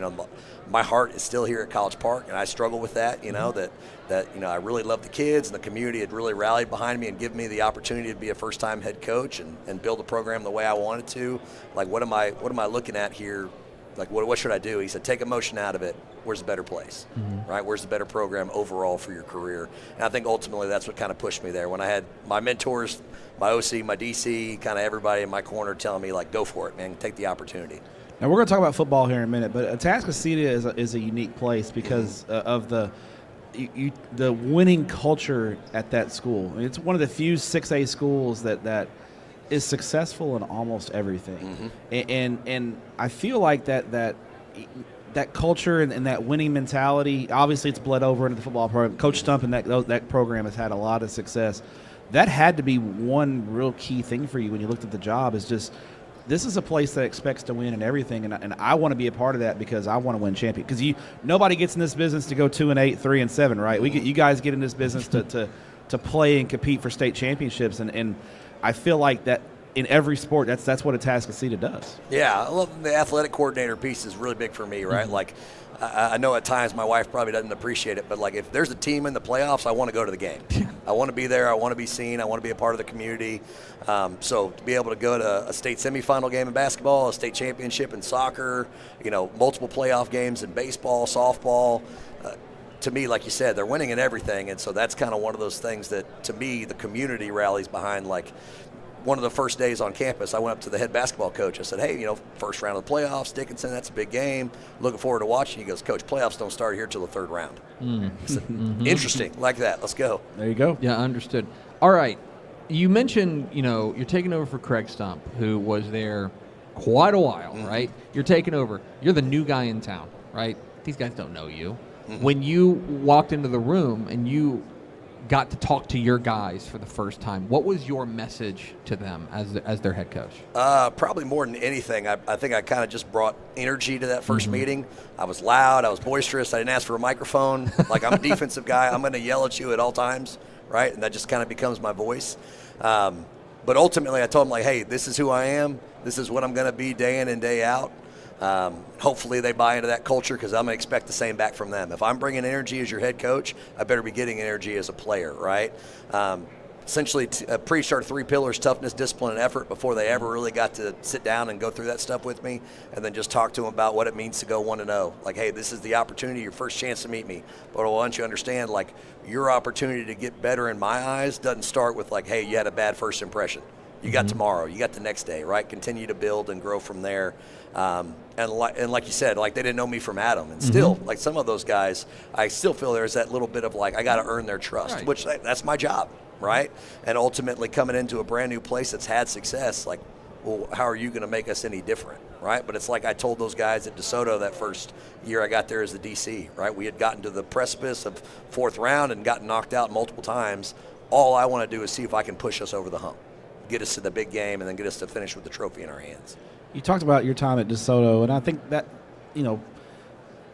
my heart is still here at College Park, and I struggle with that, that I really love the kids, and the community had really rallied behind me and given me the opportunity to be a first-time head coach and build a program the way I wanted to. Like, what am I looking at here? Like, what should I do? He said, take emotion out of it. Where's the better place, right? Where's the better program overall for your career? And I think ultimately that's what kind of pushed me there. When I had my mentors, my OC, my DC, kind of everybody in my corner telling me, like, go for it, man. Take the opportunity. Now, we're going to talk about football here in a minute, but Atascocita is a unique place because of the winning culture at that school. I mean, it's one of the few 6A schools that is successful in almost everything. And I feel like that culture and that winning mentality, obviously it's bled over into the football program. Coach Stump and that program has had a lot of success. that had to be one real key thing for you when you looked at the job, is just this is a place that expects to win and everything, and I want to be a part of that because I want to win champion. Because nobody gets in this business to go 2-8, 3-7, right? You guys get in this business to play and compete for state championships, and I feel like that in every sport, that's what Atascocita does. Yeah, I love the athletic coordinator piece is really big for me, right? Mm-hmm. Like, I know at times my wife probably doesn't appreciate it, but like if there's a team in the playoffs, I want to go to the game. I want to be there. I want to be seen. I want to be a part of the community. So to be able to go to a state semifinal game in basketball, a state championship in soccer, multiple playoff games in baseball, softball, to me, like you said, they're winning in everything. And so that's kind of one of those things that, to me, the community rallies behind. Like, one of the first days on campus, I went up to the head basketball coach. I said, hey, first round of the playoffs, Dickinson, that's a big game. Looking forward to watching. He goes, Coach, playoffs don't start here till the third round. I said, interesting, like that. Let's go. There you go. Yeah, understood. All right. You mentioned, you're taking over for Craig Stump, who was there quite a while, right? You're taking over. You're the new guy in town, right? These guys don't know you. When you walked into the room and you got to talk to your guys for the first time, what was your message to them as their head coach? Probably more than anything, I think I kind of just brought energy to that first meeting. I was loud. I was boisterous. I didn't ask for a microphone. Like, I'm a defensive guy. I'm going to yell at you at all times, right? And that just kind of becomes my voice. But ultimately, I told them, like, hey, this is who I am. This is what I'm going to be day in and day out. Hopefully they buy into that culture, because I'm going to expect the same back from them. If I'm bringing energy as your head coach, I better be getting energy as a player, right? Essentially, preached our 3 pillars: toughness, discipline, and effort, before they ever really got to sit down and go through that stuff with me, and then just talk to them about what it means to go 1-0. Like, hey, this is the opportunity, your first chance to meet me. But I want you to understand, like, your opportunity to get better in my eyes doesn't start with, like, hey, you had a bad first impression. You got tomorrow, you got the next day, right? Continue to build and grow from there. And like you said, like, they didn't know me from Adam. And still, like, some of those guys, I still feel there's that little bit of, like, I got to earn their trust, which that's my job, right? And ultimately coming into a brand new place that's had success, like, well, how are you going to make us any different, right? But it's like I told those guys at DeSoto that first year I got there as the DC, right? We had gotten to the precipice of 4th round and gotten knocked out multiple times. All I want to do is see if I can push us over the hump, get us to the big game, and then get us to finish with the trophy in our hands. You talked about your time at DeSoto, and I think that,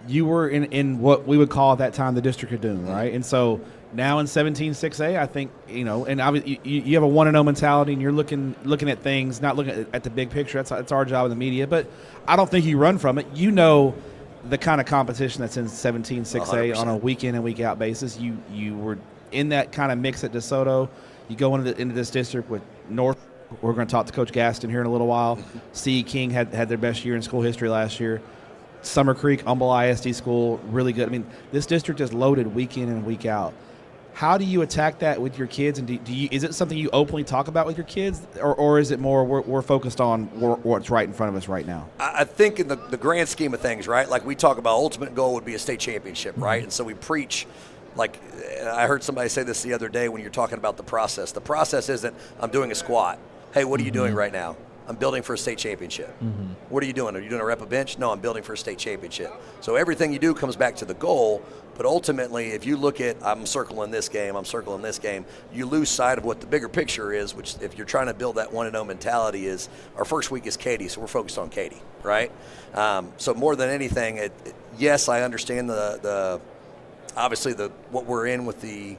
you were in what we would call at that time the District of Doom, right? And so now in 17-6A, I think, and obviously you have a 1-0 mentality, and you're looking at things, not looking at the big picture. That's our job in the media, but I don't think you run from it. The kind of competition that's in 17-6A 100%. On a week in and week out basis. You were in that kind of mix at DeSoto. You go into this district with North. We're going to talk to Coach Gaston here in a little while. C. King had their best year in school history last year. Summer Creek, Humble ISD school, really good. I mean, this district is loaded week in and week out. How do you attack that with your kids? And is it something you openly talk about with your kids? Or is it more we're focused on what's right in front of us right now? I think in the grand scheme of things, right, like we talk about, ultimate goal would be a state championship, right? And so we preach. Like, I heard somebody say this the other day when you're talking about the process. The process isn't, I'm doing a squat. Hey, what are you doing right now? I'm building for a state championship. What are you doing? Are you doing a rep a bench? No, I'm building for a state championship. So everything you do comes back to the goal, but ultimately, if you look at, I'm circling this game, you lose sight of what the bigger picture is, which if you're trying to build that 1-0 mentality is, our first week is Katy, so we're focused on Katy, right? So more than anything, yes, I understand obviously what we're in with the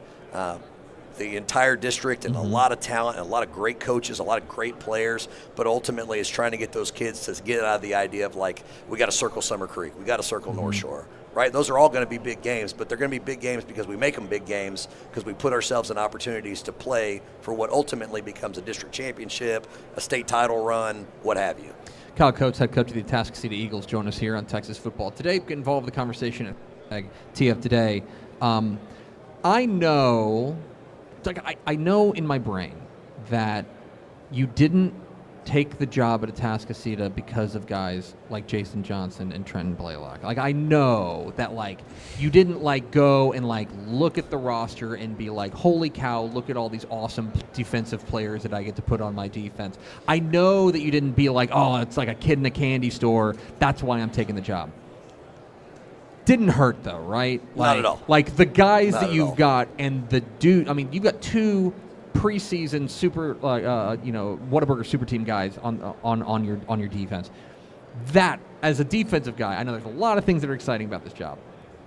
entire district and a lot of talent and a lot of great coaches, a lot of great players, but ultimately it's trying to get those kids to get out of the idea of, like, we got to circle Summer Creek, we got to circle North Shore, right? Those are all going to be big games, but they're going to be big games because we make them big games, because we put ourselves in opportunities to play for what ultimately becomes a district championship, a state title run, what have you. Kyle Coates, head coach of the Atascocita Eagles, join us here on Texas Football Today. Get involved in the conversation at TF Today. I know in my brain that you didn't take the job at Atascocita because of guys like Jason Johnson and Trenton Blaylock. Like, I know that, like, you didn't, like, go and, like, look at the roster and be like, holy cow, look at all these awesome defensive players that I get to put on my defense. I know that you didn't be like, oh, it's like a kid in a candy store, that's why I'm taking the job. Didn't hurt, though, right? Not at all. Like, the guys that you've got and the dude, I mean, you've got 2 preseason super, Whataburger super team guys on your defense. That, as a defensive guy, I know there's a lot of things that are exciting about this job.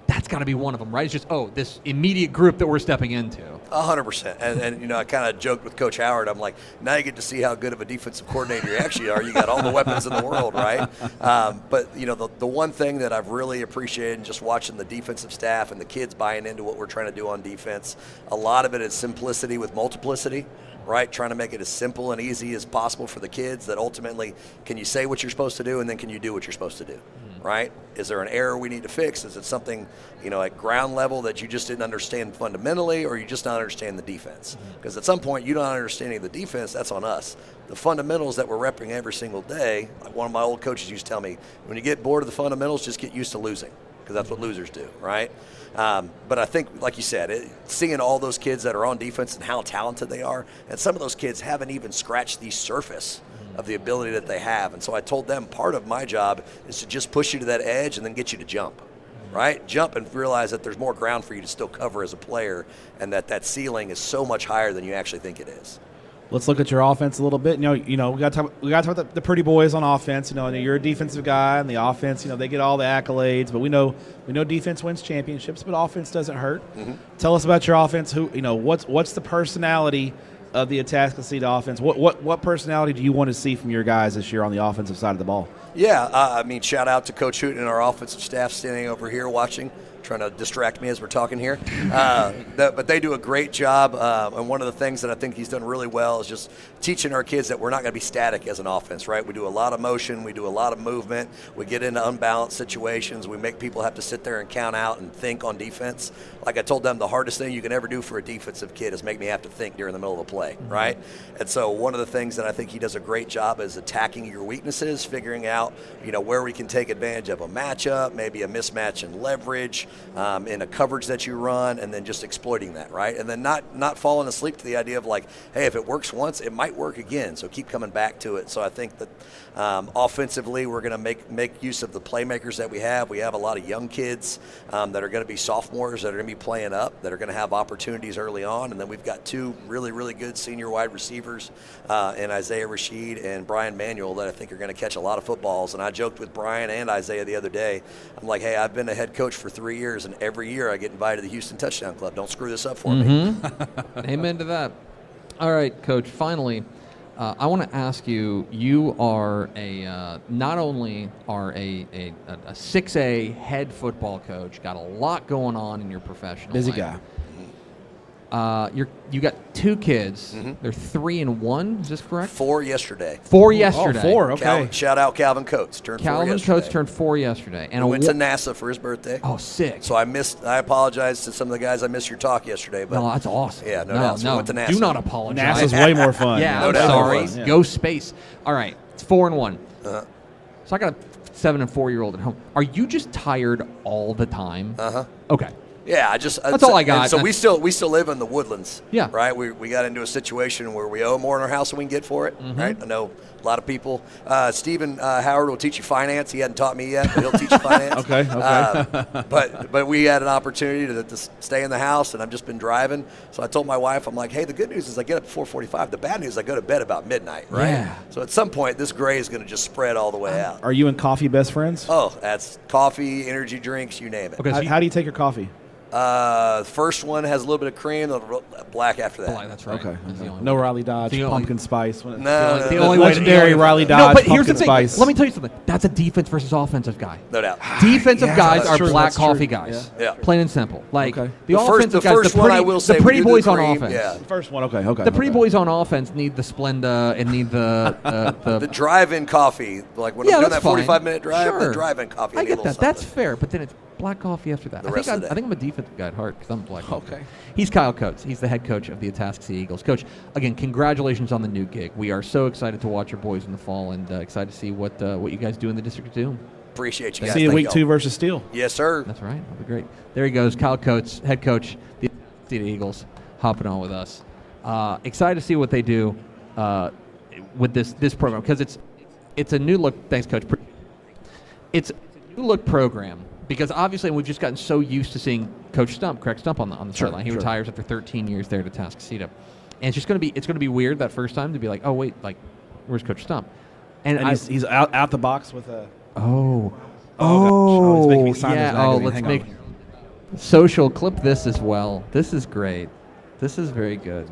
That's got to be one of them, right? It's just, this immediate group that we're stepping into. 100%. And I kind of joked with Coach Howard. I'm like, now you get to see how good of a defensive coordinator you actually are. You got all the weapons in the world, right? But, the one thing that I've really appreciated in just watching the defensive staff and the kids buying into what we're trying to do on defense, a lot of it is simplicity with multiplicity. Right, trying to make it as simple and easy as possible for the kids that ultimately, can you say what you're supposed to do and then can you do what you're supposed to do, right? Is there an error we need to fix? Is it something, at ground level that you just didn't understand fundamentally, or you just not understand the defense? Because at some point, you don't understanding the defense, that's on us. The fundamentals that we're repping every single day, like one of my old coaches used to tell me, when you get bored of the fundamentals, just get used to losing, because that's what losers do, right? But I think, like you said, seeing all those kids that are on defense and how talented they are, and some of those kids haven't even scratched the surface of the ability that they have. And so I told them part of my job is to just push you to that edge and then get you to jump, right? Jump and realize that there's more ground for you to still cover as a player, and that ceiling is so much higher than you actually think it is. Let's look at your offense a little bit. We got to talk about the pretty boys on offense. You're a defensive guy, and the offense, they get all the accolades. But we know defense wins championships, but offense doesn't hurt. Mm-hmm. Tell us about your offense. What's the personality of the Atascocita offense? What personality do you want to see from your guys this year on the offensive side of the ball? Yeah, shout out to Coach Hooten and our offensive staff standing over here watching, trying to distract me as we're talking here. But they do a great job, and one of the things that I think he's done really well is just teaching our kids that we're not going to be static as an offense, right? We do a lot of motion, we do a lot of movement, we get into unbalanced situations, we make people have to sit there and count out and think on defense. Like I told them, the hardest thing you can ever do for a defensive kid is make me have to think during the middle of a play, right? And so one of the things that I think he does a great job is attacking your weaknesses, figuring out, where we can take advantage of a matchup, maybe a mismatch in leverage, in a coverage that you run, and then just exploiting that, right? And then not falling asleep to the idea of like, hey, if it works once, it might work again. So keep coming back to it. So I think that offensively, we're going to make use of the playmakers that we have. We have a lot of young kids that are going to be sophomores that are going to be playing up, that are going to have opportunities early on. And then we've got two really, really good senior wide receivers in Isaiah Rashid and Brian Manuel that I think are going to catch a lot of footballs. And I joked with Brian and Isaiah the other day. I'm like, hey, I've been a head coach for 3 years, and every year I get invited to the Houston Touchdown Club. Don't screw this up for me. Amen to that. All right, Coach, finally, I want to ask you, you are not only are a 6A head football coach, got a lot going on in your professional busy life. guy. You got two kids. Mm-hmm. They're 3 and 1. Is this correct? 4 yesterday. 4 yesterday. 4. Okay. Shout out Calvin Coates. Turned 4 yesterday. Calvin Coates turned 4 yesterday, and we went to NASA for his birthday. Oh, sick! So I apologize to some of the guys. I missed your talk yesterday, but no, that's awesome. Yeah, no doubt. So we went to NASA. Do not apologize. NASA's way more fun. Yeah, no I'm doubt. sorry. Yeah. Go space. All right, it's 4 and 1. Uh-huh. So I got a 7 and 4-year-old at home. Are you just tired all the time? Uh-huh. Okay. Yeah, that's all I got. So we still live in the Woodlands. Yeah. Right. We got into a situation where we owe more in our house than we can get for it. Mm-hmm. Right. I know a lot of people. Stephen Howard will teach you finance. He hadn't taught me yet, but he'll teach you finance. Okay. But we had an opportunity to stay in the house, and I've just been driving. So I told my wife, I'm like, hey, the good news is I get up at 4:45. The bad news is I go to bed about midnight. Right. Yeah. So at some point, this gray is going to just spread all the way out. Are you and coffee best friends? Oh, that's coffee, energy drinks, you name it. Okay. How do you take your coffee? The first one has a little bit of cream, the black after that. Black, that's right. Okay. That's the only No one. Riley Dodge, The only- pumpkin spice. No, The no, only legendary Riley Dodge, but here's the pumpkin thing. spice. Let me tell you something. That's a defense versus offensive guy. no doubt. Defensive guys that's are true, black that's coffee true. guys. Yeah. Plain and simple. Like Okay. the The first- offensive the guys, first the one pretty, I will say the we pretty do the boys on cream, offense. yeah. The first one, okay. The pretty boys on offense need the Splenda and need The drive-in coffee, like when Yeah, I'm doing that's that fine. 45-minute drive, Sure. the drive-in coffee. I need a get little that. That's something. fair. But then it's black coffee after that. The rest of the day. I think I'm a defensive guy at heart because I'm black coffee. Okay. He's Kyle Coates. He's the head coach of the Atascocita Eagles. Coach, again, congratulations on the new gig. We are so excited to watch your boys in the fall and excited to see what you guys do in the District 2. Appreciate you guys. See you Thank week y'all. 2 versus Steele. Yes, sir. That's right. That'll be great. There he goes, Kyle Coates, head coach of the Atascocita Eagles, hopping on with us. Excited to see what they do with this program because it's a new look. Thanks, Coach. It's a new look program. Because obviously we've just gotten so used to seeing Coach Craig Stump on the sideline. He retires after 13 years there at Atascocita. And it's going to be weird that first time to be like, oh wait, like where's Coach Stump? And he's out the box with a. Oh, he's making me sign yeah. this magazine. Let's Hang make on. social clip this as well. This is great. This is very good.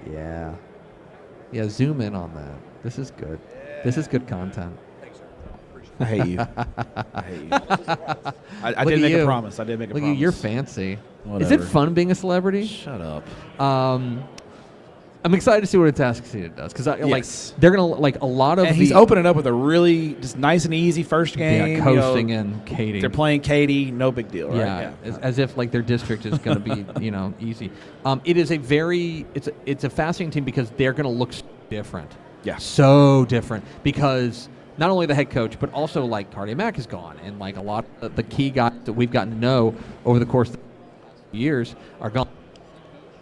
Yeah. Yeah, zoom in on that. This is good. This is good content. I hate you. I hate you. I did make a promise. I did make a Look promise. at you. You're fancy. Whatever. Is it fun being a celebrity? Shut up. I'm excited to see what Atascocita does because Yes. they're gonna like a lot of. And he's opening up with a really just nice and easy first game. Yeah, coasting in Katy. They're playing Katy, no big deal, right? Yeah, as if like their district is going to be easy. It is it's a fascinating team because they're going to look different. Yeah, so different because not only the head coach but also like Cardi Mack is gone and like a lot of the key guys that we've gotten to know over the course of the years are gone.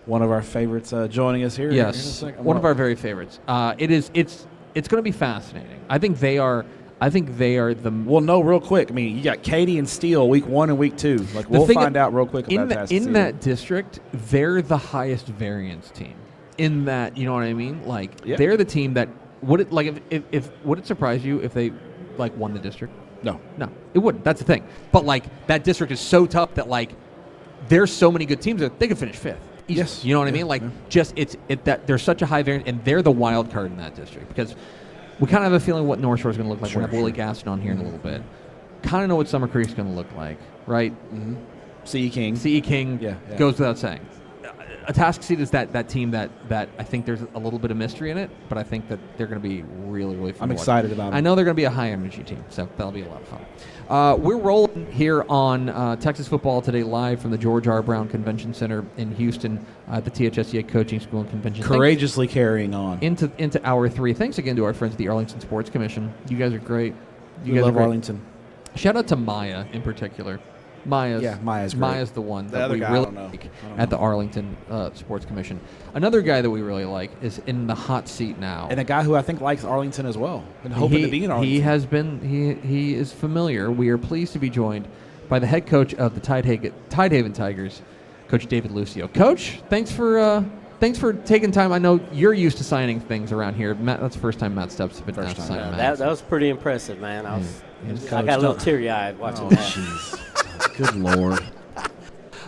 One of our favorites joining us here. Yes, one of our very favorites. It's going to be fascinating. I think they are the. Well, no, real quick. I mean, you got Katy and Steele week 1 and week 2. Like we'll find out real quick about that. In that district, they're the highest variance team. In that, you know what I mean? Like they're the team that would it like if would it surprise you if they like won the district? No, it wouldn't. That's the thing. But like that district is so tough that like there's so many good teams that they could finish 5th. Yes, you know what I mean. Like, just that there's such a high variance, and they're the wild card in that district because we kind of have a feeling what North Shore is going to look like. We'll have Willie Gaston on here in a little bit. Kind of know what Summer Creek's going to look like, right? Mm-hmm. CE King goes without saying. Atascocita is that team that I think there's a little bit of mystery in it, but I think that they're going to be really, really fun. I'm excited about it. I know they're going to be a high energy team, so that'll be a lot of fun. We're rolling here on Texas Football Today live from the George R. Brown Convention Center in Houston at the THSCA Coaching School and Convention. Courageously carrying on into hour 3. Thanks again to our friends at the Arlington Sports Commission. You guys are great. You guys love Arlington. Shout out to Maya in particular. Maya's great. Maya's the one that we guy, really like at the Arlington Sports Commission. Another guy that we really like is in the hot seat now. And a guy who I think likes Arlington as well and hoping to be in Arlington. He is familiar. We are pleased to be joined by the head coach of the Tidehaven Tigers, Coach David Lucio. Coach, thanks for taking time. I know you're used to signing things around here. Matt, that's the first time Matt Steps has been asked to sign Matt. That was pretty impressive, man. I got a little teary-eyed watching that. Jeez. Good Lord.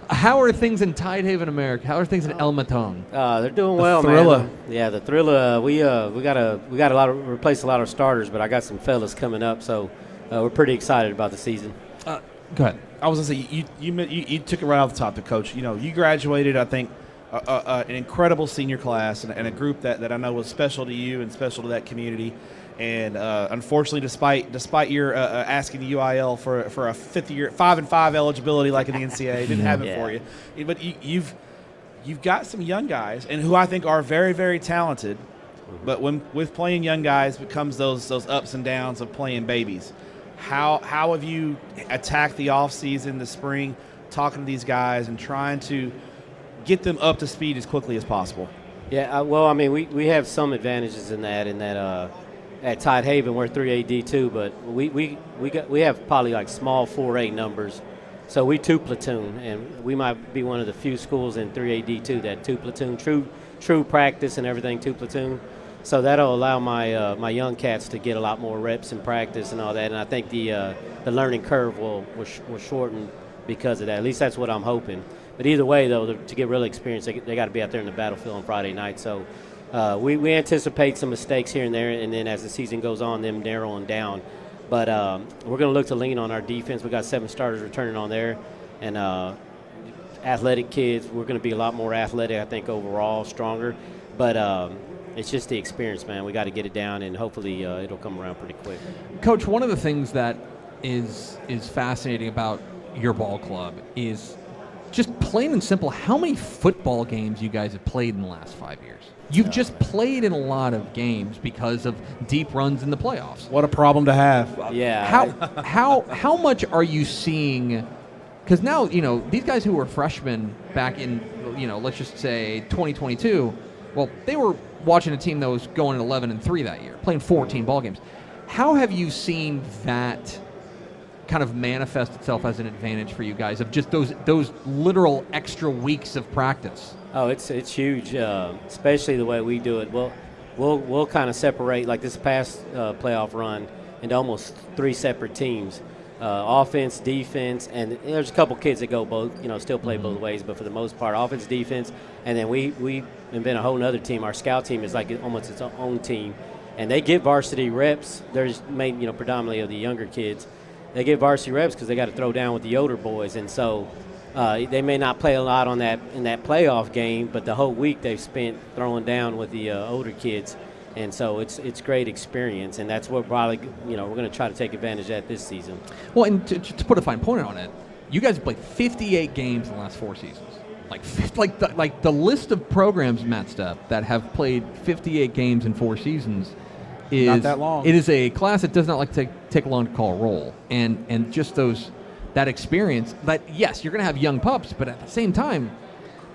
How are things in Tidehaven, America? How are things in El Matón? They're doing well, Thrilla. man. Yeah, the Thrilla. We got a replace a lot of starters, but I got some fellas coming up, so we're pretty excited about the season. Go ahead. I was gonna say you took it right off the top, Coach. You know, you graduated, I think, an incredible senior class and a group that I know was special to you and special to that community. And unfortunately, despite your asking the UIL for a 5-5 eligibility like in the NCAA, it didn't happen for you. But you've got some young guys, and who I think are very, very talented. But with playing young guys becomes those ups and downs of playing babies. How have you attacked the off season, the spring, talking to these guys and trying to get them up to speed as quickly as possible? Yeah, well, I mean, we have some advantages in that at Tidehaven we're 3A D2, but we have probably like small 4A numbers, so we 2 platoon, and we might be one of the few schools in 3A D2 that 2 platoon, true practice and everything 2 platoon. So that'll allow my young cats to get a lot more reps in practice and all that, and I think the learning curve will shorten because of that. At least that's what I'm hoping. But either way, though, to get really experienced, they got to be out there in the battlefield on Friday night. So we anticipate some mistakes here and there, and then as the season goes on, them narrowing down. But we're going to look to lean on our defense. We got 7 starters returning on there, and athletic kids. We're going to be a lot more athletic, I think, overall, stronger. But it's just the experience, man. We got to get it down, and hopefully it'll come around pretty quick. Coach, one of the things that is fascinating about your ball club is just plain and simple how many football games you guys have played in the last 5 years. You've just played in a lot of games because of deep runs in the playoffs. What a problem to have. Yeah. How much are you seeing? Because now, these guys who were freshmen back in, let's just say 2022, well, they were watching a team that was going 11-3 that year, playing 14 ball games. How have you seen that kind of manifest itself as an advantage for you guys of just those literal extra weeks of practice? Oh, it's huge, especially the way we do it. We'll kind of separate, like this past playoff run, into almost 3 separate teams. Offense, defense, and there's a couple kids that go both, still play both ways, but for the most part, offense, defense, and then we invent a whole nother team. Our scout team is like almost its own team, and they get varsity reps. There's made, predominantly of the younger kids. They get varsity reps because they got to throw down with the older boys, and so they may not play a lot in that playoff game, but the whole week they've spent throwing down with the older kids. And so it's great experience, and that's what probably we're going to try to take advantage of that this season. Well, and to put a fine point on it, you guys have played 58 games in the last 4 seasons. Like the list of programs, Matt Stepp, that have played 58 games in 4 seasons is not that long. It is a class that does not like to take long to call a roll, and just that experience. But yes, you're going to have young pups, but at the same time,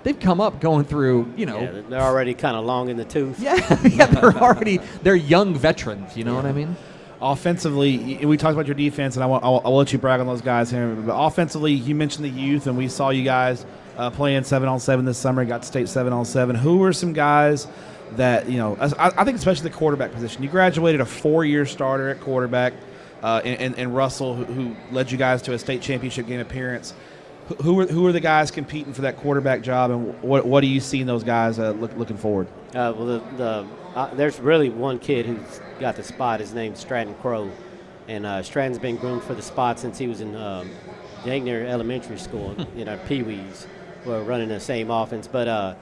they've come up going through, Yeah, they're already kind of long in the tooth. Yeah, they're young veterans. You know what I mean? Offensively, we talked about your defense, and I'll let you brag on those guys here. But offensively, you mentioned the youth, and we saw you guys playing 7-on-7 this summer. Got to state 7-on-7. Who were some guys that I think especially the quarterback position? You graduated a 4-year starter at quarterback, and Russell, who led you guys to a state championship game appearance. Who are the guys competing for that quarterback job, and what do you see in those guys looking forward? There's really one kid who's got the spot. His name's Stratton Crow, and Stratton's been groomed for the spot since he was in Dagner Elementary School in our Pee-wees. We're running the same offense, but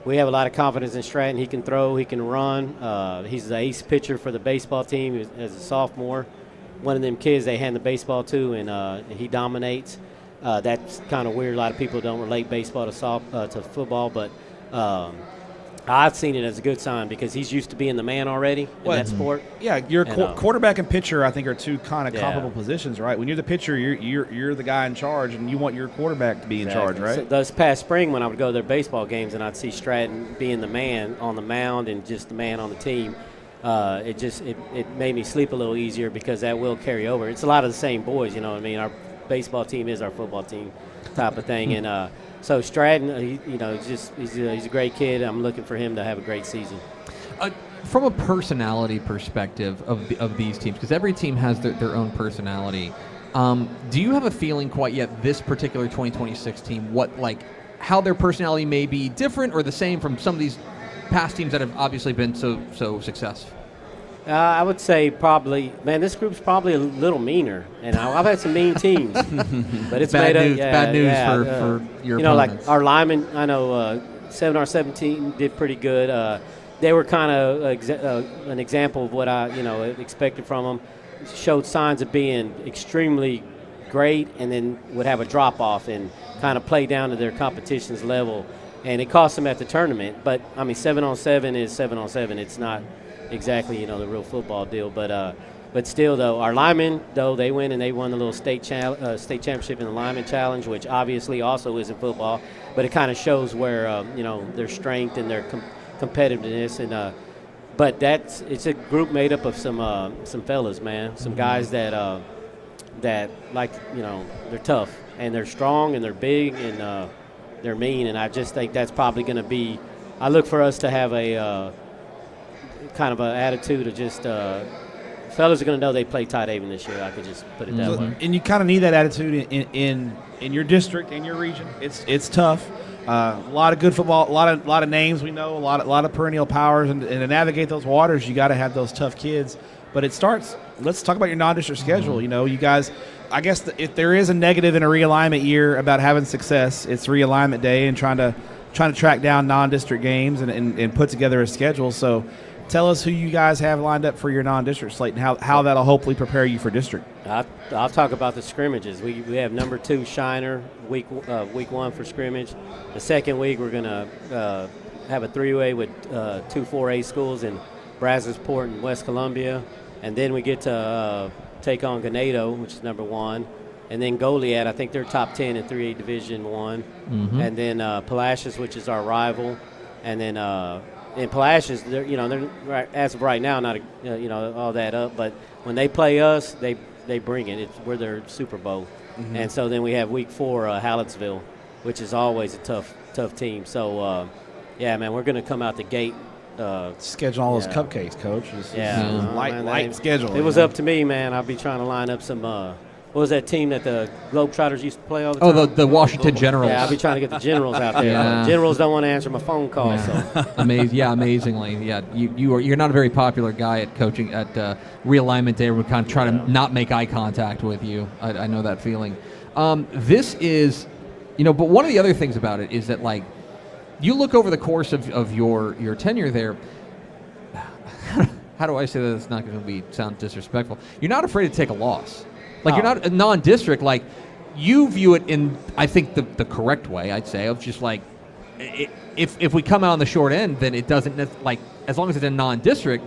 we have a lot of confidence in Stratton. He can throw, he can run. He's the ace pitcher for the baseball team as a sophomore. One of them kids they hand the baseball to, and he dominates. That's kind of weird. A lot of people don't relate baseball to football, but I've seen it as a good sign because he's used to being the man already in that sport. Yeah, your quarterback and pitcher, I think, are 2 kind of comparable positions, right? When you're the pitcher, you're the guy in charge, and you want your quarterback to be in charge, right? So this past spring, when I would go to their baseball games and I'd see Stratton being the man on the mound and just the man on the team, it made me sleep a little easier because that will carry over. It's a lot of the same boys, you know what I mean? Our baseball team is our football team type of thing, and so Stratton, he's a great kid. I'm looking for him to have a great season. From a personality perspective of these teams, because every team has their own personality, do you have a feeling quite yet this particular 2026 team how their personality may be different or the same from some of these past teams that have obviously been so successful? I would say probably, man, this group's probably a little meaner, and I've had some mean teams, but it's bad made news. Bad news for your opponents. Like our linemen. I know 7-on-17 did pretty good. They were kind of an example of what I expected from them. Showed signs of being extremely great, and then would have a drop off and kind of play down to their competition's level, and it cost them at the tournament. But I mean, 7-on-7 is 7-on-7. It's not exactly the real football deal, but still though, our linemen they went and they won the little state championship in the lineman challenge, which obviously also isn't football, but it kind of shows where their strength and their competitiveness, and but it's a group made up of some fellas, man, some guys that like they're tough and they're strong and they're big and they're mean, and I just think that's probably going to be. I look for us to have a kind of an attitude of just fellas are going to know they play Tidehaven this year. I could just put it that way. And you kind of need that attitude in your district, in your region. It's tough. A lot of good football, a lot of names we know, a lot of perennial powers, and to navigate those waters, you got to have those tough kids. But it starts. Let's talk about your non-district schedule. You guys. I guess if there is a negative in a realignment year about having success, it's realignment day and trying to track down non-district games and put together a schedule. So. Tell us who you guys have lined up for your non-district slate and how that'll hopefully prepare you for district. I'll talk about the scrimmages. We have number 2 Shiner week 1 for scrimmage. The second week we're going to have a 3-way with 2 4A schools in Brazosport and West Columbia, and then we get to take on Ganado, which is number 1, and then Goliad. I think they're top 10 in 3A Division 1, and then Palacios, which is our rival, and then. In Palacios, they're as of right now not all that up, but when they play us, they they bring it. We're their Super Bowl. And so then we have week 4, Hallettsville, which is always a tough team. So, yeah, man, we're going to come out the gate. Schedule all those cupcakes, Coach. Light schedule. It was up to me, man. I'll be trying to line up some what was that team that the Globetrotters used to play all the time? Oh, the Washington Generals. Yeah, I'll be trying to get the Generals out there. Yeah. Generals don't want to answer my phone call. So. Amazingly. Yeah, you're not a very popular guy at coaching at realignment day. We're kind of trying to not make eye contact with you. I know that feeling. This is, but one of the other things about it is that, like, you look over the course of your tenure there. How do I say that it's not going to sound disrespectful? You're not afraid to take a loss. Like, you're not a non-district. Like, you view it in, I think, the correct way, I'd say, of just like, if we come out on the short end, then it doesn't, like, as long as it's a non-district,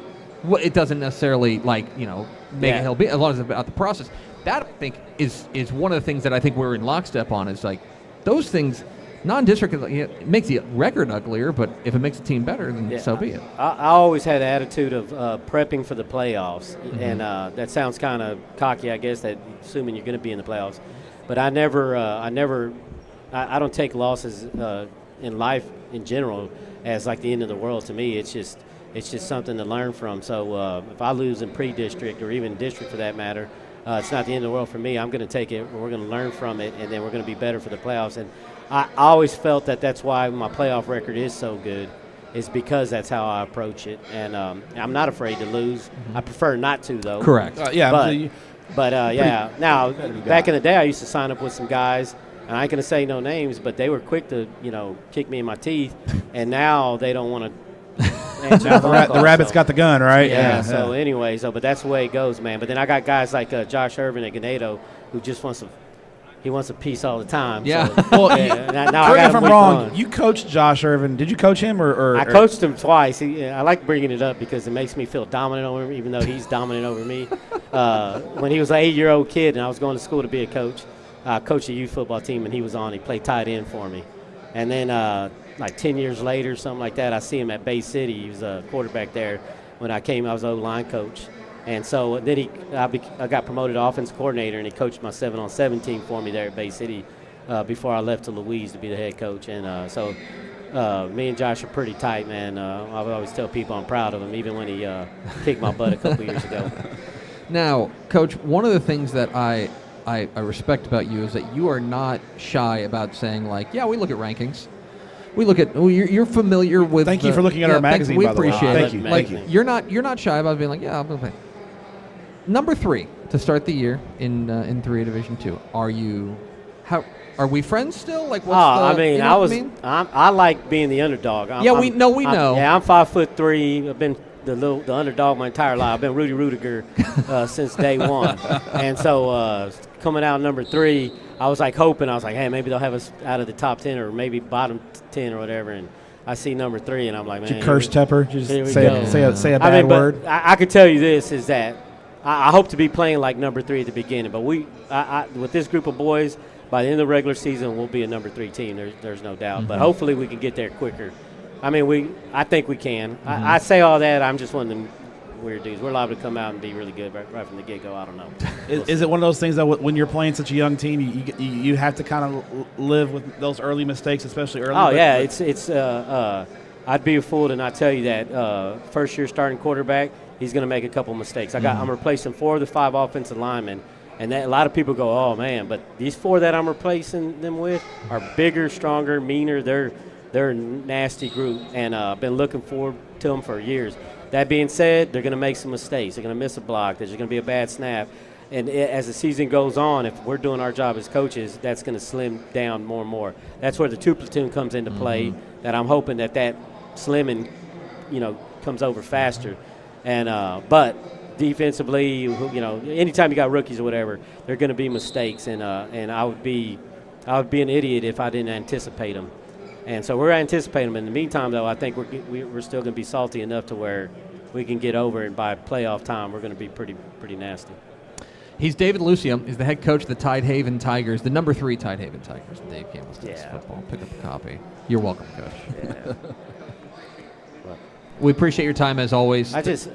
it doesn't necessarily, like, make it hell be, as long as it's about the process. That, I think, is one of the things that I think we're in lockstep on, is like, those things, non-district, it makes the record uglier, but if it makes the team better, then so be it. I always had the attitude of prepping for the playoffs, and that sounds kind of cocky, I guess, that assuming you're going to be in the playoffs. But I don't take losses in life in general as like the end of the world to me. It's just something to learn from. So if I lose in pre-district or even district for that matter, it's not the end of the world for me. I'm going to take it. We're going to learn from it, and then we're going to be better for the playoffs. And I always felt that's why my playoff record is so good, is because that's how I approach it. And I'm not afraid to lose. I prefer not to, though. Correct. Yeah. Now, back in the day, I used to sign up with some guys, and I ain't going to say no names, but they were quick to, kick me in my teeth, and now they don't want to answer the phone call. The rabbit's got the gun, right? Yeah. So anyway, but that's the way it goes, man. But then I got guys like Josh Ervin at Ganado who just wants a piece all the time. Yeah. So, Correct me if I'm wrong. You coached Josh Ervin. Did you coach him or? I coached him twice. I like bringing it up because it makes me feel dominant over him, even though he's dominant over me. When he was an 8-year-old kid and I was going to school to be a coach, I coached a youth football team and he was on. He played tight end for me. And then like 10 years later, something like that, I see him at Bay City. He was a quarterback there. When I came, I was O-line coach. And so then I got promoted to offensive coordinator, and he coached my 7-on-7 team for me there at Bay City before I left to Louise to be the head coach. And so me and Josh are pretty tight, man. I always tell people I'm proud of him, even when he kicked my butt a couple years ago. Now, Coach, one of the things that I respect about you is that you are not shy about saying, like, yeah, we look at rankings. We look at. You're familiar with. Thank you for looking at our magazine. We by the way. appreciate it. Thank you. You're not shy about being like, yeah, I'm okay. Number 3 to start the year in 3A Division 2. Are we friends still? Like, what's I like being the underdog. We know. Yeah, I'm 5'3". I've been the underdog my entire life. I've been Rudy Rudiger since day one. And so coming out number 3, I was like hoping. I was like, hey, maybe they'll have us out of the top 10 or maybe bottom 10 or whatever. And I see number 3, and I'm like, man. Did you curse Tepper? Just say a bad word? I could tell you this is that I hope to be playing like number 3 at the beginning. But with this group of boys, by the end of the regular season, we'll be a number 3 team. There's no doubt. Mm-hmm. But hopefully we can get there quicker. I mean, I think we can. Mm-hmm. I say all that. I'm just one of them weird dudes. We're liable to come out and be really good right from the get-go. I don't know. Is it one of those things that when you're playing such a young team, you have to kind of live with those early mistakes, especially early? Oh, yeah. It's I'd be a fool to not tell you that first-year starting quarterback, he's going to make a couple mistakes. I'm replacing 4 of the 5 offensive linemen, and a lot of people go, oh, man, but these 4 that I'm replacing them with are bigger, stronger, meaner. They're a nasty group, and I've been looking forward to them for years. That being said, they're going to make some mistakes. They're going to miss a block. There's going to be a bad snap. And as the season goes on, if we're doing our job as coaches, that's going to slim down more and more. That's where the 2 platoon comes into play, that I'm hoping that slimming, comes over faster. And but defensively, anytime you got rookies or whatever, there are going to be mistakes. And I would be an idiot if I didn't anticipate them. And so we're anticipating them. In the meantime, though, I think we're still going to be salty enough to where we can get over it. And by playoff time, we're going to be pretty nasty. He's David Lucio. He's the head coach of the Tidehaven Tigers, the number 3 Tidehaven Tigers. Dave Campbell's Texas football. Pick up a copy. You're welcome, Coach. Yeah. We appreciate your time as always. I just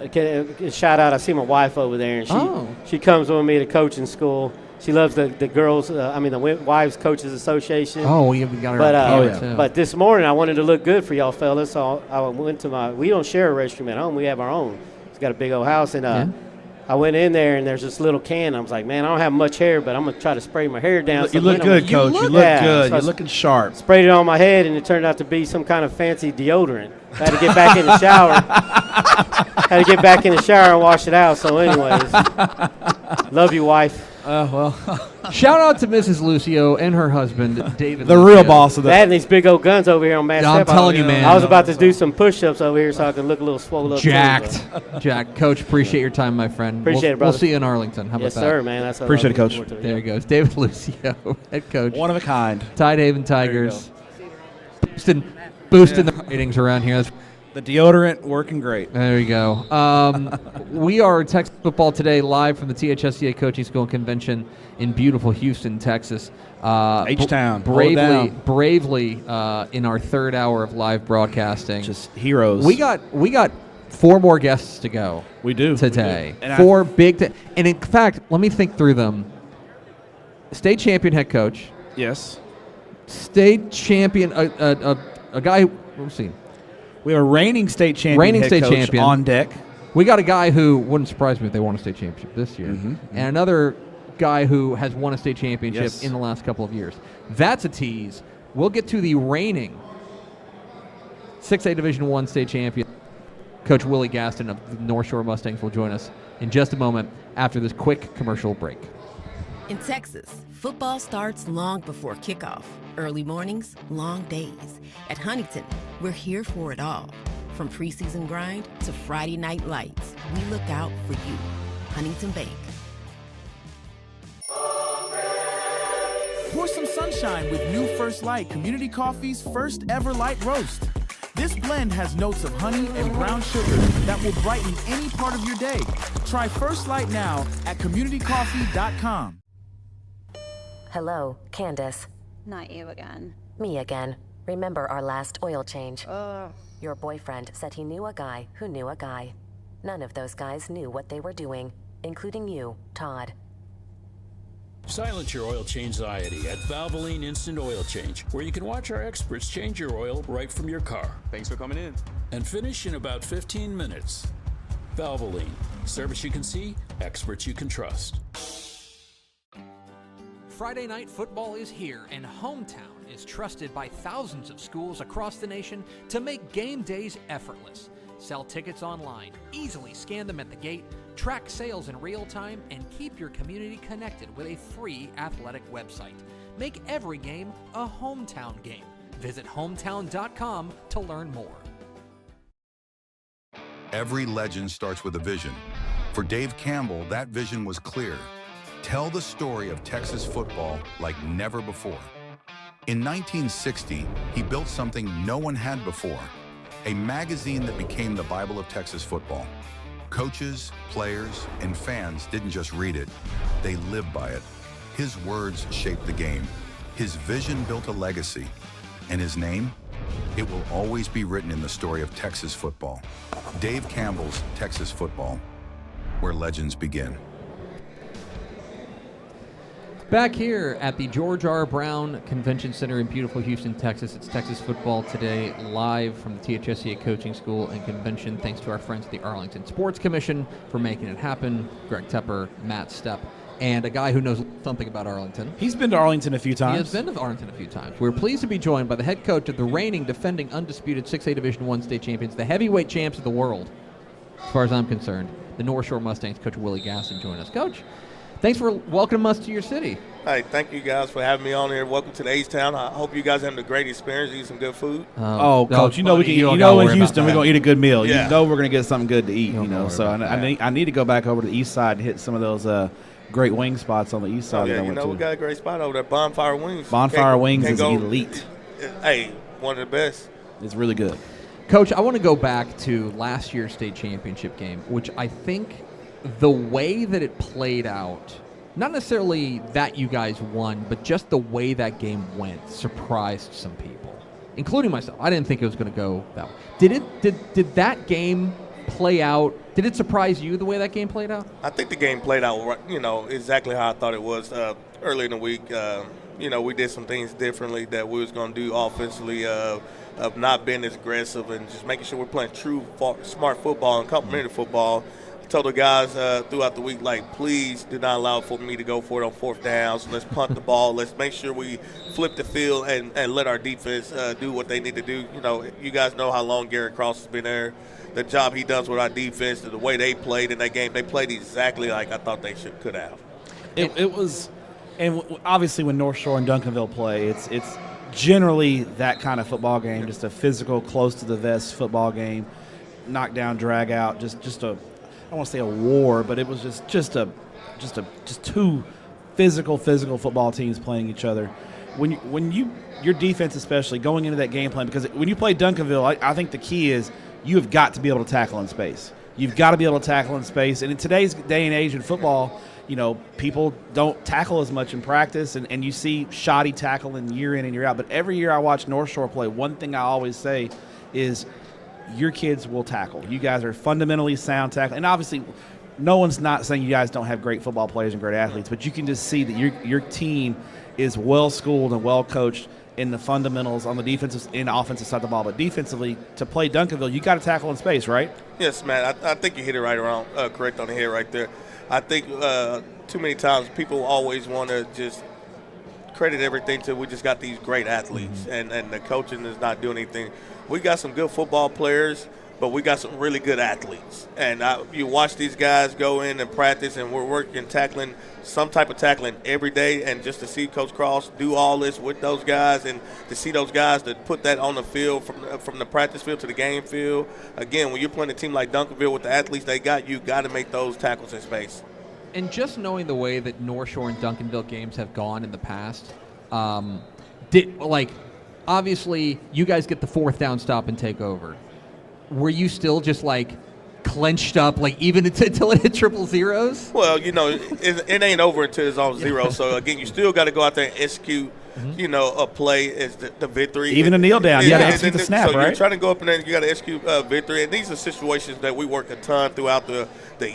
shout out. I see my wife over there, and she comes with me to coaching school. She loves the girls. The Wives Coaches Association. Oh, we got her. Too. But this morning I wanted to look good for y'all fellas, so I went to we don't share a restroom at home. We have our own. It's got a big old house, and I went in there, and there's this little can. I was like, man, I don't have much hair, but I'm going to try to spray my hair down. You look good, Coach. You look good. You're looking sharp. Sprayed it on my head, and it turned out to be some kind of fancy deodorant. I had to get back in the shower. And wash it out. So anyways, love you, wife. Shout out to Mrs. Lucio and her husband, David. The Lucio. real boss of that and these big old guns over here on Mass I'm telling you, man. I was about to do some push-ups over here so I can look a little swollen up. Jacked. Jack, Coach, appreciate your time, my friend. Appreciate it, brother. We'll see you in Arlington. How yes, about that? Yes, sir, man. That's appreciate it, Coach. There he goes. David Lucio, head coach. One of a kind. Tidehaven Tigers. Boosting the ratings around here. The deodorant working great. There you go. We are Texas Football Today live from the THSCA Coaching School and Convention in beautiful Houston, Texas. H-Town. Bravely in our third hour of live broadcasting. Just heroes. We got 4 more guests to go. We do. Today. We do. 4 big and in fact, let me think through them. State champion head coach. Yes. State champion, a guy who, let's see. We have a reigning state champion head coach on deck. We got a guy who wouldn't surprise me if they won a state championship this year. And another guy who has won a state championship in the last couple of years. That's a tease. We'll get to the reigning 6A Division I state champion. Coach Willie Gaston of the North Shore Mustangs will join us in just a moment after this quick commercial break. In Texas, football starts long before kickoff. Early mornings, long days. At Huntington, we're here for it all. From preseason grind to Friday night lights, we look out for you. Huntington Bank. Pour some sunshine with new First Light Community Coffee's first ever light roast. This blend has notes of honey and brown sugar that will brighten any part of your day. Try First Light now at communitycoffee.com. Hello, Candace. Not you again. Me again. Remember our last oil change? Your boyfriend said he knew a guy who knew a guy. None of those guys knew what they were doing, including you, Todd. Silence your oil change anxiety at Valvoline Instant Oil Change, where you can watch our experts change your oil right from your car. Thanks for coming in. And finish in about 15 minutes. Valvoline. Service you can see, experts you can trust. Friday night football is here, and Hometown is trusted by thousands of schools across the nation to make game days effortless. Sell tickets online, easily scan them at the gate, track sales in real time, and keep your community connected with a free athletic website. Make every game a Hometown game. Visit hometown.com to learn more. Every legend starts with a vision. For Dave Campbell, that vision was clear. Tell the story of Texas football like never before. In 1960, he built something no one had before, a magazine that became the Bible of Texas football. Coaches, players, and fans didn't just read it, they lived by it. His words shaped the game. His vision built a legacy. And his name? It will always be written in the story of Texas football. Dave Campbell's Texas Football, where legends begin. Back here at the George R. Brown Convention Center in beautiful Houston, Texas, it's Texas Football Today, live from the THSCA Coaching School and Convention. Thanks to our friends at the Arlington Sports Commission for making it happen. Greg Tepper, Matt Stepp, and a guy who knows something about Arlington. He's been to Arlington a few times. He has been to Arlington a few times. We're pleased to be joined by the head coach of the reigning, defending, undisputed 6A Division I state champions, the heavyweight champs of the world, as far as I'm concerned, the North Shore Mustangs, Coach Willie Gaston, join us. Coach, thanks for welcoming us to your city. Hey, thank you guys for having me on here. Welcome to the H-Town. I hope you guys having a great experience, eat some good food. Coach, you know we can. You know in Houston we're gonna eat a good meal. Yeah. You know we're gonna get something good to eat. You know, so I need to go back over to the east side and hit some of those great wing spots on the east side. Oh, yeah, you know we got a great spot over there. Bonfire Wings. Bonfire Wings is elite. Hey, one of the best. It's really good. Coach, I want to go back to last year's state championship game, which I think the way that it played out, not necessarily that you guys won, but just the way that game went surprised some people. including myself, I didn't think it was going to go that way. Did that game play out? Did it surprise you the way that game played out? I think the game played out, exactly how I thought it was. Early in the week, we did some things differently that we was going to do offensively, of not being as aggressive and just making sure we're playing true, smart football and complementary football. I told the guys throughout the week, please do not allow for me to go for it on fourth downs. Let's punt the ball. Let's make sure we flip the field and let our defense do what they need to do. You guys know how long Garrett Cross has been there. The job he does with our defense, the way they played in that game, they played exactly like I thought they could have. It was, and obviously when North Shore and Duncanville play, it's generally that kind of football game, just a physical, close to the vest football game, knockdown, drag out, just a, I don't want to say a war, but it was just two physical football teams playing each other. When your defense especially going into that game plan, because when you play Duncanville, I think the key is you have got to be able to tackle in space. You've got to be able to tackle in space. And in today's day and age in football, people don't tackle as much in practice, and you see shoddy tackling year in and year out. But every year I watch North Shore play, one thing I always say is your kids will tackle. You guys are fundamentally sound tackle. And obviously no one's not saying you guys don't have great football players and great athletes, but you can just see that your team is well-schooled and well-coached in the fundamentals on the defensive and offensive side of the ball. But defensively, to play Duncanville, you got to tackle in space, right? Yes, man. I think you hit it correct on the head right there. I think too many times people always want to just credit everything to we just got these great athletes, and the coaching is not doing anything. We got some good football players, but we got some really good athletes. And you watch these guys go in and practice, and we're working, tackling, some type of tackling every day. And just to see Coach Cross do all this with those guys, and to see those guys that put that on the field from the practice field to the game field. Again, when you're playing a team like Duncanville with the athletes they got, you got to make those tackles in space. And just knowing the way that North Shore and Duncanville games have gone in the past, obviously you guys get the fourth down stop and take over. Were you still just clenched up, even until it hit triple zeros? Well, it ain't over until it's on zero. So again, you still got to go out there and execute. A play is the victory. Even a kneel down, you got to execute the snap, so right? You're trying to go up in there and you got to execute victory. And these are situations that we work a ton throughout the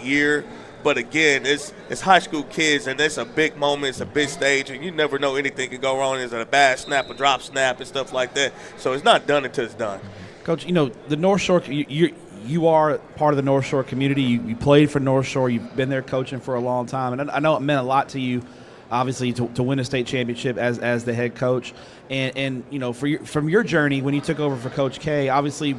year. But again, it's high school kids, and it's a big moment, it's a big stage, and you never know anything can go wrong. Is it a bad snap, a drop snap, and stuff like that? So it's not done until it's done. Coach, the North Shore, you are part of the North Shore community. You played for North Shore. You've been there coaching for a long time. And I know it meant a lot to you, obviously, to win a state championship as the head coach. And from your journey when you took over for Coach K, obviously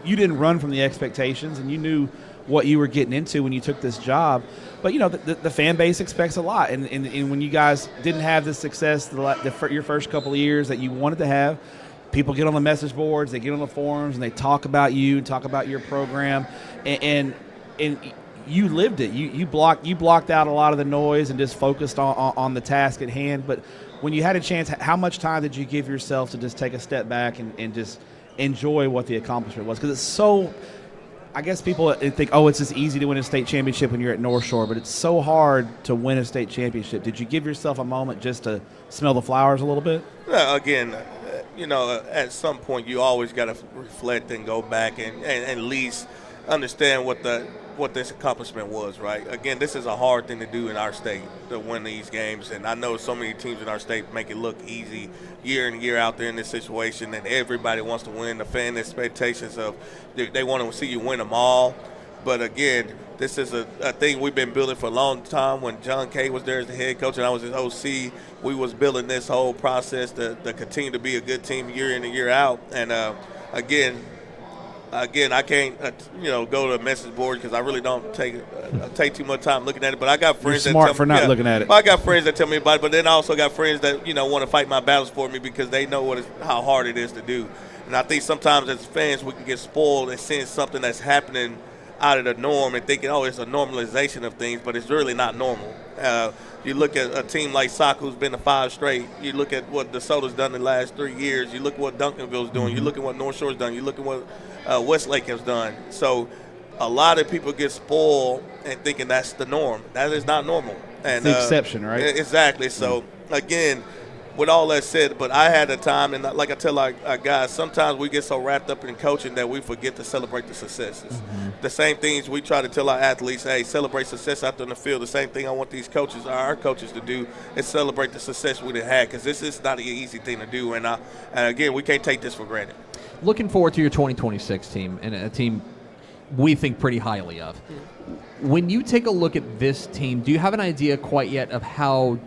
you didn't run from the expectations, and you knew what you were getting into when you took this job. But, the fan base expects a lot. And when you guys didn't have the success your first couple of years that you wanted to have, people get on the message boards, they get on the forums, and they talk about you and talk about your program. And you lived it. You blocked out a lot of the noise and just focused on the task at hand. But when you had a chance, how much time did you give yourself to just take a step back and just enjoy what the accomplishment was? Because it's so – I guess people think, it's just easy to win a state championship when you're at North Shore, but it's so hard to win a state championship. Did you give yourself a moment just to smell the flowers a little bit? Again, at some point you always got to reflect and go back and at least understand what this accomplishment was, right? Again, this is a hard thing to do in our state, to win these games. And I know so many teams in our state make it look easy year in and year out there in this situation, and everybody wants to win. The fan expectations of they want to see you win them all. But again, this is a thing we've been building for a long time. When John Kay was there as the head coach and I was his OC, we was building this whole process to continue to be a good team year in and year out. And again, I can't go to a message board because I really don't take too much time looking at it. But I got friends You're smart for not looking at it. I got friends that tell me about it, but then I also got friends that want to fight my battles for me because they know how hard it is to do. And I think sometimes as fans we can get spoiled and seeing something that's happening out of the norm and thinking, it's a normalization of things, but it's really not normal. You look at a team like Saco who's been to 5 straight. You look at what DeSoto's done in the last 3 years. You look at what Duncanville's doing. You look at what North Shore's done. You look at what Westlake has done. So a lot of people get spoiled and thinking that's the norm. That is not normal. And it's the exception, right? Exactly. So, again, with all that said, but I had a time, and like I tell our guys, sometimes we get so wrapped up in coaching that we forget to celebrate the successes. The same things we try to tell our athletes, hey, celebrate success out there in the field. The same thing I want these coaches, our coaches, to do is celebrate the success we had, because this is not an easy thing to do. And again, we can't take this for granted. Looking forward to your 2026 team, and a team we think pretty highly of. When you take a look at this team, do you have an idea quite yet of how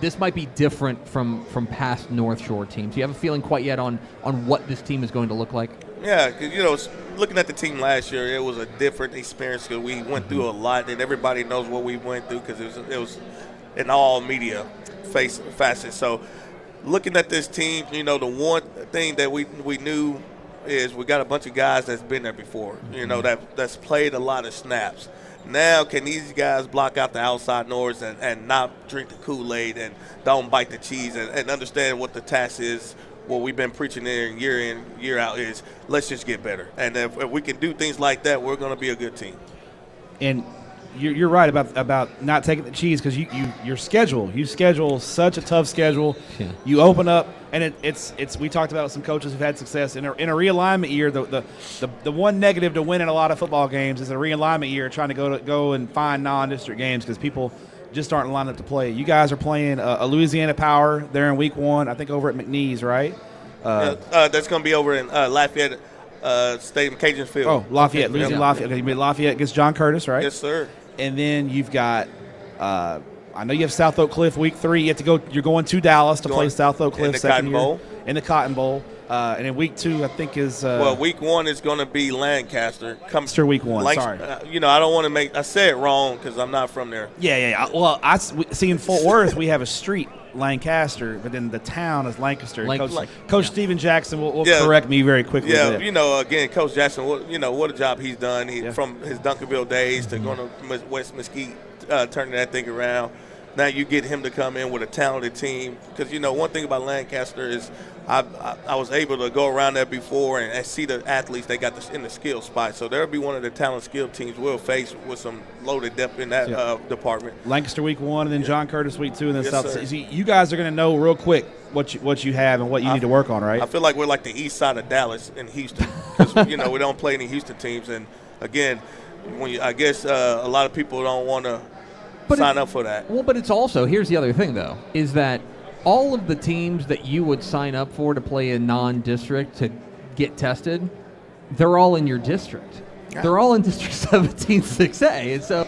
this might be different from past North Shore teams? Do you have a feeling quite yet on what this team is going to look like? Yeah, because, looking at the team last year, it was a different experience because we went through a lot, and everybody knows what we went through because it was in all media facets. So looking at this team, the one thing that we knew is we got a bunch of guys that's been there before, that's played a lot of snaps. Now, can these guys block out the outside noise and not drink the Kool-Aid and don't bite the cheese and understand what the task is? What we've been preaching there in, year out is let's just get better. And if we can do things like that, we're going to be a good team. And you're right about not taking the cheese because you schedule such a tough schedule. Yeah. You open up, and it's we talked about some coaches who've had success in a realignment year. The one negative to winning a lot of football games is a realignment year, trying to go and find non-district games because people just aren't lined up to play. You guys are playing a Louisiana Power there in week 1, I think over at McNeese, right? That's going to be over in Lafayette Stadium, Cajun Field. Oh, Lafayette, Louisiana Lafayette. Okay, you made Lafayette against John Curtis, right? Yes, sir. And then you've got, I know you have South Oak Cliff week 3. You have to go. You're going to Dallas to play South Oak Cliff in the Cotton Bowl. In the Cotton Bowl, and in week 2, I think is. Week 1 is going to be Lancaster. Lancaster week 1. Sorry. I don't want to I said it wrong because I'm not from there. Yeah. Well, I see in Fort Worth we have a street Lancaster, but then the town is Lancaster. Coach Steven Jackson will correct me very quickly. Yeah, again, Coach Jackson, what a job he's done. From his Duncanville days to going to West Mesquite, turning that thing around. Now you get him to come in with a talented team because, one thing about Lancaster is I was able to go around there before and see the athletes they got in the skill spot. So they'll be one of the talent skill teams we'll face with some loaded depth in that department. Lancaster week 1 and then John Curtis week 2 and then South. So you guys are going to know real quick what you have and what you need to work on, right? I feel like we're like the east side of Dallas in Houston because, we don't play any Houston teams. And, again, I guess a lot of people don't want to sign up for that. Well, but it's also, here's the other thing, though, is that all of the teams that you would sign up for to play a non-district to get tested, they're all in your district. Yeah. They're all in District 17 6A. And so,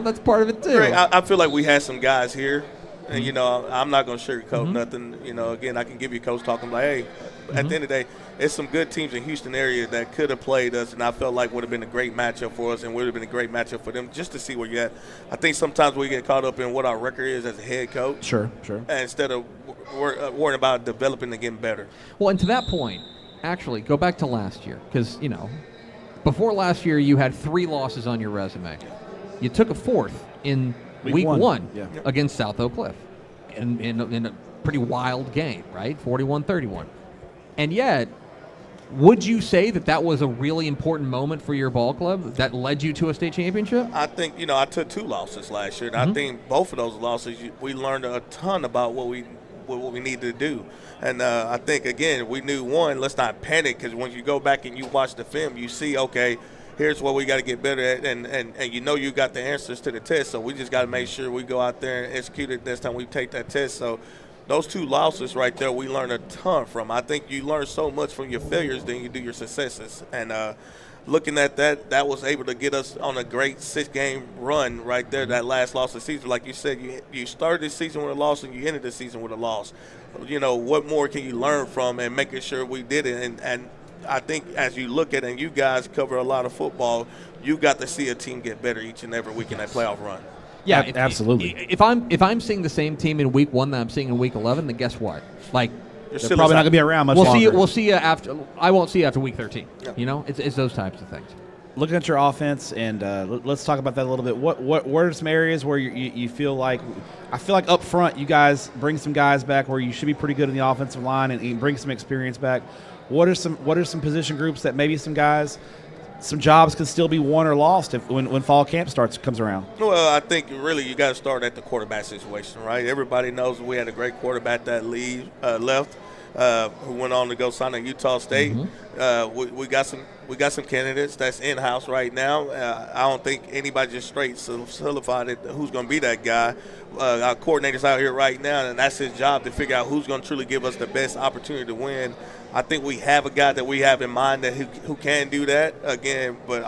that's part of it, too. I feel like we had some guys here. And, I'm not going to sugarcoat nothing. Again, I can give you a coach talking like, hey, at the end of the day, it's some good teams in Houston area that could have played us, and I felt like would have been a great matchup for us and would have been a great matchup for them just to see where you're at. I think sometimes we get caught up in what our record is as a head coach. Sure. Instead of worrying about developing and getting better. Well, and to that point, actually, go back to last year because, before last year you had 3 losses on your resume. You took a 4th in week 1 against South Oak Cliff in a pretty wild game, right? 41-31. And yet, would you say that was a really important moment for your ball club that led you to a state championship? I think, I took 2 losses last year, and I think both of those losses, we learned a ton about what we needed to do. And I think, again, we knew, one, let's not panic, because when you go back and you watch the film, you see, okay, here's what we got to get better at, and you got the answers to the test, so we just got to make sure we go out there and execute it next time we take that test. So those 2 losses right there, we learned a ton from. I think you learn so much from your failures than you do your successes. And looking at that was able to get us on a great 6-game run right there, that last loss of the season. Like you said, you started the season with a loss and you ended the season with a loss. What more can you learn from and making sure we did it? And I think as you look at it, and you guys cover a lot of football, you got to see a team get better each and every week in that playoff run. Yeah, absolutely. If I'm seeing the same team in week 1 that I'm seeing in week 11, then guess what? Like, they're probably not going to be around much longer. We'll see you after. I won't see you after week 13. Yeah. It's those types of things. Looking at your offense, and let's talk about that a little bit. What are some areas where you feel like? I feel like up front, you guys bring some guys back where you should be pretty good in the offensive line and bring some experience back. What are some position groups that maybe some guys some jobs can still be won or lost when fall camp comes around? Well, I think really you got to start at the quarterback situation, right? Everybody knows we had a great quarterback that left, who went on to go sign at Utah State. We got some candidates that's in house right now. I don't think anybody just straight solidified it who's going to be that guy. Our coordinator's out here right now, and that's his job to figure out who's going to truly give us the best opportunity to win. I think we have a guy that we have in mind that who can do that again. But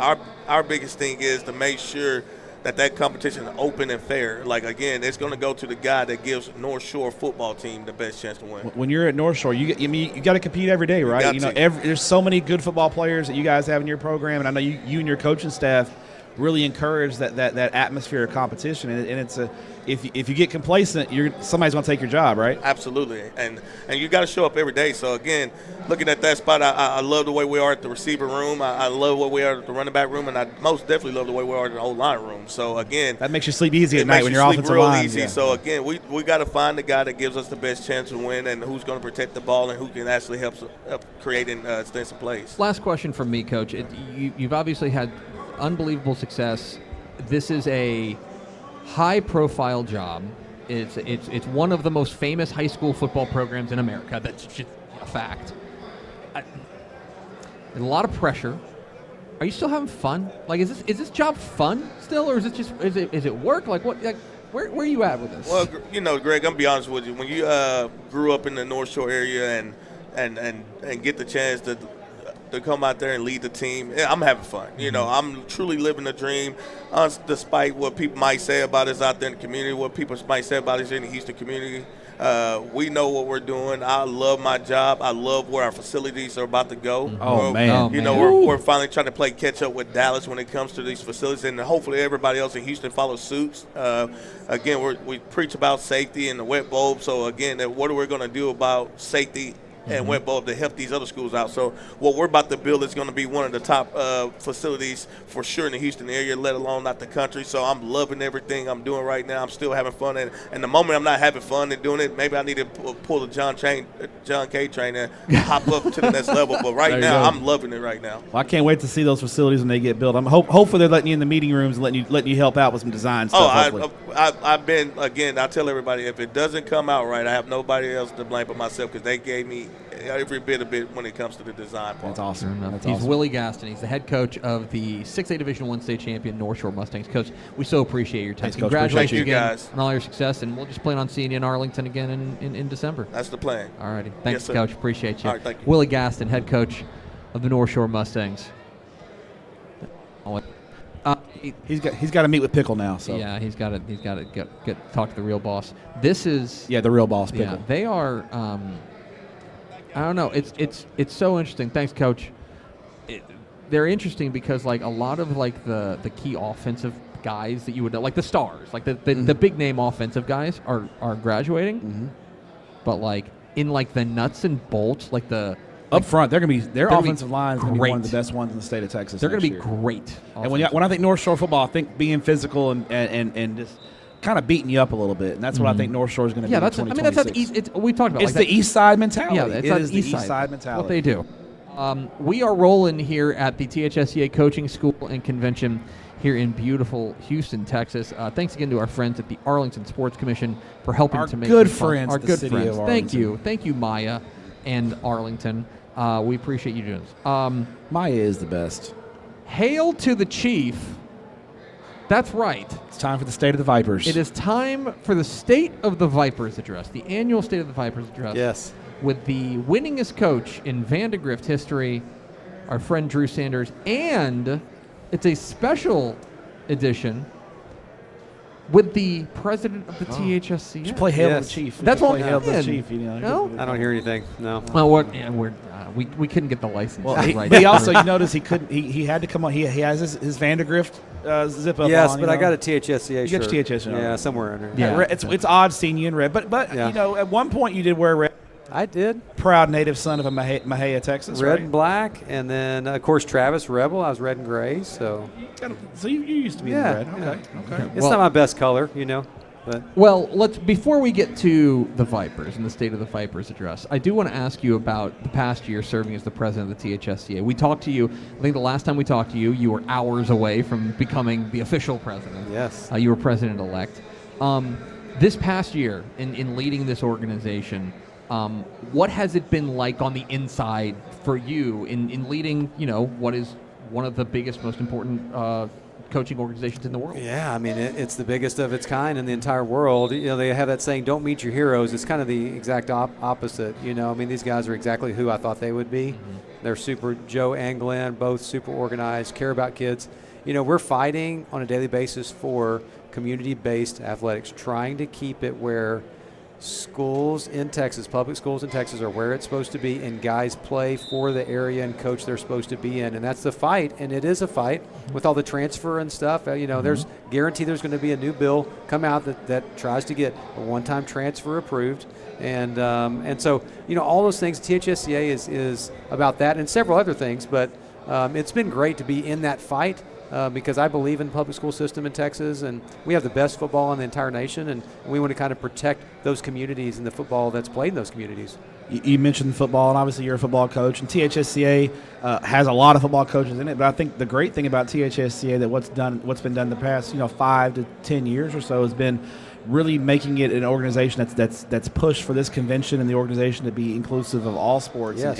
our biggest thing is to make sure that competition is open and fair. Like, again, it's going to go to the guy that gives North Shore football team the best chance to win. When you're at North Shore, you got to compete every day, right? There's so many good football players that you guys have in your program, and I know you and your coaching staff really encourage that atmosphere of competition. And it's if you get complacent, somebody's going to take your job, right? Absolutely, and you got to show up every day. So again, looking at that spot, I love the way we are at the receiver room. I love what we are at the running back room, and I most definitely love the way we are at the O-line room. So again, that makes you sleep easy at night when you're offensive line. Easy. Yeah. So again, we got to find the guy that gives us the best chance to win, and who's going to protect the ball, and who can actually help creating extensive plays. Last question from me, Coach. You've obviously had unbelievable success. This is a high-profile job. It's one of the most famous high school football programs in America. That's just a fact. A lot of pressure. Are you still having fun? Like, is this job fun still, or is it work? Like, what? Like, where are you at with this? Well, Greg, I'm gonna be honest with you. When you grew up in the North Shore area and get the chance to come out there and lead the team, I'm having fun. I'm truly living the dream, despite what people might say about us out there in the community, what people might say about us in the Houston community. We know what we're doing. I love my job. I love where our facilities are about to go. We're finally trying to play catch up with Dallas when it comes to these facilities, and hopefully everybody else in Houston follows suit. Again, we preach about safety and the wet bulb. So again, what are we going to do about safety and wet bulb to help these other schools out? So what we're about to build is going to be one of the top facilities for sure in the Houston area, let alone not the country. So I'm loving everything I'm doing right now. I'm still having fun, and the moment I'm not having fun and doing it, maybe I need to pull the John K train and hop up to the next level. But right now, I'm loving it right now. Well, I can't wait to see those facilities when they get built. I'm hopefully they're letting you in the meeting rooms and letting you help out with some design stuff. I've been, again, I tell everybody, if it doesn't come out right, I have nobody else to blame but myself, because they gave me every bit of it when it comes to the design part. That's awesome. He's Willie Gaston. He's the head coach of the 6A Division I state champion North Shore Mustangs. Coach, we so appreciate your time. Thanks, Coach. Congratulations Thank you, again guys, on all your success, and we'll just plan on seeing you in Arlington again in December. That's the plan. All righty. Thanks, yes, Coach. Appreciate you. All right, thank you. Willie Gaston, head coach of the North Shore Mustangs. He's got to meet with Pickle now. So yeah, he's got to get talk to the real boss. This is the real boss, Pickle. Yeah, they are. I don't know. It's so interesting. Thanks, Coach. They're interesting because like a lot of like the key offensive guys that you would know, like the stars, like the big name offensive guys are graduating, but like in like the nuts and bolts, like the up front, their offensive line is going to be one of the best ones in the state of Texas. They're going to be great. And when I think North Shore football, I think being physical and just kind of beating you up a little bit, and that's what I think North Shore is going to be. That's. I mean, that's we talked about. It's the East Side mentality. Yeah, it is the East Side mentality. What they do. We are rolling here at the THSCA Coaching School and Convention here in beautiful Houston, Texas. Thanks again to our friends at the Arlington Sports Commission for helping to make good this fun. friends. Our good friends. Thank you, Maya and Arlington. We appreciate you doing this. Maya is the best. Hail to the Chief. That's right. It's time for the State of the Vipers. It is time for the State of the Vipers address, the annual State of the Vipers address. Yes. With the winningest coach in Vandegrift history, our friend Drew Sanders, and it's a special edition with the president of the THSCA. Just play Hail to the Chief. That's what Hail to the Chief. No? I don't hear anything. No. Well, we couldn't get the license. Well, he also, you notice he couldn't. He had to come on. He has his Vandegrift zip up. Yes, on, but I got a THSCA shirt. You got your THSCA shirt. Yeah, somewhere under. Yeah, it's odd seeing you in red, but yeah. You know, at one point you did wear red. I did. Proud native son of a Mahia, Texas. Red right? and black, and then of course Travis Rebel. I was red and gray. So you used to be in red. Okay. It's not my best color, you know. But well, before we get to the Vipers and the State of the Vipers address, I do want to ask you about the past year serving as the president of the THSCA. We talked to you, I think the last time we talked to you, you were hours away from becoming the official president. Yes. You were president-elect. This past year, in leading this organization, what has it been like on the inside for you in leading, what is one of the biggest, most important coaching organizations in the world? Yeah, I mean, it's the biggest of its kind in the entire world. They have that saying, don't meet your heroes. It's kind of the exact opposite. I mean, these guys are exactly who I thought they would be. Mm-hmm. They're super, Joe and Glenn, both super organized, care about kids. We're fighting on a daily basis for community-based athletics, trying to keep it where schools in Texas, public schools in Texas, are where it's supposed to be, and guys play for the area and coach they're supposed to be in. And that's the fight, and it is a fight with all the transfer and stuff. There's guarantee there's going to be a new bill come out that tries to get a one-time transfer approved. And so, all those things, THSCA is about that and several other things. But it's been great to be in that fight. Because I believe in the public school system in Texas, and we have the best football in the entire nation, and we want to kind of protect those communities and the football that's played in those communities. You mentioned football, and obviously you're a football coach, and THSCA has a lot of football coaches in it. But I think the great thing about THSCA that what's been done the past 5 to 10 years or so has been really making it an organization that's pushed for this convention and the organization to be inclusive of all sports. Yes.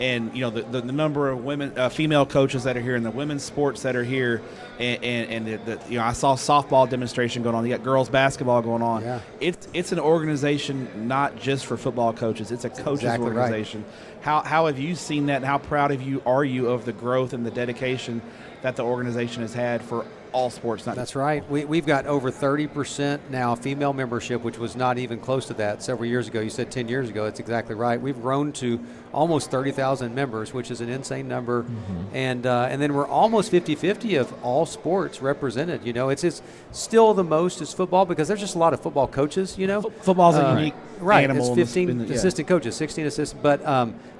And the number of women, female coaches that are here, and the women's sports that are here, and I saw softball demonstration going on. You got girls basketball going on. Yeah. It's an organization not just for football coaches. It's a coaches organization. Right. How have you seen that? And how proud are you of the growth and the dedication that the organization has had for all sports? That's right. We've got over 30% now female membership, which was not even close to that several years ago. You said 10 years ago. That's exactly right. We've grown to almost 30,000 members, which is an insane number. Mm-hmm. And then we're almost 50-50 of all sports represented. It's still the most is football, because there's just a lot of football coaches. Football's a unique animal. It's 15 assistant coaches, 16 assistants. But,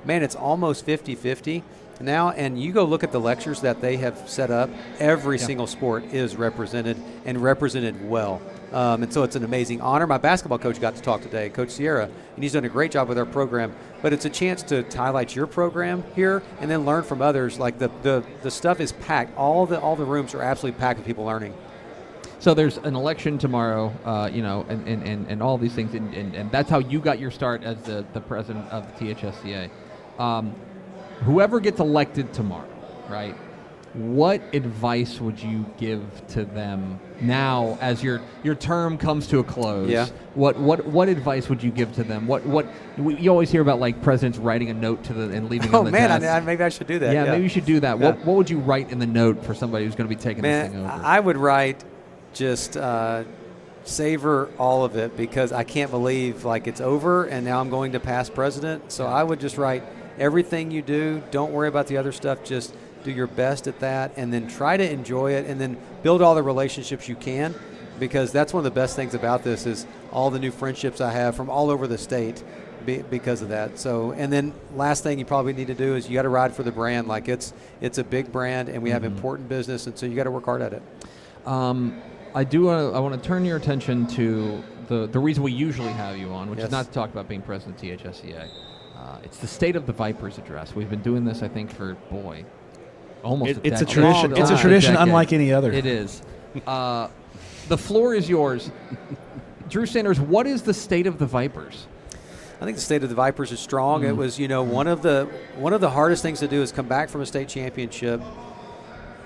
man, it's almost 50-50. Now, and you go look at the lectures that they have set up, every single sport is represented, and represented well. And so it's an amazing honor. My basketball coach got to talk today, Coach Sierra, and he's done a great job with our program. But it's a chance to highlight your program here and then learn from others. Like the stuff is packed. All the rooms are absolutely packed with people learning. So there's an election tomorrow, and all these things, and that's how you got your start as the president of the THSCA. Whoever gets elected tomorrow, right? What advice would you give to them now as your term comes to a close? Yeah. What advice would you give to them? You always hear about like presidents writing a note to and leaving on the desk. Maybe I should do that. Yeah, maybe you should do that. Yeah. What would you write in the note for somebody who's going to be taking this thing over? I would write just savor all of it, because I can't believe it's over and now I'm going to past president. So I would just write, everything you do, don't worry about the other stuff. Just do your best at that, and then try to enjoy it, and then build all the relationships you can, because that's one of the best things about this is all the new friendships I have from all over the state because of that. So, and then last thing you probably need to do is you got to ride for the brand. It's a big brand, and we have important business, and so you got to work hard at it. I want to turn your attention to the reason we usually have you on, which is not to talk about being president of THSCA. It's the State of the Vipers address. We've been doing this, I think, for almost a decade. It's a tradition. It's a tradition unlike any other. It is. The floor is yours. Drew Sanders, what is the State of the Vipers? I think the State of the Vipers is strong. It was, one of the hardest things to do is come back from a state championship,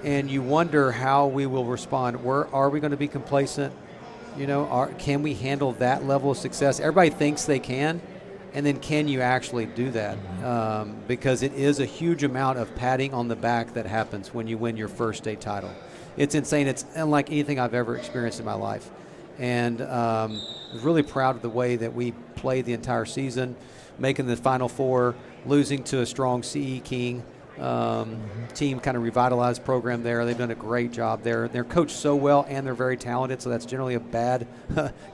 and you wonder how we will respond. Are we going to be complacent? Can we handle that level of success? Everybody thinks they can. And then can you actually do that? Because it is a huge amount of patting on the back that happens when you win your first state title. It's insane. It's unlike anything I've ever experienced in my life. And I was really proud of the way that we played the entire season, making the Final Four, losing to a strong CE King team, kind of revitalized program there. They've done a great job there. They're coached so well, and they're very talented, so that's generally a bad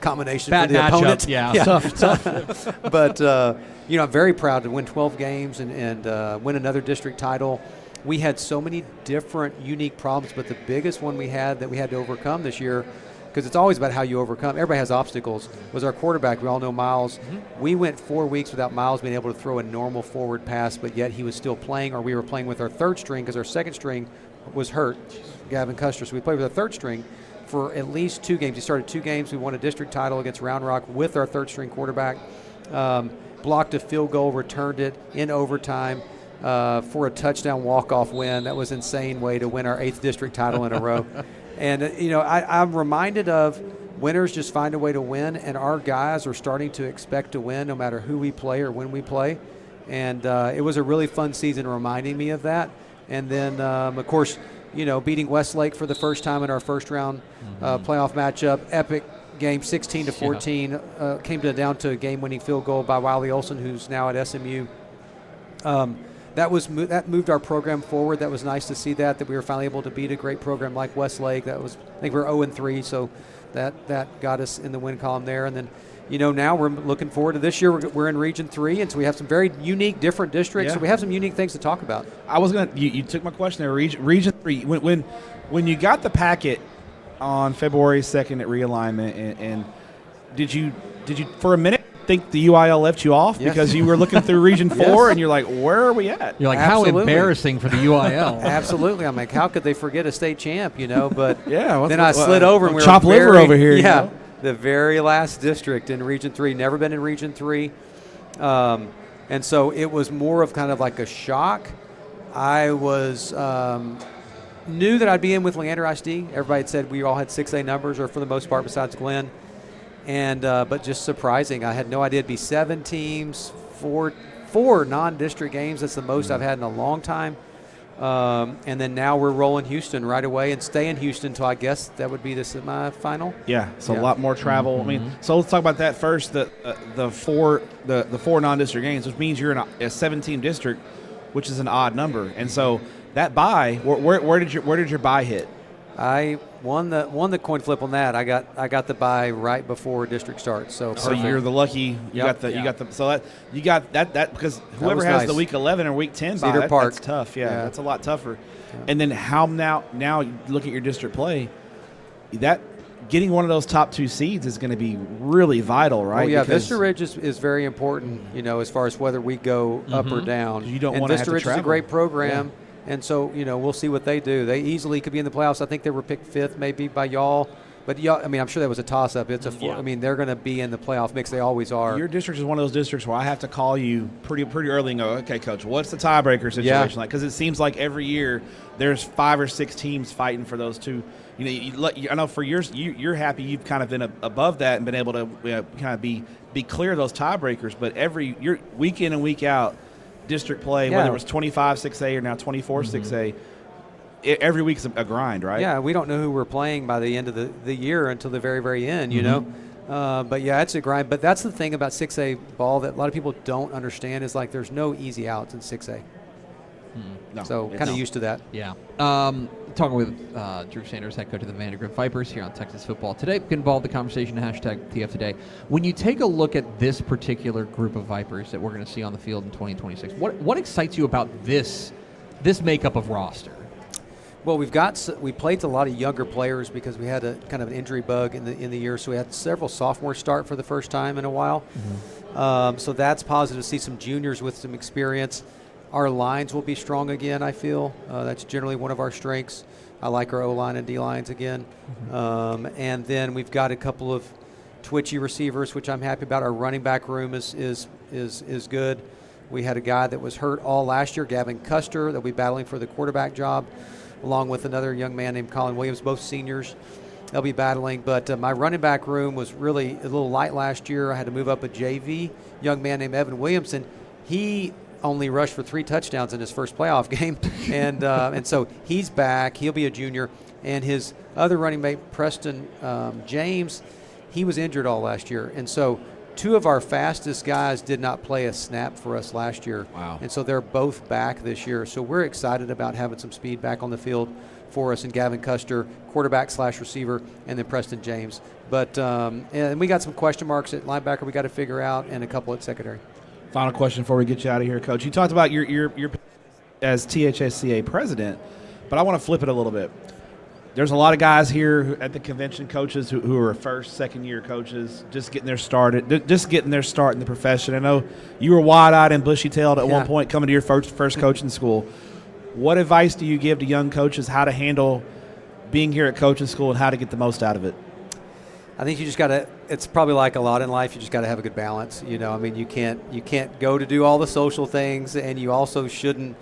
combination for the opponent. Yeah. Tough. But, I'm very proud to win 12 games and win another district title. We had so many different, unique problems, but the biggest one we had that we had to overcome this year because it's always about how you overcome. Everybody has obstacles. Was our quarterback. We all know Miles. We went 4 weeks without Miles being able to throw a normal forward pass, but yet he was still playing, or we were playing with our third string because our second string was hurt, Gavin Custer. So we played with our third string for at least 2 games. He started 2 games. We won a district title against Round Rock with our third string quarterback. Blocked a field goal, returned it in overtime for a touchdown walk-off win. That was an insane way to win our 8th district title in a row. And, I'm reminded of winners just find a way to win, and our guys are starting to expect to win no matter who we play or when we play. And it was a really fun season reminding me of that. And then, of course, beating Westlake for the first time in our first round playoff matchup, epic game, 16-14, came down to a game-winning field goal by Wiley Olson, who's now at SMU. That moved our program forward. That was nice to see that we were finally able to beat a great program like Westlake. I think we were 0-3, so that got us in the win column there. And then, now we're looking forward to this year. We're in Region 3, and so we have some very unique, different districts. Yeah. So we have some unique things to talk about. I was gonna. You took my question there. Region 3. When you got the packet on February 2nd at realignment, and did you for a minute think the UIL left you off because you were looking through Region 4 and you're like, where are we at? You're like, how embarrassing for the UIL. Absolutely. I'm like, how could they forget a state champ, But yeah, then I slid over and we were chop liver over here. Yeah, the very last district in Region 3. Never been in Region 3. And so it was more of kind of like a shock. I was knew that I'd be in with Leander ISD. Everybody had said we all had 6A numbers, or for the most part besides Glenn. And but just surprising. I had no idea it'd be 7 teams, four non-district games. That's the most I've had in a long time. And then now we're rolling Houston right away and stay in Houston until I guess that would be the semifinal. Yeah, so a lot more travel. I mean, so let's talk about that first. The four non-district games, which means you're in a 7-team district, which is an odd number. And so that bye, where did your bye hit? I won the coin flip on that. I got the bye right before district starts. So you're the lucky. You got that because whoever has the week 11 or week 10 bye, that's tough. Yeah, that's a lot tougher. Yeah. And then now you look at your district play. That getting one of those top 2 seeds is going to be really vital, right? Oh, yeah, Vista Ridge is very important. As far as whether we go up or down. You don't want to have to travel. Vista Ridge is a great program. Yeah. And so, we'll see what they do. They easily could be in the playoffs. I think they were picked 5th maybe by y'all. But, y'all, I'm sure that was a toss-up. It's they're going to be in the playoff mix. They always are. Your district is one of those districts where I have to call you pretty early and go, okay, Coach, what's the tiebreaker situation like? Because it seems like every year there's 5 or 6 teams fighting for those 2. I know for yours, you're happy you've kind of been above that and been able to kind of be clear of those tiebreakers. But you're week in and week out, district play, whether it was 25 6A or now 24 6A, every week's a grind, right? Yeah, we don't know who we're playing by the end of the year until the very, very end, But, yeah, it's a grind. But that's the thing about 6A ball that a lot of people don't understand is, like, there's no easy outs in 6A. No, so kind of used to that. Yeah. Talking with Drew Sanders, head coach of the Vandergrift Vipers here on Texas Football Today. Get involved in the conversation, #TF Today. When you take a look at this particular group of Vipers that we're going to see on the field in 2026, what excites you about this makeup of roster? Well, we played a lot of younger players because we had a kind of an injury bug in the year, so we had several sophomores start for the first time in a while. So that's positive to see some juniors with some experience. Our lines will be strong again, I feel. That's generally one of our strengths. I like our O-line and D-lines again. And then we've got a couple of twitchy receivers, which I'm happy about. Our running back room is good. We had a guy that was hurt all last year, Gavin Custer, that will be battling for the quarterback job, along with another young man named Colin Williams, both seniors. They'll be battling. But my running back room was really a little light last year. I had to move up a JV young man named Evan Williamson. He only rushed for 3 touchdowns in his first playoff game. And so he's back. He'll be a junior. And his other running mate, Preston James, he was injured all last year. And so 2 of our fastest guys did not play a snap for us last year. Wow. And so they're both back this year. So we're excited about having some speed back on the field for us, and Gavin Custer, quarterback/receiver, and then Preston James. But and we got some question marks at linebacker we got to figure out, and a couple at secondary. Final question before we get you out of here, Coach. You talked about your as THSCA president, but I want to flip it a little bit. there's a lot of guys here at the convention, coaches who are first, second-year coaches, just getting their start in the profession. I know you were wide-eyed and bushy-tailed at one point coming to your first coaching school. What advice do you give to young coaches how to handle being here at coaching school and how to get the most out of it? I think you just got to. It's probably like a lot in life. You just got to have a good balance. You know, I mean, you can't go to do all the social things, and you also shouldn't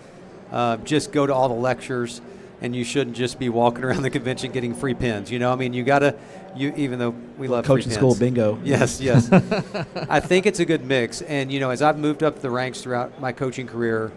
just go to all the lectures, and you shouldn't just be walking around the convention getting free pins. You know, I mean, you got to. Even though we love coaching free school pins. bingo. Yes. I think it's a good mix, and you know, as I've moved up the ranks throughout my coaching career,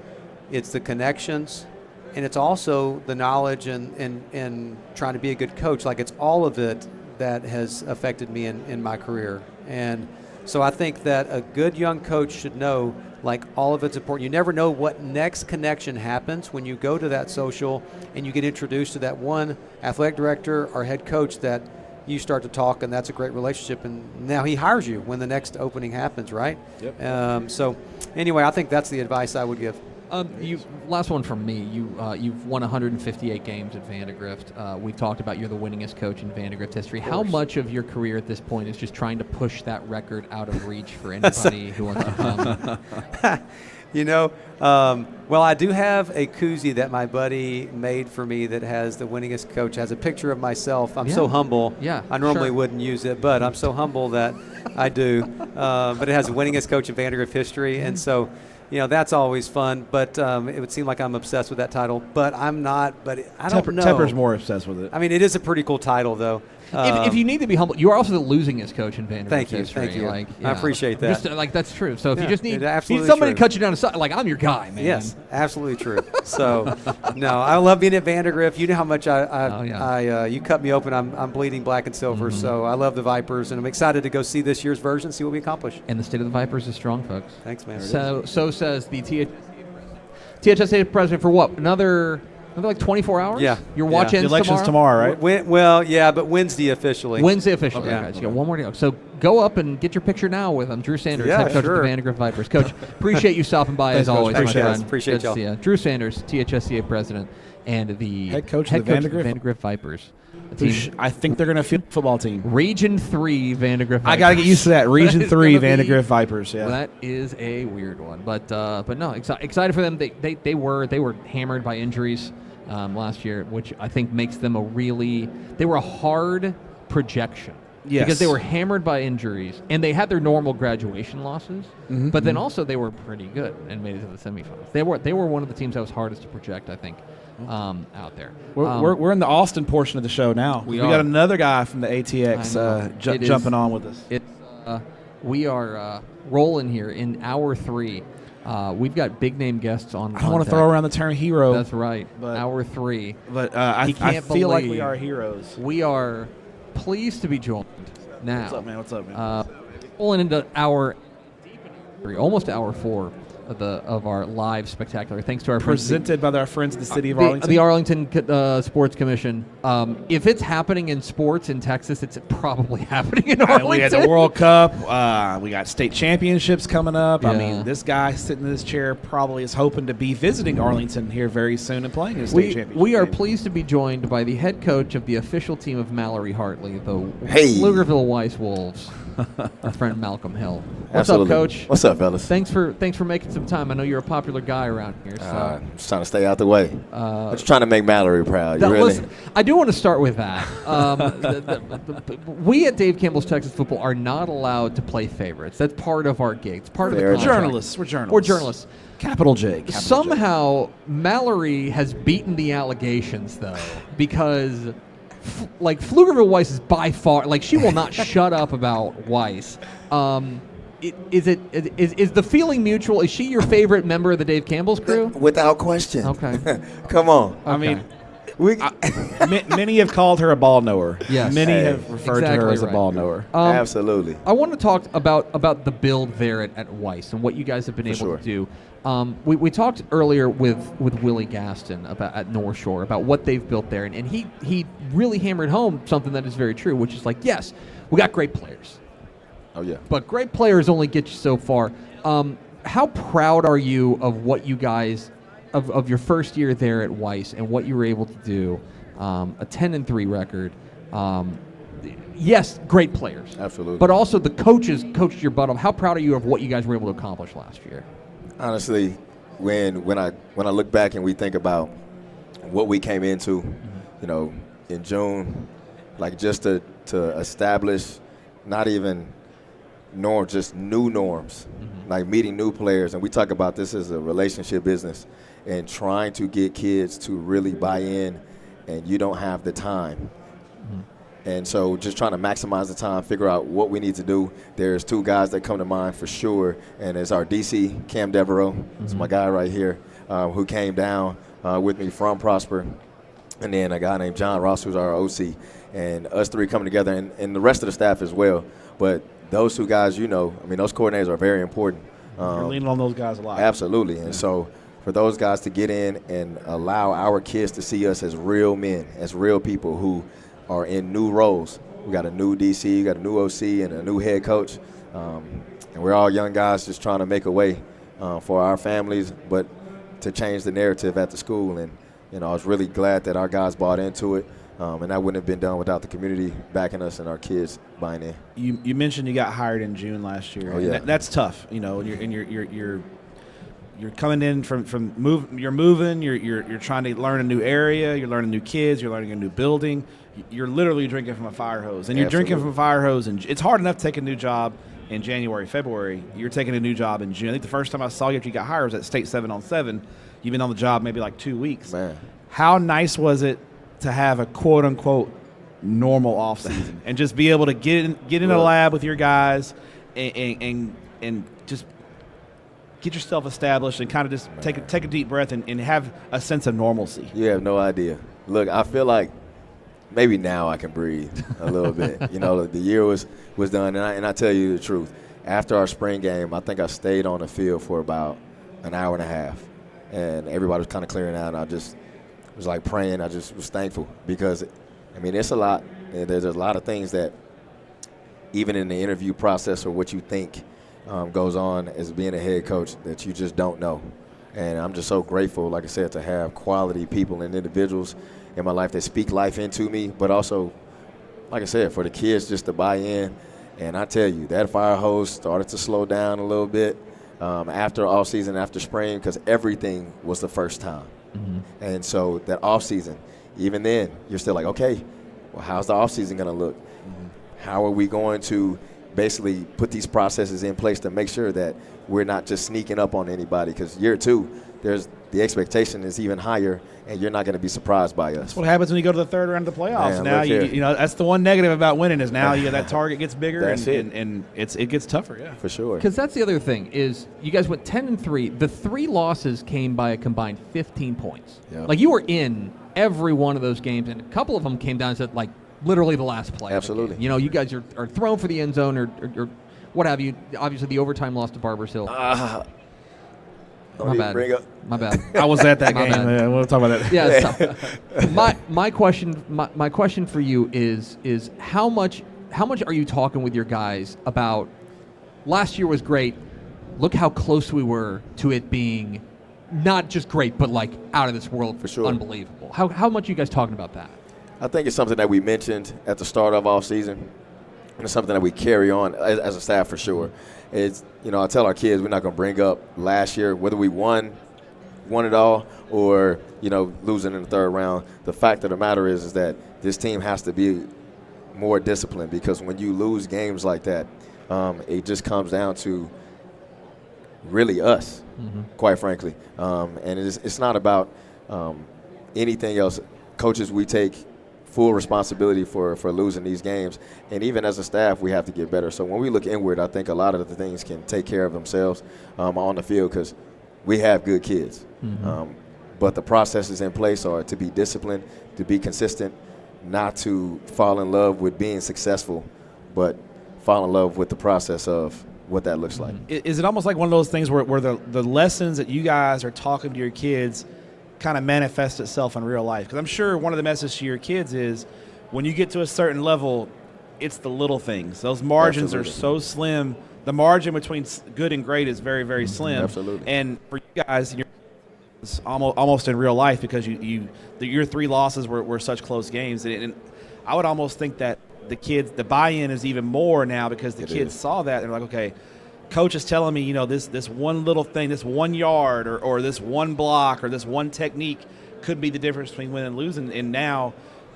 it's the connections. And it's also the knowledge and trying to be a good coach. Like, it's all of it that has affected me in my career. And so I think that a good young coach should know, like, all of it's important. You never know what next connection happens when you go to that social and you get introduced to that one athletic director or head coach that you start to talk, and that's a great relationship. And now he hires you when the next opening happens, right? Yep. So anyway, I think that's the advice I would give. Last one from me. You've won 158 games at Vandegrift. We've talked about you're the winningest coach in Vandegrift history. How much of your career at this point is just trying to push that record out of reach for anybody who wants to come? You know, well, I do have a koozie that my buddy made for me that has the winningest coach, has a picture of myself. I'm so humble. Yeah, I normally wouldn't use it, but I'm so humble that I do. But it has the winningest coach in Vandegrift history, and so, you know, that's always fun. But it would seem like I'm obsessed with that title, but I'm not. But I don't know. Tepper's more obsessed with it. I mean, it is a pretty cool title, though. If you need to be humble, you are also the losingest coach in Vandegrift Thank you, history. thank you. Like, I appreciate that. Just, like, that's true. So if you just need absolutely somebody true. to cut you down aside, like, I'm your guy, man. Yes, absolutely true. So, no, I love being at Vandegrift. You know how much you cut me open. I'm bleeding black and silver. So I love the Vipers, and I'm excited to go see this year's version, see what we accomplish. And the state of the Vipers is strong, folks. Thanks, man. So says the THSCA president for what? Another like 24 hours? Yeah. Your watch ends election's tomorrow, right? Well, yeah, but Wednesday officially. Wednesday officially. Okay. Okay, so you got one more to go. So go up and get your picture now with Drew Sanders, Yeah, head coach sure. of the Vandegrift Vipers. Coach, appreciate you stopping by Thanks, as Coach. always. Appreciate my it. friend. Appreciate Good to see y'all. ya. Drew Sanders, THSCA president, and the head coach of the Vandegrift Vipers. I think they're going to field football team. Region 3 Vandegrift Vipers. I got to get used to that. Region 3 Vandegrift Vipers. Yeah. Well, that is a weird one, but no, excited for them. They were hammered by injuries last year, which I think makes them they were a hard projection. Yes. Because they were hammered by injuries, and they had their normal graduation losses, but then also they were pretty good and made it to the semifinals. They were one of the teams that was hardest to project, I think, out there. We're in the Austin portion of the show now. We got another guy from the ATX jumping on with us. We are rolling here in hour 3. We've got big name guests on. I don't want to throw around the term hero. That's right. But, hour 3. But I feel like we are heroes. We are pleased to be joined now. What's up, man? Rolling into hour 3, almost hour 4 of our live spectacular. Thanks to our presented by our friends at the city of Arlington. The Arlington Sports Commission. If it's happening in sports in Texas, it's probably happening in Arlington. We had the World Cup. We got state championships coming up. Yeah. I mean, this guy sitting in this chair probably is hoping to be visiting Arlington here very soon and playing in a state championship. We are pleased to be joined by the head coach of the official team of Mallory Hartley, the Pflugerville Weiss Wolves, our friend Malcolm Hill. What's up, Coach? What's up, fellas? Thanks for making some time. I know you're a popular guy around here. So. Just trying to stay out the way. Just trying to make Mallory proud. Listen, I do want to start with that. We at Dave Campbell's Texas Football are not allowed to play favorites. That's part of our gig. It's part of the contract. Journalists. We're journalists. We're journalists. Capital J. Somehow, Mallory has beaten the allegations, though, because Pflugerville Weiss is by far, she will not shut up about Weiss. Is the feeling mutual? Is she your favorite member of the Dave Campbell's crew? Without question. Okay. Come on. I mean, many have called her a ball knower. Yes. Many have referred to her as a ball knower. Absolutely. I want to talk about the build there at Weiss and what you guys have been able to do. We talked earlier with Willie Gaston at North Shore about what they've built there, and he really hammered home something that is very true, which is yes, we got great players. Oh, yeah. But great players only get you so far. How proud are you of what you guys, of your first year there at Weiss and what you were able to do a 10-3 record. Yes, great players. Absolutely. But also the coaches coached your butt off. How proud are you of what you guys were able to accomplish last year? Honestly, when I look back and we think about what we came into, you know, in June, like just to establish not even norms, just new norms, like meeting new players. And we talk about this as a relationship business and trying to get kids to really buy in, and you don't have the time. And so just trying to maximize the time, figure out what we need to do. There's two guys that come to mind for sure, and it's our DC, Cam Devereaux. It's my guy right here who came down with me from Prosper. And then a guy named John Ross, who's our OC. And us three coming together, and the rest of the staff as well. But those two guys, you know, I mean, those coordinators are very important. You're leaning on those guys a lot. Absolutely. And so for those guys to get in and allow our kids to see us as real men, as real people who are in new roles. We got a new DC, we got a new OC, and a new head coach. And we're all young guys just trying to make a way for our families, but to change the narrative at the school. And, you know, I was really glad that our guys bought into it. And that wouldn't have been done without the community backing us and our kids buying in. You mentioned you got hired in June last year. Oh, yeah. That's tough, you know. You're coming in from you're moving. You're trying to learn a new area. You're learning new kids. You're learning a new building. You're literally drinking from a fire hose, and you're drinking from a fire hose. And it's hard enough to take a new job in January, February. You're taking a new job in June. I think the first time I saw you after you got hired was at State 7-on-7. You've been on the job maybe like 2 weeks. Man, how nice was it to have a quote unquote normal off season and just be able to get in a lab with your guys and just get yourself established and kind of just take a deep breath and have a sense of normalcy? You have no idea. Look, I feel like maybe now I can breathe a little bit. You know, the year was done, and I tell you the truth. After our spring game, I think I stayed on the field for about an hour and a half, and everybody was kind of clearing out, and I just was like praying. I just was thankful because, I mean, it's a lot. And there's a lot of things that even in the interview process or what you think goes on as being a head coach that you just don't know. And I'm just so grateful, like I said, to have quality people and individuals in my life that speak life into me, but also, like I said, for the kids just to buy in. And I tell you, that fire hose started to slow down a little bit after off season, after spring, because everything was the first time. And so that off season, even then, you're still like, okay, well, how's the off season going to look? How are we going to basically put these processes in place to make sure that we're not just sneaking up on anybody? Because year two, the expectation is even higher, and you're not going to be surprised by us. That's what happens when you go to the third round of the playoffs. Man, now you know that's the one negative about winning is now that target gets bigger and it gets tougher. Yeah, for sure. Because that's the other thing is you guys went 10-3. The 3 losses came by a combined 15 points. Yep. Like you were in every one of those games, and a couple of them came down to like literally the last play. Absolutely. You know, you guys are thrown for the end zone or what have you. Obviously, the overtime loss to Barbers Hill. My bad. My bad. I was at that game. Bad. We'll talk about that. Yeah. My question for you is how much are you talking with your guys about? Last year was great. Look how close we were to it being not just great, but like out of this world. For sure. Unbelievable. How much are you guys talking about that? I think it's something that we mentioned at the start of off season, and it's something that we carry on as a staff for sure. It's, you know, I tell our kids we're not going to bring up last year, whether we won it all or, you know, losing in the third round. The fact of the matter is that this team has to be more disciplined, because when you lose games like that, it just comes down to really us, quite frankly. And it's not about anything else. Coaches, we take full responsibility for losing these games. And even as a staff, we have to get better. So when we look inward, I think a lot of the things can take care of themselves on the field, because we have good kids. But the processes in place are to be disciplined, to be consistent, not to fall in love with being successful, but fall in love with the process of what that looks like. Is it almost like one of those things where the lessons that you guys are talking to your kids kind of manifest itself in real life? Because I'm sure one of the messages to your kids is when you get to a certain level, it's the little things. Those margins are so slim. The margin between good and great is very, very slim. Absolutely. And for you guys, almost in real life because your 3 losses were such close games, and I would almost think that the buy-in is even more now because the kids saw that and they're like, okay, coach is telling me, this one little thing, this 1 yard or this one block or this one technique could be the difference between winning and losing, and now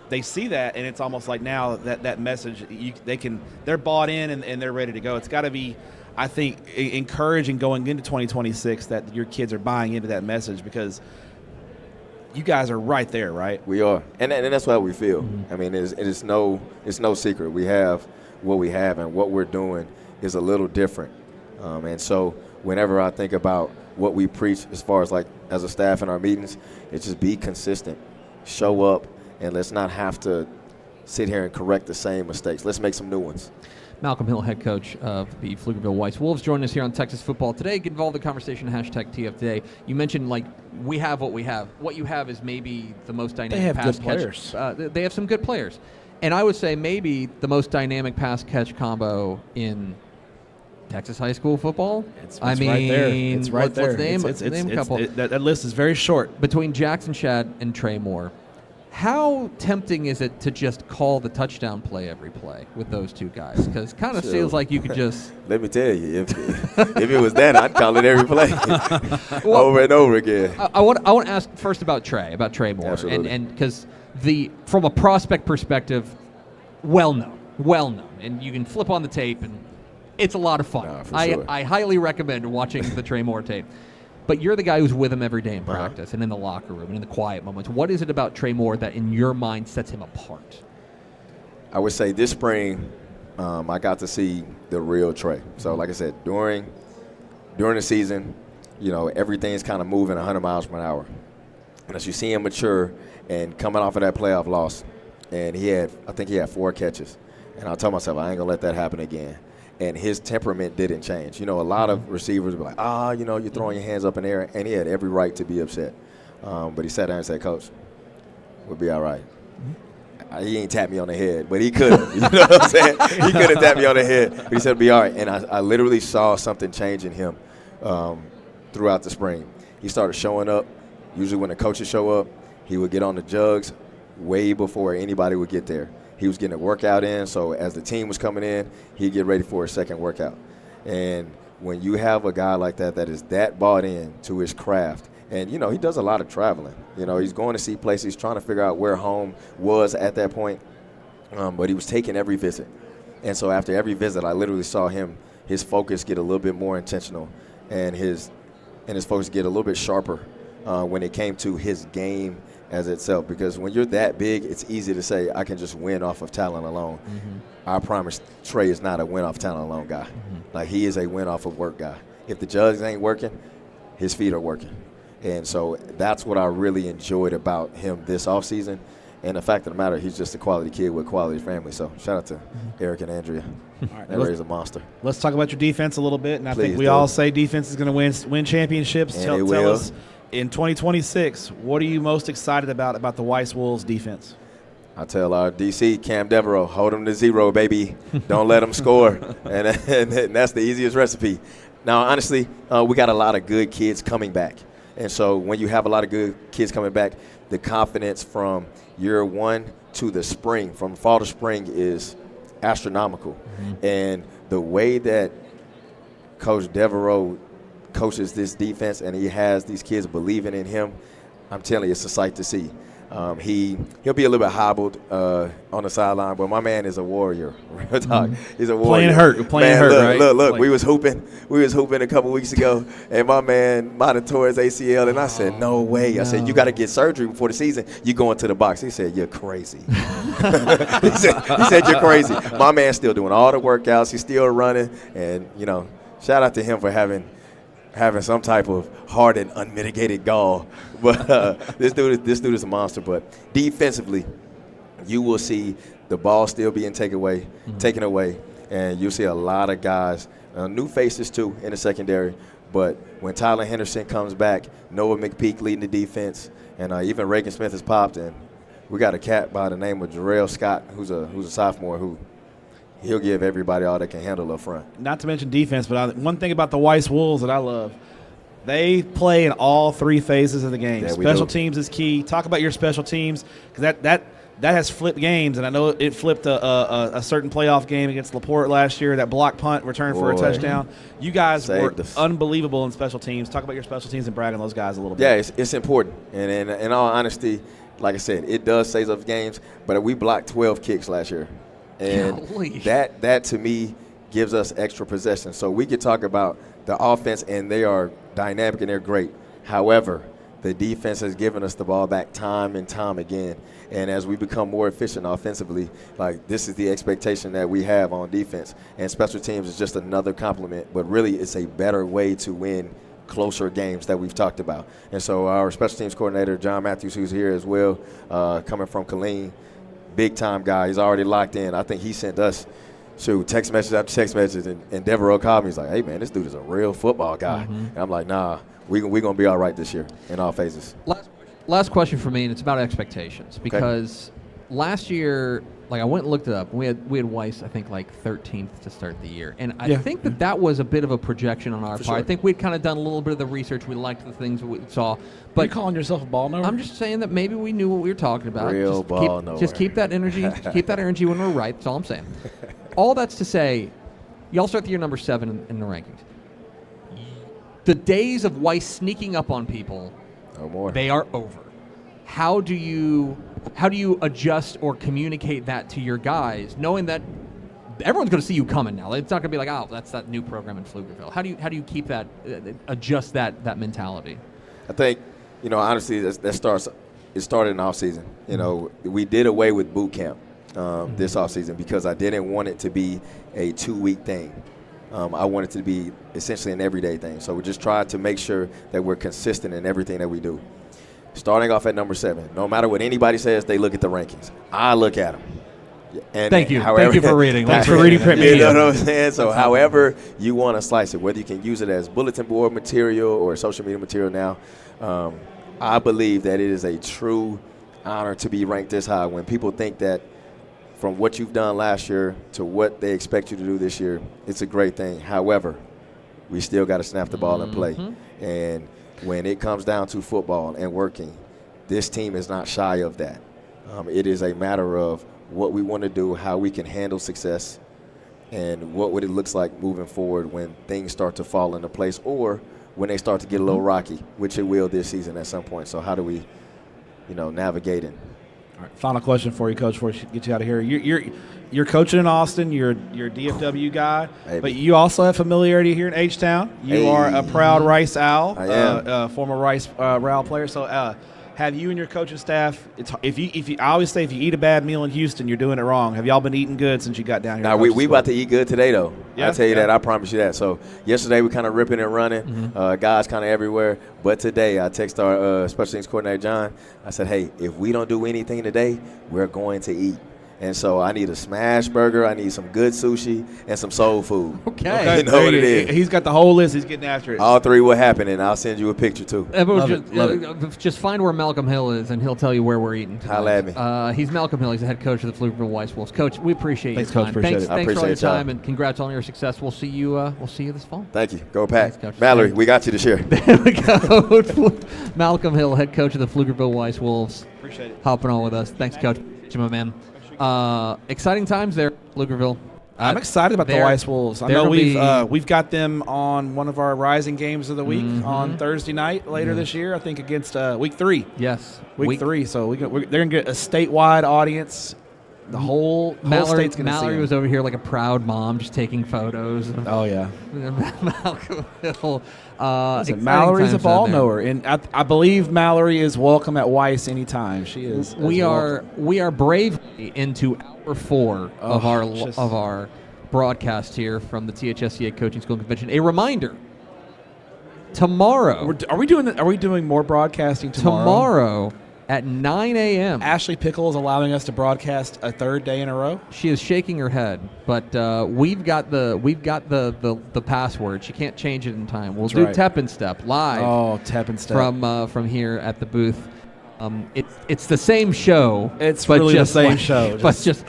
they see that, and it's almost like now that message they're bought in and they're ready to go. It's got to be, I think, encouraging going into 2026 that your kids are buying into that message because you guys are right there, right? We are, and that's how we feel. Mm-hmm. I mean, it's no secret. We have what we have, and what we're doing is a little different. And so whenever I think about what we preach as far as like as a staff in our meetings, it's just be consistent, show up, and let's not have to sit here and correct the same mistakes. Let's make some new ones. Malcom Hill, head coach of the Pflugerville Weiss Wolves, joining us here on Texas Football Today. Get involved in the conversation, #TF Today. You mentioned, we have what we have. What you have is maybe the most dynamic pass catch. They have good players. They have some good players. And I would say maybe the most dynamic pass catch combo in Texas high school football. It's right there. It's right there. Let's name a couple. That list is very short. Between Jackson Shad and Trey Moore, how tempting is it to just call the touchdown play every play with those two guys? Because it kind of feels like you could just... Let me tell you, if it was that, I'd call it every play over and over again. I want to ask first about Trey Moore. Absolutely. And because from a prospect perspective, well known. And you can flip on the tape, and it's a lot of fun. Sure. I highly recommend watching the Trey Moore tape. But you're the guy who's with him every day in practice and in the locker room and in the quiet moments. What is it about Trey Moore that, in your mind, sets him apart? I would say this spring, I got to see the real Trey. So, like I said, during the season, everything's kind of moving 100 miles per hour. And as you see him mature and coming off of that playoff loss, and I think he had 4 catches. And I told myself, I ain't going to let that happen again. And his temperament didn't change. A lot of receivers were like, you're throwing your hands up in the air, and he had every right to be upset. But he sat down and said, Coach, we'll be all right. Mm-hmm. He ain't tapped me on the head, but he could have. You know what I'm saying? He could have tapped me on the head, but he said, be all right. And I literally saw something change in him throughout the spring. He started showing up. Usually when the coaches show up, he would get on the jugs way before anybody would get there. He was getting a workout in, so as the team was coming in, he'd get ready for a second workout. And when you have a guy like that is that bought in to his craft, and, he does a lot of traveling. He's going to see places, trying to figure out where home was at that point, but he was taking every visit. And so after every visit, I literally saw his focus get a little bit more intentional and his focus get a little bit sharper when it came to his game as itself, because when you're that big, it's easy to say, I can just win off of talent alone. Mm-hmm. I promise Trey is not a win off talent alone guy. Mm-hmm. He is a win off of work guy. If the jugs ain't working, his feet are working. And so that's what I really enjoyed about him this offseason. And the fact of the matter, he's just a quality kid with a quality family. So shout out to Eric and Andrea. All right, that raised a monster. Let's talk about your defense a little bit. And I think we do. all say defense is going to win championships. And tell us, in 2026, what are you most excited about the Weiss Wolves defense? I tell our DC, Cam Devereaux, hold them to 0, baby. Don't let them score. And that's the easiest recipe. Now, honestly, we got a lot of good kids coming back. And so when you have a lot of good kids coming back, the confidence from year 1 to the spring, from fall to spring, is astronomical. Mm-hmm. And the way that Coach Devereaux coaches this defense and he has these kids believing in him, I'm telling you, it's a sight to see. He'll be a little bit hobbled on the sideline, but my man is a warrior. Real talk. He's a warrior. Playing hurt, right? Look, we was hooping a couple weeks ago, and my man might have tore his ACL, and I said, no way. I said, you got to get surgery before the season. You go into the box. He said, you're crazy. he said, you're crazy. My man's still doing all the workouts. He's still running, and, shout out to him for having some type of hard and unmitigated gall. But this dude is a monster. But defensively, you will see the ball still being taken away, and you'll see a lot of guys, new faces too, in the secondary. But when Tyler Henderson comes back, Noah McPeak leading the defense, and even Reagan Smith has popped, and we got a cat by the name of Jarrell Scott, who's a sophomore who he'll give everybody all they can handle up front. Not to mention defense, but one thing about the Weiss Wolves that I love, They play in all three phases of the game. Yeah, Special teams is key. Talk about your special teams, because that has flipped games, and I know it flipped a certain playoff game against LaPorte last year. That block punt return for a touchdown. You guys were unbelievable in special teams. Talk about your special teams and brag on those guys a little bit. Yeah, it's important. And in all honesty, like I said, it does save up games, but we blocked 12 kicks last year. And that to me gives us extra possession. So we could talk about the offense, and they are dynamic and they're great. However, the defense has given us the ball back time and time again. And as we become more efficient offensively, like this is the expectation that we have on defense. And special teams is just another compliment, but really it's a better way to win closer games that we've talked about. And so our special teams coordinator, John Matthews, who's here as well, coming from Killeen, big-time guy. He's already locked in. I think he sent us text message after text message, and Devereaux called me. He's like, hey, man, this dude is a real football guy. And I'm like, nah, we're going to be all right this year in all phases. Last question for me, and it's about expectations. Because last year, like I went and looked it up. We had Weiss, I think, like 13th to start the year. And I think that was a bit of a projection on our part. Sure. I think we'd kind of done a little bit of the research. We liked the things we saw. But are you calling yourself a ball knower? I'm just saying that maybe we knew what we were talking about. Real ball knower. Just keep that energy. Keep that energy when we're right. That's all I'm saying. All that's to say, y'all start the year number 7 in the rankings. The days of Weiss sneaking up on people, no more. They are over. How do you adjust or communicate that to your guys, knowing that everyone's going to see you coming now? It's not going to be like, oh, that's that new program in Pflugerville. How do you keep that, adjust that mentality? I think, honestly, it started in off season. We did away with boot camp this off season because I didn't want it to be a 2-week thing. I want it to be essentially an everyday thing. So we just tried to make sure that we're consistent in everything that we do. Starting off at number 7, no matter what anybody says, they look at the rankings. I look at them. And thank you for reading. Thanks for reading print media. You know what I'm saying? So however you want to slice it, whether you can use it as bulletin board material or social media material now, I believe that it is a true honor to be ranked this high. When people think that from what you've done last year to what they expect you to do this year, it's a great thing. However, we still got to snap the ball and play. And when it comes down to football and working, this team is not shy of that. It is a matter of what we want to do, how we can handle success, and what it looks like moving forward when things start to fall into place or when they start to get a little rocky, which it will this season at some point. So how do we, navigate it? All right, final question for you, Coach, before we get you out of here. You're coaching in Austin. You're a DFW guy, but you also have familiarity here in H-Town. You are a proud Rice Owl, I am. Former Rice Rowl player. So have you and your coaching staff? If you I always say if you eat a bad meal in Houston, you're doing it wrong. Have y'all been eating good since you got down here? Now we about to eat good today though. Yeah? I'll tell you that. I promise you that. So yesterday we kind of ripping and running, guys kind of everywhere. But today I text our special teams coordinator John. I said, hey, if we don't do anything today, we're going to eat. And so I need a smash burger, I need some good sushi, and some soul food. Okay. You know what it is. He's got the whole list. He's getting after it. All 3 will happen, and I'll send you a picture, too. Just find where Malcom Hill is, and he'll tell you where we're eating tonight. Holla at me. He's Malcom Hill. He's the head coach of the Pflugerville Weiss Wolves. Coach, we appreciate your time. Thanks for all your time, and congrats on your success. We'll see you this fall. Thank you. Go Pack. Thanks, Mallory, we got you this year. There we go. Malcom Hill, head coach of the Pflugerville Weiss Wolves. Appreciate it. Hopping on with us. Thanks, Coach. My man. Exciting times there, Pflugerville. I'm excited about the Weiss Wolves. I know we've got them on one of our Rising Games of the week on Thursday night later this year. I think against week 3. Yes, week 3. So they're gonna get a statewide audience. The whole state's gonna see Mallory them. was over here like a proud mom, just taking photos. Oh yeah. Malcom Hill. Mallory's a ball knower, and I believe Mallory is welcome at Weiss anytime. She is. We are bravely into hour 4 of our broadcast here from the THSCA Coaching School Convention. A reminder: tomorrow. Are we doing more broadcasting tomorrow? Tomorrow at 9 a.m. Ashley Pickle is allowing us to broadcast a 3rd day in a row. She is shaking her head, but we've got the password. She can't change it in time. We'll do Tep and Step live. Oh, Tep and Step from here at the booth. It's the same show. It's really the same show. But just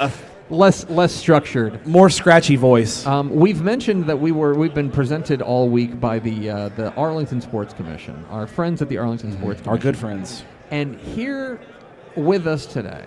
less structured, more scratchy voice. We've mentioned that we've been presented all week by the Arlington Sports Commission, our friends at the Arlington Sports Commission, our good friends. And here with us today,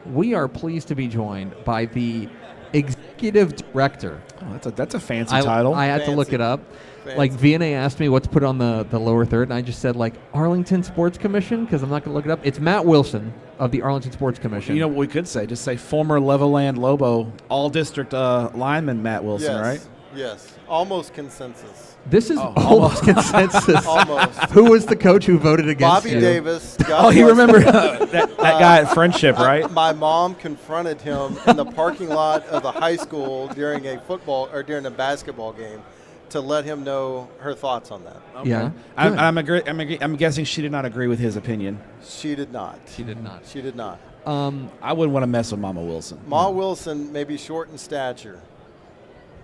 we are pleased to be joined by the executive director. Oh, that's a fancy title. I had to look it up. Fancy. Like VNA asked me what to put on the lower third, and I just said like Arlington Sports Commission because I'm not going to look it up. It's Matt Wilson of the Arlington Sports Commission. You know what we could say? Just say former Levelland Lobo all-district lineman Matt Wilson, yes. right? Yes, almost consensus. This is almost consensus. Almost. Who was the coach who voted against Bobby you? Davis. Oh, you remember that guy at Friendship, right? My mom confronted him in the parking lot of the high school during a basketball game to let him know her thoughts on that. Okay. Yeah. I'm guessing she did not agree with his opinion. She did not. She did not. She did not. I wouldn't want to mess with Mama Wilson. Ma Wilson may be short in stature,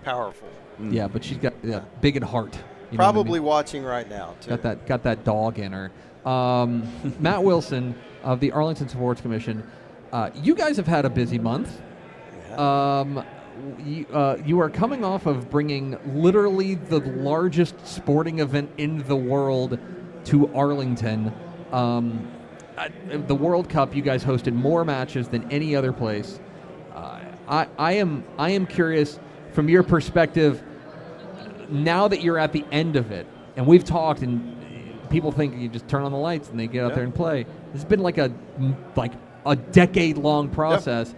powerful. Yeah, but she's got big at heart. You know Probably what watching right now, too. Got that dog in her. Matt Wilson of the Arlington Sports Commission. You guys have had a busy month. Yeah. You are coming off of bringing literally the largest sporting event in the world to Arlington. The World Cup, you guys hosted more matches than any other place. I am curious from your perspective, now that you're at the end of it, and we've talked, and people think you just turn on the lights and they get out there and play. This has been like a decade-long process.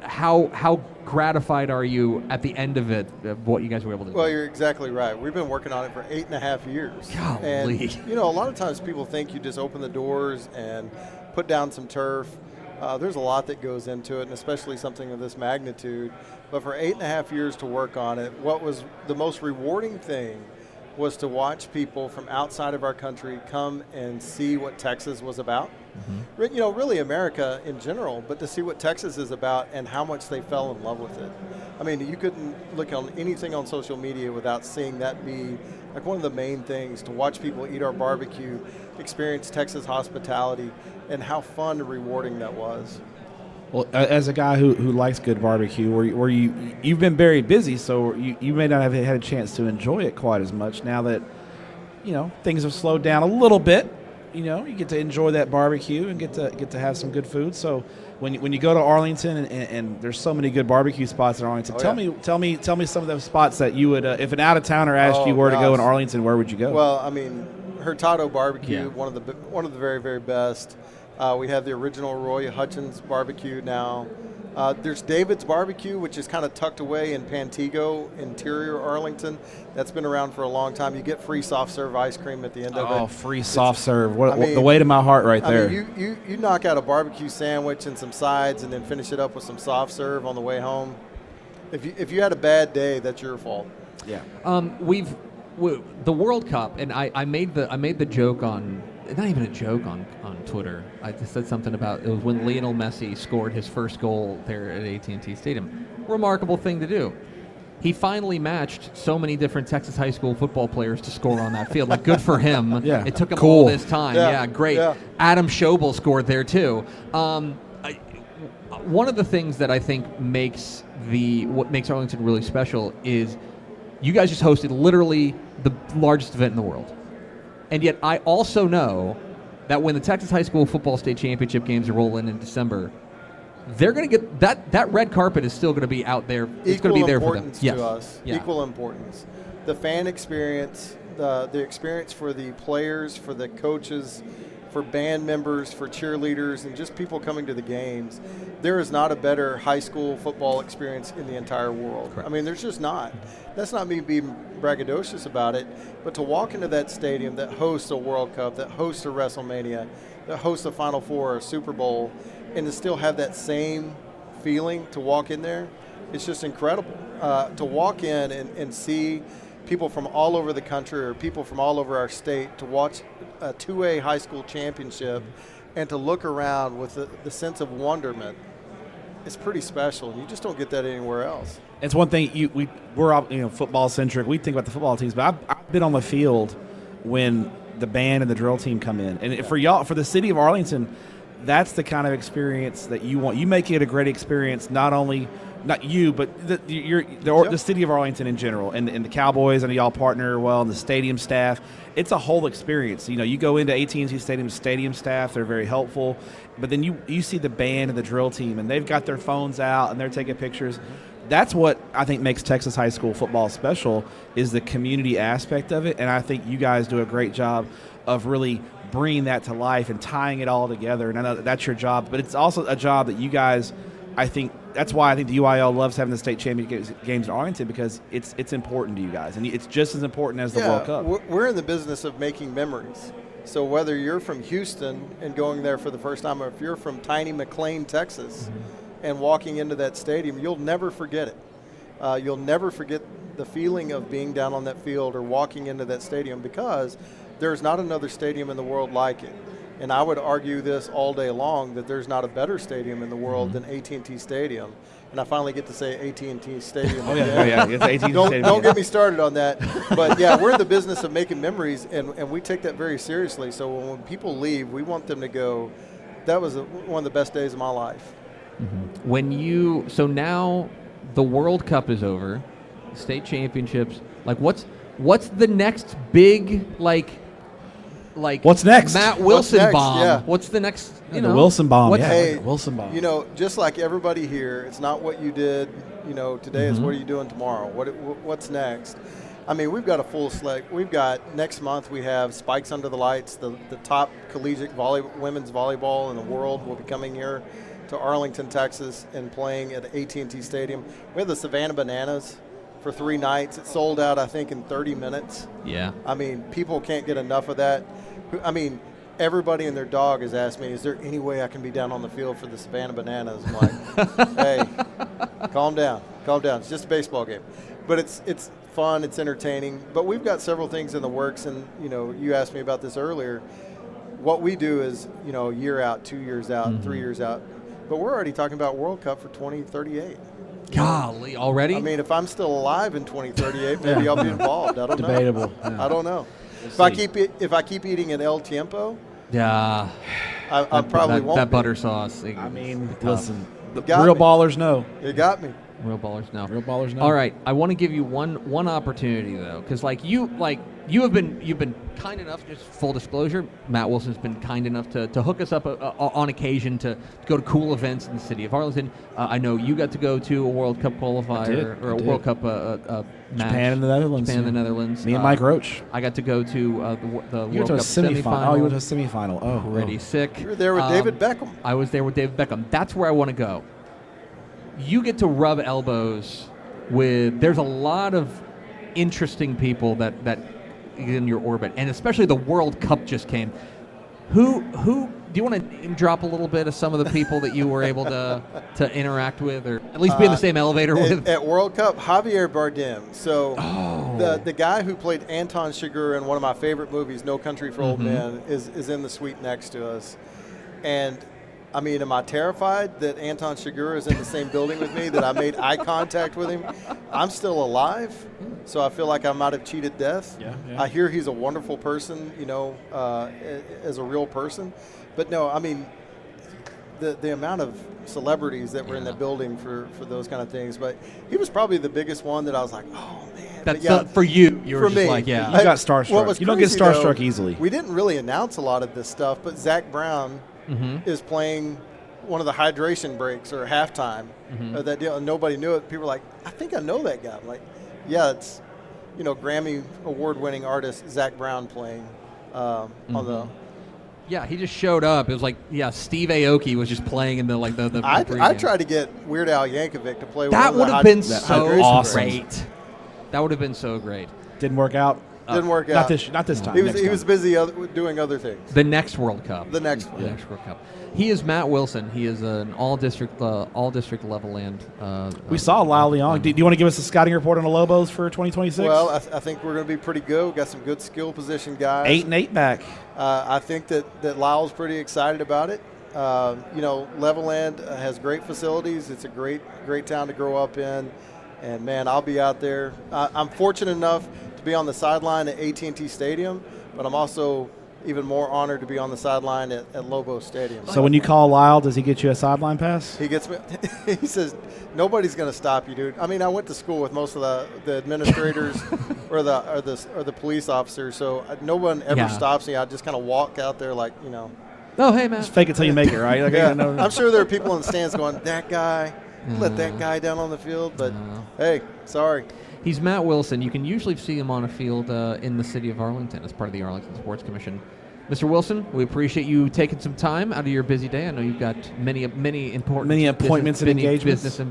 Yep. How gratified are you at the end of it, of what you guys were able to do? Well, you're exactly right. We've been working on it for 8.5 years. Golly. And, a lot of times people think you just open the doors and put down some turf. There's a lot that goes into it, and especially something of this magnitude. But for 8.5 years to work on it, what was the most rewarding thing was to watch people from outside of our country come and see what Texas was about. Mm-hmm. Really America in general, but to see what Texas is about and how much they fell in love with it. I mean, you couldn't look on anything on social media without seeing that be like one of the main things, to watch people eat our barbecue, experience Texas hospitality, and how fun and rewarding that was. Well, as a guy who likes good barbecue, where you've been very busy, so you may not have had a chance to enjoy it quite as much now that things have slowed down a little bit. You get to enjoy that barbecue and get to have some good food. So when you go to Arlington and there's so many good barbecue spots in Arlington, tell me some of those spots that you would if an out of towner asked you where to go in Arlington, where would you go? Well, I mean, Hurtado Barbecue, one of the very, very best. We have the original Roy Hutchins barbecue now. There's David's Barbecue, which is kind of tucked away in Pantego, interior Arlington. That's been around for a long time. You get free soft serve ice cream at the end of it. Oh, free soft serve. The way to my heart right there. I mean, you knock out a barbecue sandwich and some sides and then finish it up with some soft serve on the way home. If you had a bad day, that's your fault. Yeah. The World Cup, and I made the joke on, not even a joke on Twitter. I just said something about, it was when Lionel Messi scored his first goal there at AT&T Stadium. Remarkable thing to do. He finally matched so many different Texas high school football players to score on that field. Like, good for him. Yeah. It took him Cool. all this time. Yeah, great. Yeah. Adam Schobel scored there too. One of the things that I think what makes Arlington really special is you guys just hosted literally the largest event in the world. And yet I also know that when the Texas High School Football State Championship games are rolling in December, they're going to get that red carpet is still going to be out there. It's going to be there for them. To us. Yeah. Equal importance. The fan experience, the experience for the players, for the coaches, for band members, for cheerleaders, and just people coming to the games. There is not a better high school football experience in the entire world. Correct. I mean, there's just not. That's not me being braggadocious about it, but to walk into that stadium that hosts a World Cup, that hosts a WrestleMania, that hosts a Final Four or a Super Bowl, and to still have that same feeling to walk in there, it's just incredible. To walk in and see people from all over the country or people from all over our state to watch a 2A high school championship and to look around with the sense of wonderment, it's pretty special. You just don't get that anywhere else. It's one thing we're all football centric. We think about the football teams, but I've been on the field when the band and the drill team come in, and for the city of Arlington, that's the kind of experience that you want. You make it a great experience, not you, but the city of Arlington in general, and the Cowboys and y'all partner well, and the stadium staff. It's a whole experience. You go into AT&T Stadium staff; they're very helpful. But then you see the band and the drill team, and they've got their phones out and they're taking pictures. That's what I think makes Texas high school football special, is the community aspect of it. And I think you guys do a great job of really bringing that to life and tying it all together. And I know that's your job, but it's also a job that you guys, I think, that's why I think the UIL loves having the state championship games in Arlington, because it's important to you guys, and it's just as important as the World Cup. We're in the business of making memories. So whether you're from Houston and going there for the first time, or if you're from tiny McLean, Texas, and walking into that stadium, you'll never forget it. You'll never forget the feeling of being down on that field or walking into that stadium, because there's not another stadium in the world like it. And I would argue this all day long, that there's not a better stadium in the world than AT&T Stadium. And I finally get to say AT&T Stadium. Oh yeah. It's AT&T Stadium. Don't get me started on that. But yeah, we're in the business of making memories, and we take that very seriously. So when people leave, we want them to go, that was one of the best days of my life. So now the World Cup is over, state championships. Like, what's the next big what's next? Matt Wilson next? bomb. Yeah. What's the next? The Wilson bomb. Hey, Wilson bomb. Just like everybody here, it's not what you did, today. It's what are you doing tomorrow? What's next? I mean, we've got a full slate. We've got next month. We have Spikes Under the Lights. The top collegiate women's volleyball in the world will be coming here to Arlington, Texas, and playing at AT&T Stadium. We have the Savannah Bananas for 3 nights. It sold out, I think, in 30 minutes. Yeah. I mean, people can't get enough of that. I mean, everybody and their dog has asked me, is there any way I can be down on the field for the Savannah Bananas? I'm like, hey, calm down. It's just a baseball game. But it's fun, it's entertaining. But we've got several things in the works, and, you asked me about this earlier. What we do is, a year out, 2 years out, 3 years out. But we're already talking about World Cup for 2038. Golly, already? I mean, if I'm still alive in 2038, maybe I'll be involved. I don't know. Debatable. Yeah. I don't know. If I keep eating an El Tiempo, yeah, I probably won't. That butter sauce. I mean, listen, You the got real me. ballers know. You got me. Real ballers know. Real ballers know. All right, I want to give you one opportunity though, because you've been kind enough. Just full disclosure, Matt Wilson's been kind enough to hook us up on occasion to go to cool events in the city of Arlington. I know you got to go to a World Cup qualifier or a World Cup match. Japan and the Netherlands. Japan and the Netherlands. Me and Mike Roach. I got to go to the World Cup semifinal. Oh, you went to a semifinal. Oh, pretty sick. You were there with David Beckham. I was there with David Beckham. That's where I want to go. You get to rub elbows with. There's a lot of interesting people that in your orbit, and especially the World Cup just came. Who do you want to name drop a little bit of some of the people that you were able to interact with, or at least be in the same elevator with? At World Cup, Javier Bardem. So the guy who played Anton Chigurh in one of my favorite movies, No Country for Old Men, is in the suite next to us. And I mean, am I terrified that Anton Chigurh is in the same building with me, that I made eye contact with him? I'm still alive, so I feel like I might have cheated death. Yeah. I hear he's a wonderful person, as a real person. But no, I mean, the amount of celebrities that were in that building for those kind of things. But he was probably the biggest one that I was like, oh, man. That's not for you. You were for just me. like, yeah. You got starstruck. You don't get starstruck easily. We didn't really announce a lot of this stuff, but Zach Brown is playing one of the hydration breaks or halftime of that deal, and nobody knew it. People were like, I think I know that guy. I'm like, yeah, it's Grammy award-winning artist Zach Brown playing on the. Yeah, he just showed up. It was like, Steve Aoki was just playing in the I tried to get Weird Al Yankovic to play. That would have been so awesome. great. That would have been so great. Didn't work out. Didn't work out. Not this time. He was busy doing other things. The next World Cup. The next one. The next World Cup. He is Matt Wilson. He is an all district level land. We saw Lyle Leong. Do you want to give us a scouting report on the Lobos for 2026? Well, I think we're going to be pretty good. We've got some good skill position guys. 8-8 back. I think that Lyle's pretty excited about it. Levelland has great facilities. It's a great town to grow up in. And, man, I'll be out there. I'm fortunate enough to be on the sideline at AT&T Stadium, but I'm also even more honored to be on the sideline at Lobo Stadium. So when you call Lyle, does he get you a sideline pass? He gets me. He says, "Nobody's going to stop you, dude." I mean, I went to school with most of the administrators or the police officers, so no one ever stops me. I just kind of walk out there like, you know. Oh, hey, man. Just fake it till you make it, right? Like, yeah. I'm sure there are people in the stands going, "That guy, let that guy down on the field," but hey, sorry. He's Matt Wilson. You can usually see him on a field in the city of Arlington as part of the Arlington Sports Commission. Mr. Wilson, we appreciate you taking some time out of your busy day. I know you've got many appointments and engagements.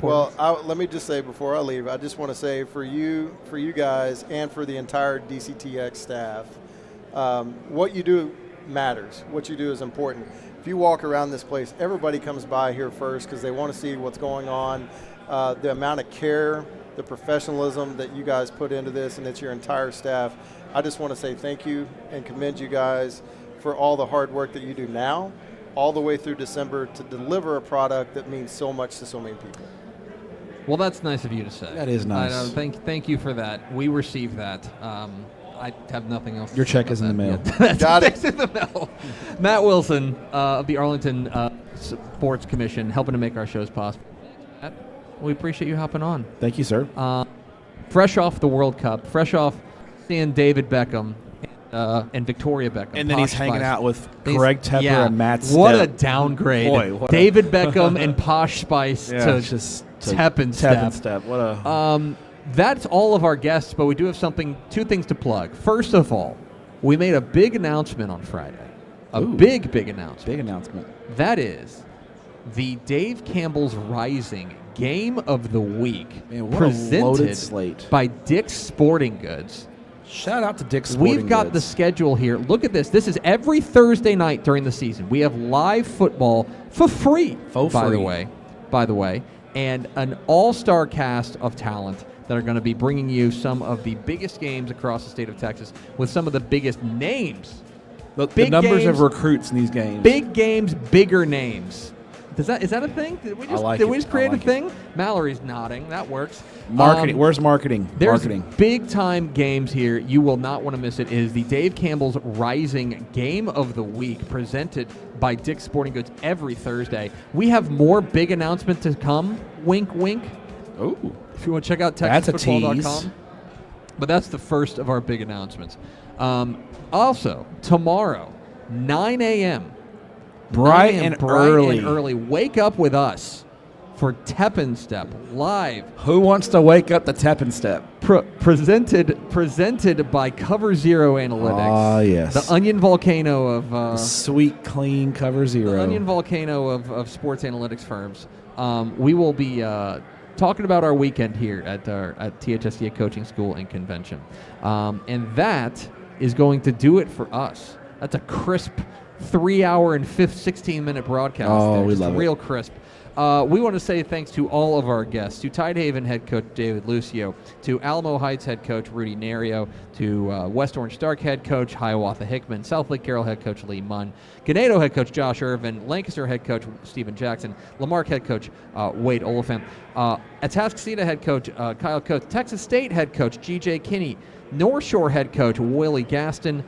Well, let me just say before I leave, I just want to say for you guys and for the entire DCTX staff, what you do matters. What you do is important. If you walk around this place, everybody comes by here first because they want to see what's going on, the amount of care, the professionalism that you guys put into this, and it's your entire staff. I just want to say thank you and commend you guys for all the hard work that you do now, all the way through December to deliver a product that means so much to so many people. Well, that's nice of you to say. That is nice. Thank you for that. We received that. I have nothing else. Your check is in the mail. Got it. In the mail. Matt Wilson of the Arlington Sports Commission, helping to make our shows possible. Matt, we appreciate you hopping on. Thank you, sir. Fresh off the World Cup, fresh off seeing David Beckham and Victoria Beckham. And then he's hanging out with Greg Tepper and Matt Stepp. What a downgrade. Boy, David Beckham and Posh Spice to Tep and Step. What a... That's all of our guests, but we do have two things to plug. First of all, we made a big announcement on Friday. Big announcement. Big announcement. That is the Dave Campbell's Rising Game of the Week, Man, what a loaded slate by Dick's Sporting Goods. Shout out to Dick's Sporting Goods. We've got the schedule here. Look at this. This is every Thursday night during the season. We have live football for free, by the way, and an all-star cast of talent that are going to be bringing you some of the biggest games across the state of Texas with some of the biggest names. The numbers of recruits in these games. Big games, bigger names. Is that a thing? Did we just create a thing? Mallory's nodding. That works. Marketing. Where's marketing? There's big-time games here. You will not want to miss it. It is the Dave Campbell's Rising Game of the Week presented by Dick's Sporting Goods every Thursday. We have more big announcements to come. Wink, wink. Ooh. If you want to check out TexasFootball.com. But that's the first of our big announcements. Also, tomorrow, 9 a.m., bright and early. Wake up with us for Tep and Step live. Who wants to wake up the Tep and Step? Presented by Cover Zero Analytics. Ah, yes. The onion volcano of sweet, clean Cover Zero. The onion volcano of sports analytics firms. We will be talking about our weekend here at THSCA Coaching School and Convention, and that is going to do it for us. That's a crisp 3-hour and 16-minute broadcast. Oh, we love it. Real crisp. We want to say thanks to all of our guests, to Tidehaven head coach David Lucio, to Alamo Heights head coach Rudy Nerio, to West Orange Stark head coach Hiawatha Hickman, Southlake Carroll head coach Lee Munn, Ganado head coach Josh Ervin, Lancaster head coach Stephen Jackson, Marque head coach Wade Oliphant, Atascocita head coach Kyle Coates, Texas State head coach G.J. Kinne, North Shore head coach Willie Gaston,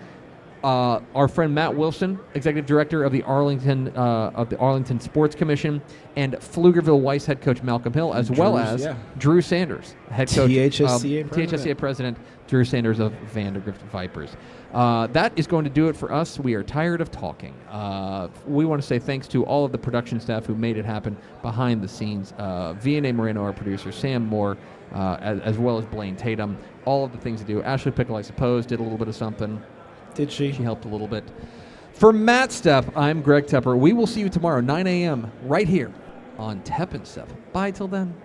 our friend Matt Wilson, executive director of the Arlington Sports Commission, and Pflugerville Weiss head coach Malcom Hill, as well as Drew Sanders, head coach THSCA president Drew Sanders of Vandergrift Vipers. That is going to do it for us. We are tired of talking. We want to say thanks to all of the production staff who made it happen behind the scenes. Vianney Moreno, our producer, Sam Moore, as well as Blaine Tatum. All of the things to do. Ashley Pickle, I suppose, did a little bit of something. Did she? She helped a little bit. For Matt Stepp, I'm Greg Tepper. We will see you tomorrow, 9 a.m., right here on Tep and Step. Bye till then.